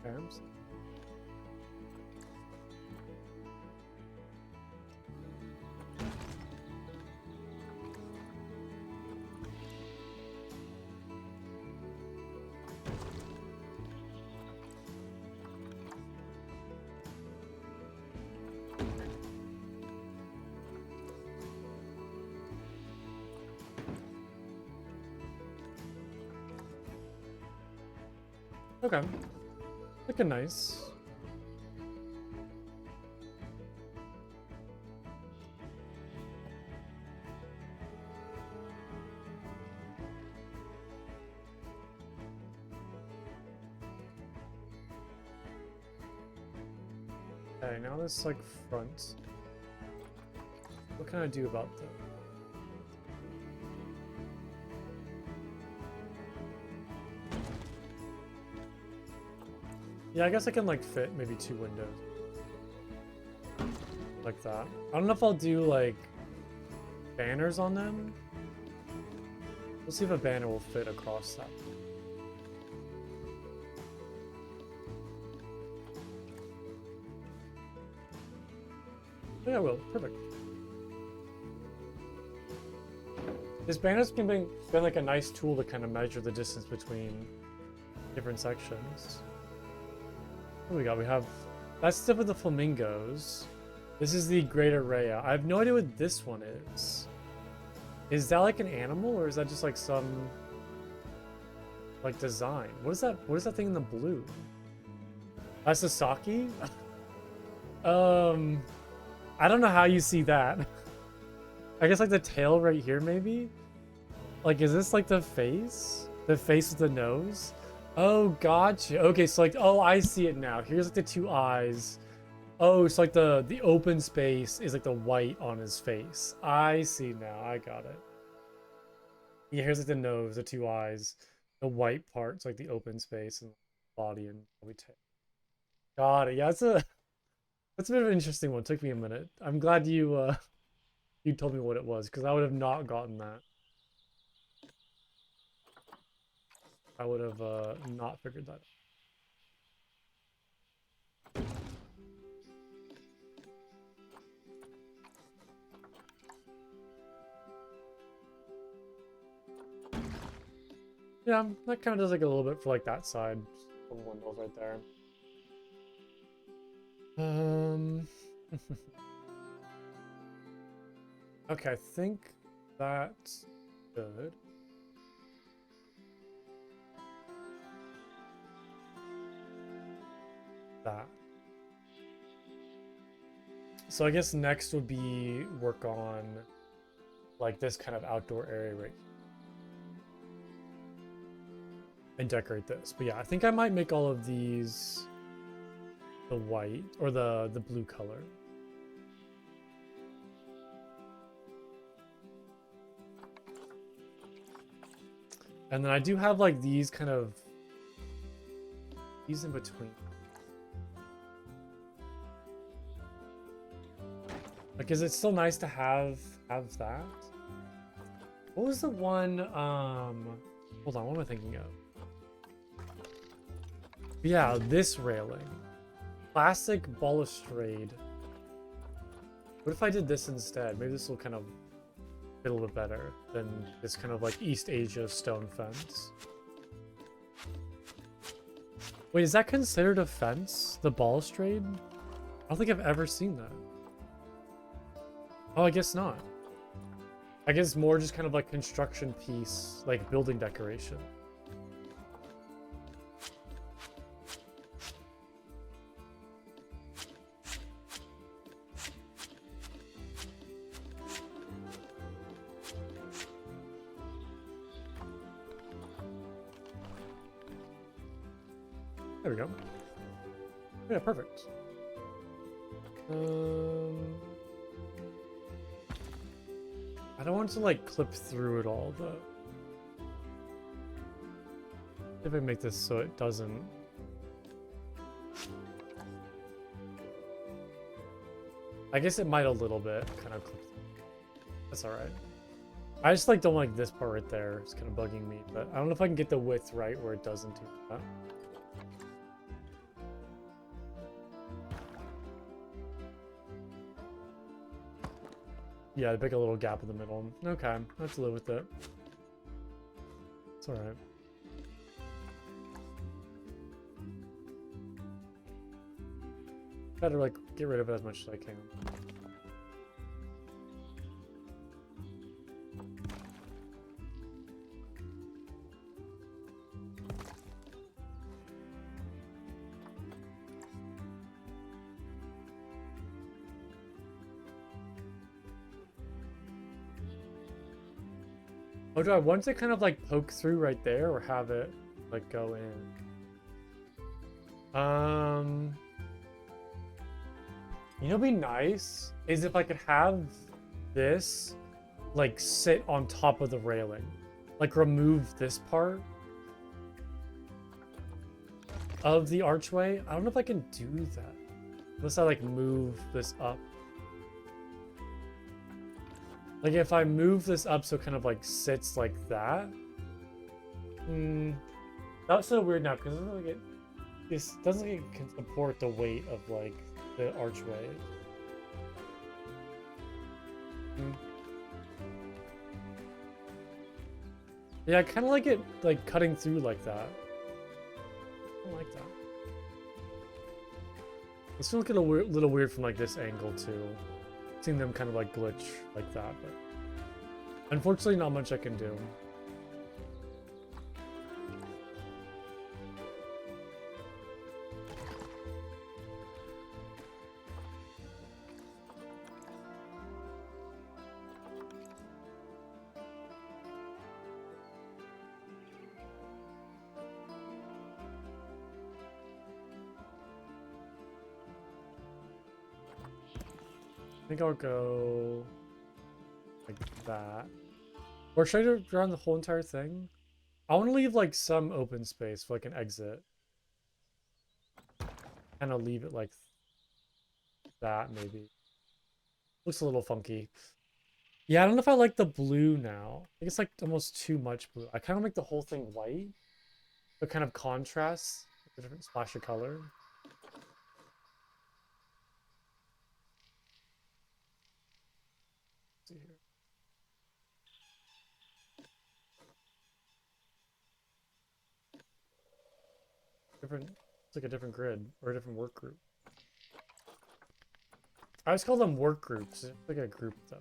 Arms. Okay. Looking nice. Okay, now this like front. What can I do about that? Yeah, I guess I can like fit maybe 2 windows. Like that. I don't know if I'll do like banners on them. We'll see if a banner will fit across that. Yeah, I will. Perfect. This banner's been like a nice tool to kind of measure the distance between different sections. What do we got? We have... That's stuff with the flamingos. This is the Greater Rhea. I have no idea what this one is. Is that like an animal, or is that just like some... like design? What is that? What is that thing in the blue? That's a Sasaki? I don't know how you see that. I guess like the tail right here, maybe? Like, is this like the face? The face with the nose? Oh, gotcha. Okay, so like, oh, I see it now. Here's like the 2 eyes. Oh, it's like the open space is like the white on his face. I see now. I got it. Yeah, here's like the nose, the 2 eyes. The white part's like the open space and body and probably tail. Got it. Yeah, that's a bit of an interesting one. It took me a minute. I'm glad you you told me what it was, because I would have not gotten that. I would have not figured that out. Yeah, that kind of does like a little bit for like that side. Some windows right there. Okay, I think that's good. That. So I guess next would be work on like this kind of outdoor area right here. And decorate this. But yeah, I think I might make all of these the white or the blue color. And then I do have like these kind of these in between. Like, is it still nice to have that? What was the one? Hold on, what am I thinking of? Yeah, this railing, classic balustrade. What if I did this instead? Maybe this will kind of fit a little bit better than this kind of like East Asia stone fence. Wait, is that considered a fence? The balustrade? I don't think I've ever seen that. Oh, I guess not. I guess more just kind of like construction piece, like building decoration. There we go. Yeah, perfect. I don't want to like clip through it all though. If I make this so it doesn't. I guess it might a little bit kind of clip through. That's alright. I just like don't like this part right there. It's kind of bugging me, but I don't know if I can get the width right where it doesn't do that. Yeah, pick a little gap in the middle. Okay, let's live with it. It's alright. Better like get rid of it as much as I can. Oh, do I want to kind of like poke through right there or have it like go in? You know, what'd be nice is if I could have this like sit on top of the railing, like remove this part of the archway. I don't know if I can do that unless I like move this up. Like if I move this up so it kind of like sits like that. That's so weird now because this doesn't like it can support the weight of like the archway. Yeah, I kind of like it like cutting through like that. I don't like that. It's gonna look a little weird from like this angle too. Seeing them kind of like glitch like that, but unfortunately not much I can do. I think I'll go like that. Or should I draw the whole entire thing? I want to leave like some open space for like an exit. Kind of leave it like that maybe. Looks a little funky. Yeah, I don't know if I like the blue now. I think it's like almost too much blue. I kind of make the whole thing white. So it kind of contrasts with a different splash of color. Let's see here. Different, it's like a different grid or a different work group. I always call them work groups. It's like a group though.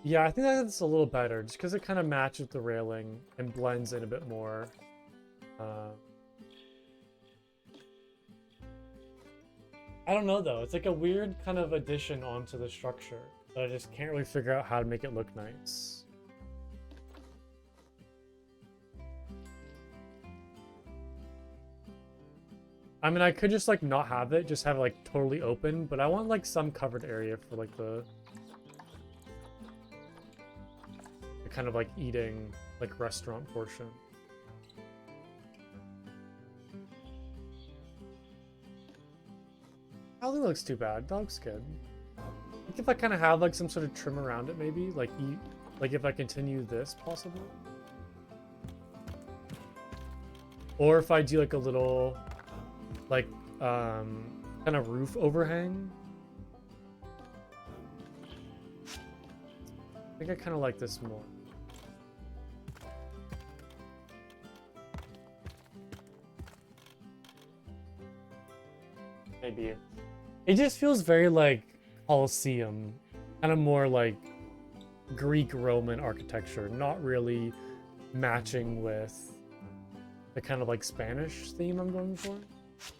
Yeah, I think that's a little better just because it kind of matches the railing and blends in a bit more. I don't know though. It's like a weird kind of addition onto the structure that I just can't really figure out how to make it look nice. I mean, I could just like not have it, just have it like totally open, but I want like some covered area for like the kind of like eating like restaurant portion. I don't think it looks too bad. That looks good. I think if I kind of have like some sort of trim around it, maybe like like if I continue this possibly, or if I do like a little like kind of roof overhang. I think I kind of like this more. Maybe. It just feels very like Colosseum, kind of more like Greek Roman architecture, not really matching with the kind of like Spanish theme I'm going for, kind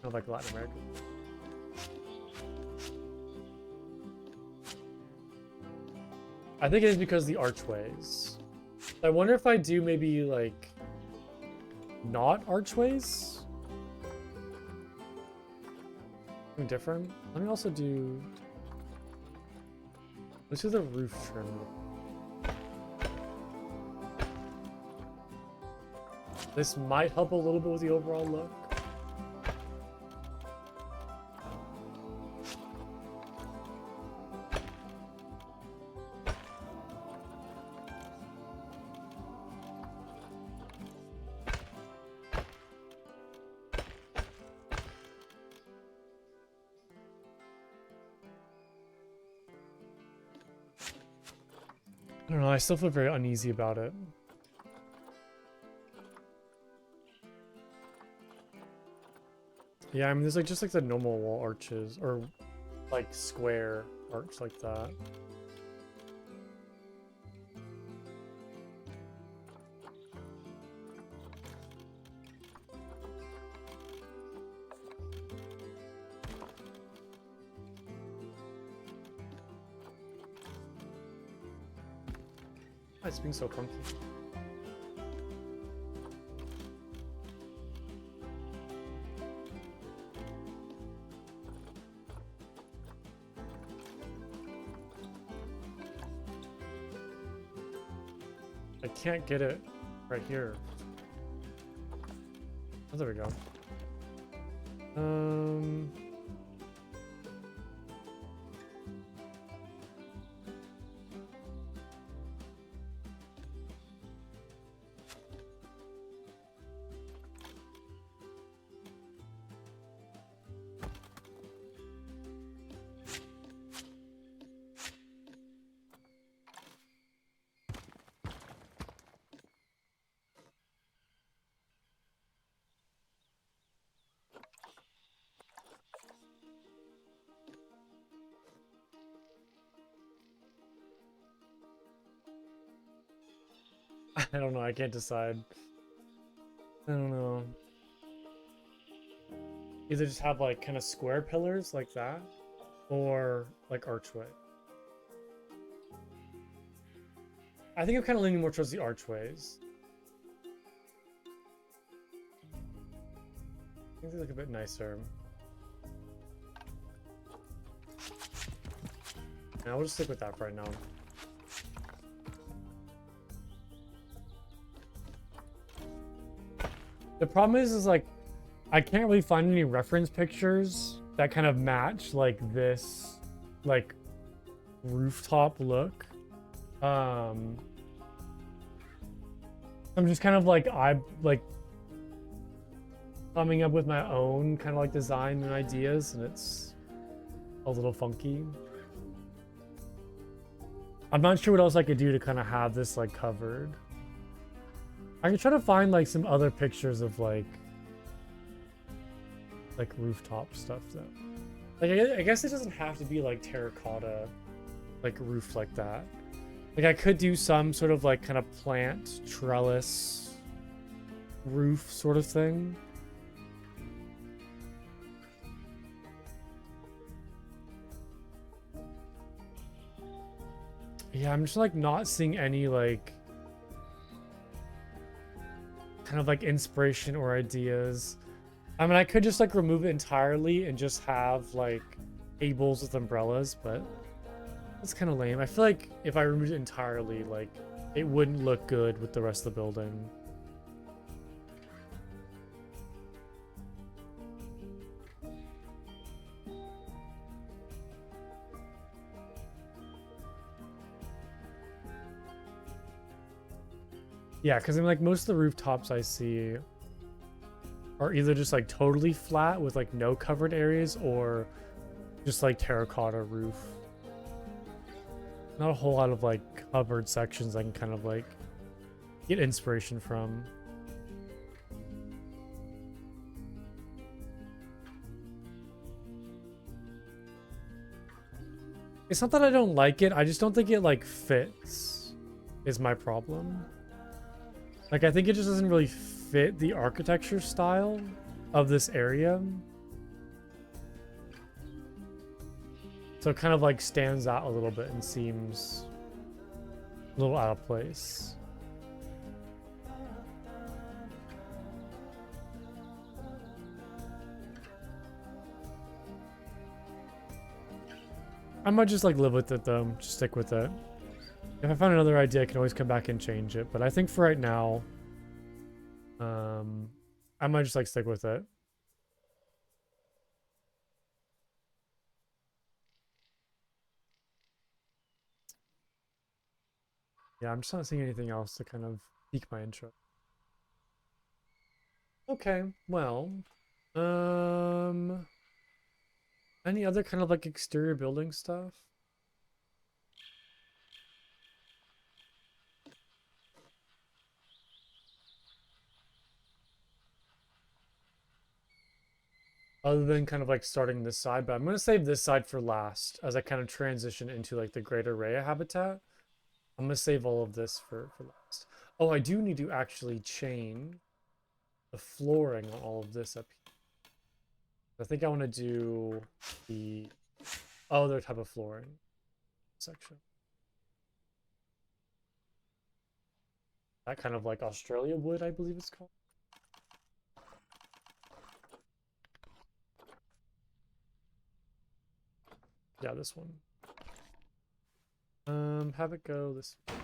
of like Latin America. I think it is because of the archways. I wonder if I do maybe like not archways. Something different. Let me also do. Let's do the roof trim. This might help a little bit with the overall look. I don't know, I still feel very uneasy about it. Yeah, I mean, there's like just like the normal wall arches or like square arch like that. Why is it being so funky? I can't get it right here. Oh, there we go. I don't know, I can't decide. I don't know. Either just have like kind of square pillars like that, or like archway. I think I'm kind of leaning more towards the archways. I think they look a bit nicer. Yeah, we'll just stick with that for right now. The problem is like I can't really find any reference pictures that kind of match like this like rooftop look. I'm just kind of like coming up with my own kind of like design and ideas, and it's a little funky. I'm not sure what else I could do to kind of have this like covered. I can try to find like some other pictures of like rooftop stuff though. Like I guess it doesn't have to be like terracotta like roof like that. Like I could do some sort of like kind of plant trellis roof sort of thing. Yeah, I'm just like not seeing any like kind of like inspiration or ideas. I mean, I could just like remove it entirely and just have like tables with umbrellas, but that's kind of lame. I feel like if I removed it entirely, like it wouldn't look good with the rest of the building. Yeah, because I mean, like most of the rooftops I see are either just like totally flat with like no covered areas or just like terracotta roof. Not a whole lot of like covered sections I can kind of like get inspiration from. It's not that I don't like it, I just don't think it like fits is my problem. Like I think it just doesn't really fit the architecture style of this area. So it kind of like stands out a little bit and seems a little out of place. I might just like live with it though, just stick with it. If I find another idea, I can always come back and change it. But I think for right now, I might just like stick with it. Yeah, I'm just not seeing anything else to kind of pique my interest. Okay, well, any other kind of like exterior building stuff? Other than kind of like starting this side, but I'm going to save this side for last as I kind of transition into like the greater Rhea habitat. I'm going to save all of this for last. Oh, I do need to actually chain the flooring on all of this up here. I think I want to do the other type of flooring section. That kind of like Australia wood, I believe it's called. Yeah, this one. Have it go this way.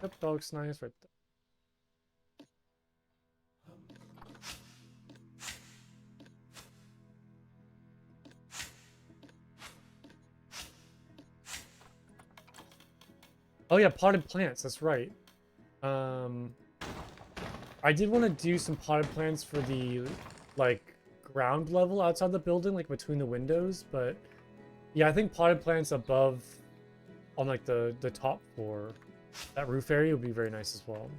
Yep, that looks nice right there. Oh yeah, potted plants, that's right. I did want to do some potted plants for the like ground level outside the building, like between the windows, but yeah, I think potted plants above on like the top floor, that roof area would be very nice as well.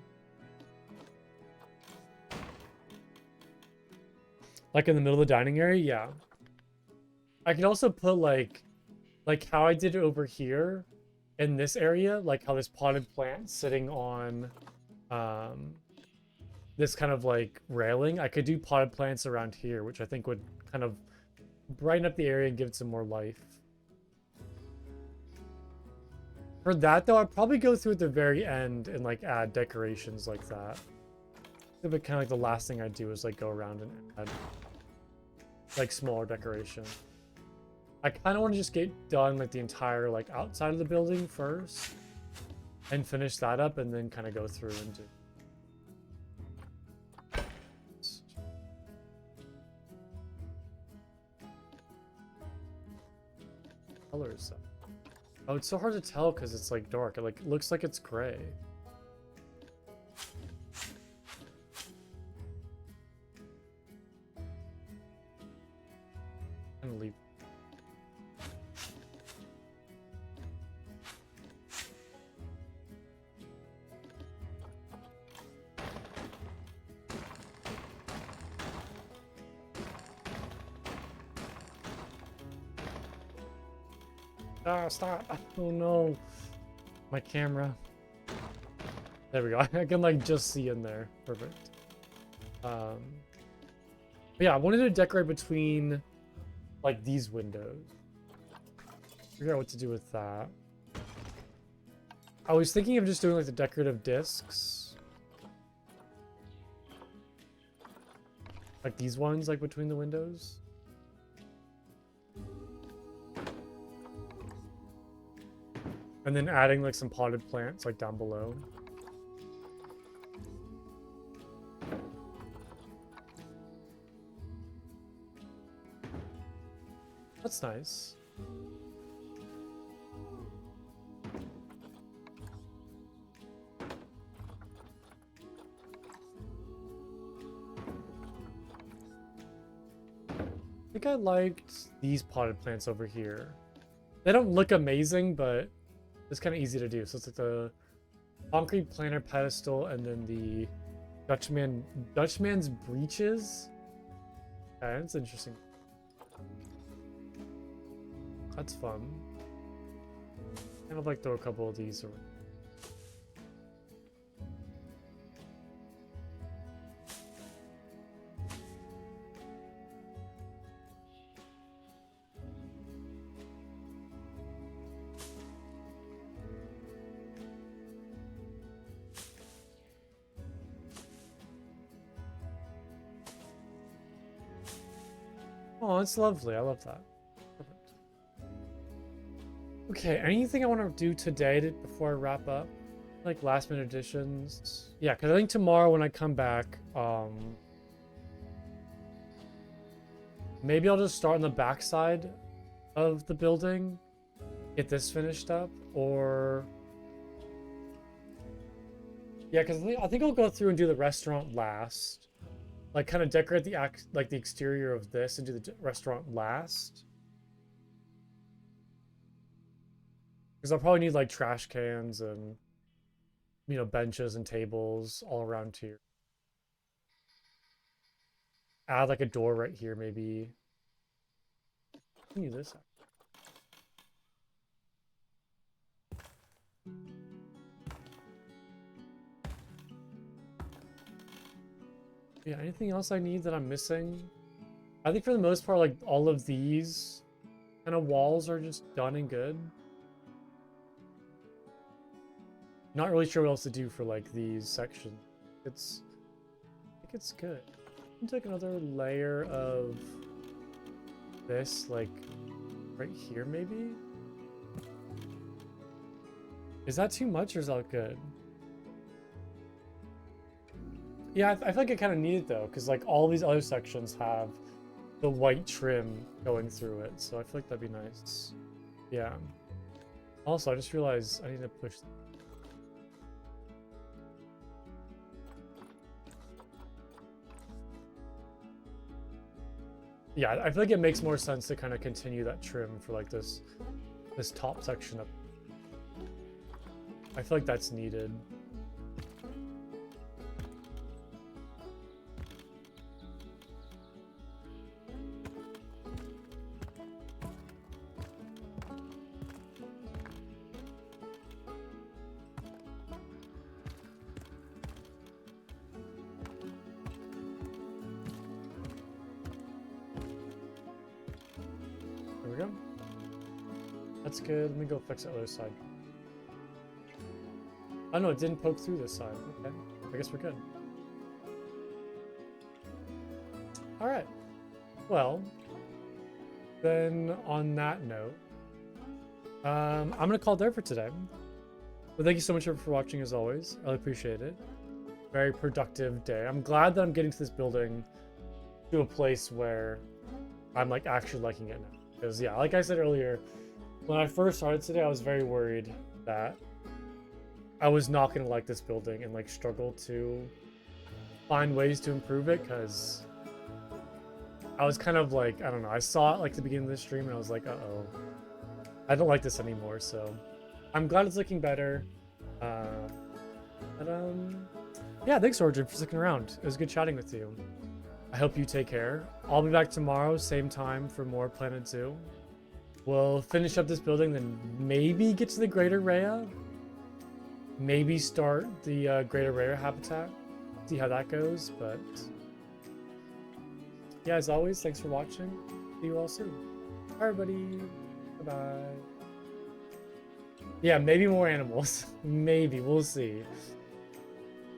Like in the middle of the dining area, yeah. I could also put like how I did it over here in this area, like how this potted plant sitting on this kind of like railing. I could do potted plants around here, which I think would kind of brighten up the area and give it some more life. For that though, I'd probably go through at the very end and like add decorations like that. But kind of like the last thing I'd do is like go around and add like smaller decoration. I kind of want to just get done like the entire like outside of the building first and finish that up and then kind of go through and do. Colors. Oh, it's so hard to tell because it's like dark. It like looks like it's gray. I'm gonna leave. Ah, stop. Oh no. My camera. There we go. I can like just see in there. Perfect. But yeah, I wanted to decorate between like these windows. Figure out what to do with that. I was thinking of just doing like the decorative discs. Like these ones like between the windows. And then adding like some potted plants like down below. That's nice. I think I liked these potted plants over here. They don't look amazing, but it's kind of easy to do. So it's like the concrete planter pedestal and then the Dutchman's breeches. Okay, that's interesting. That's fun. Kind of like throw a couple of these around. Oh, it's lovely. I love that. Perfect. Okay, anything I want to do today before I wrap up? Like last minute additions? Yeah, because I think tomorrow when I come back, maybe I'll just start on the backside of the building, get this finished up, or yeah, because I think I'll go through and do the restaurant last. Like kind of decorate the the exterior of this and do the restaurant last. Because I'll probably need like trash cans and benches and tables all around here. Add like a door right here maybe. Continue this. Yeah, anything else I need that I'm missing? I think for the most part, like all of these kind of walls are just done and good. Not really sure what else to do for like these sections. I think it's good. Take another layer of this, like right here maybe? Is that too much or is that good? Yeah, I feel like I kind of need it though, because like all these other sections have the white trim going through it, so I feel like that'd be nice. Yeah. Also, I just realized I need to push. Yeah, I feel like it makes more sense to kind of continue that trim for like this top section up. I feel like that's needed. There we go. That's good. Let me go fix the other side. Oh no, it didn't poke through this side. Okay, I guess we're good. All right. Well, then on that note, I'm gonna call it there for today. But thank you so much for watching as always. I really appreciate it. Very productive day. I'm glad that I'm getting to this building to a place where I'm like actually liking it now. Because yeah, like I said earlier, when I first started today, I was very worried that I was not gonna like this building and like struggle to find ways to improve it, because I was kind of like, I don't know, I saw it like the beginning of the stream and I was like, uh-oh, I don't like this anymore. So I'm glad it's looking better. Yeah, thanks Origin for sticking around. It was good chatting with you. I hope you take care. I'll be back tomorrow, same time, for more Planet Zoo. We'll finish up this building, then maybe get to the Greater Rhea. Maybe start the Greater Rhea habitat. See how that goes, but yeah, as always, thanks for watching. See you all soon. Bye, everybody. Bye-bye. Yeah, maybe more animals. Maybe, we'll see.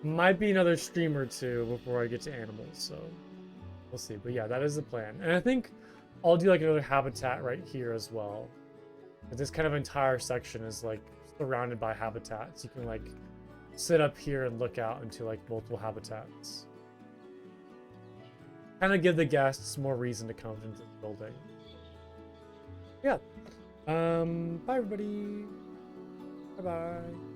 Might be another stream or two before I get to animals, so we'll see. But yeah, that is the plan. And I think I'll do like another habitat right here as well. But this kind of entire section is like surrounded by habitats. You can like sit up here and look out into like multiple habitats. Kind of give the guests more reason to come into the building. Yeah. Bye everybody. Bye-bye.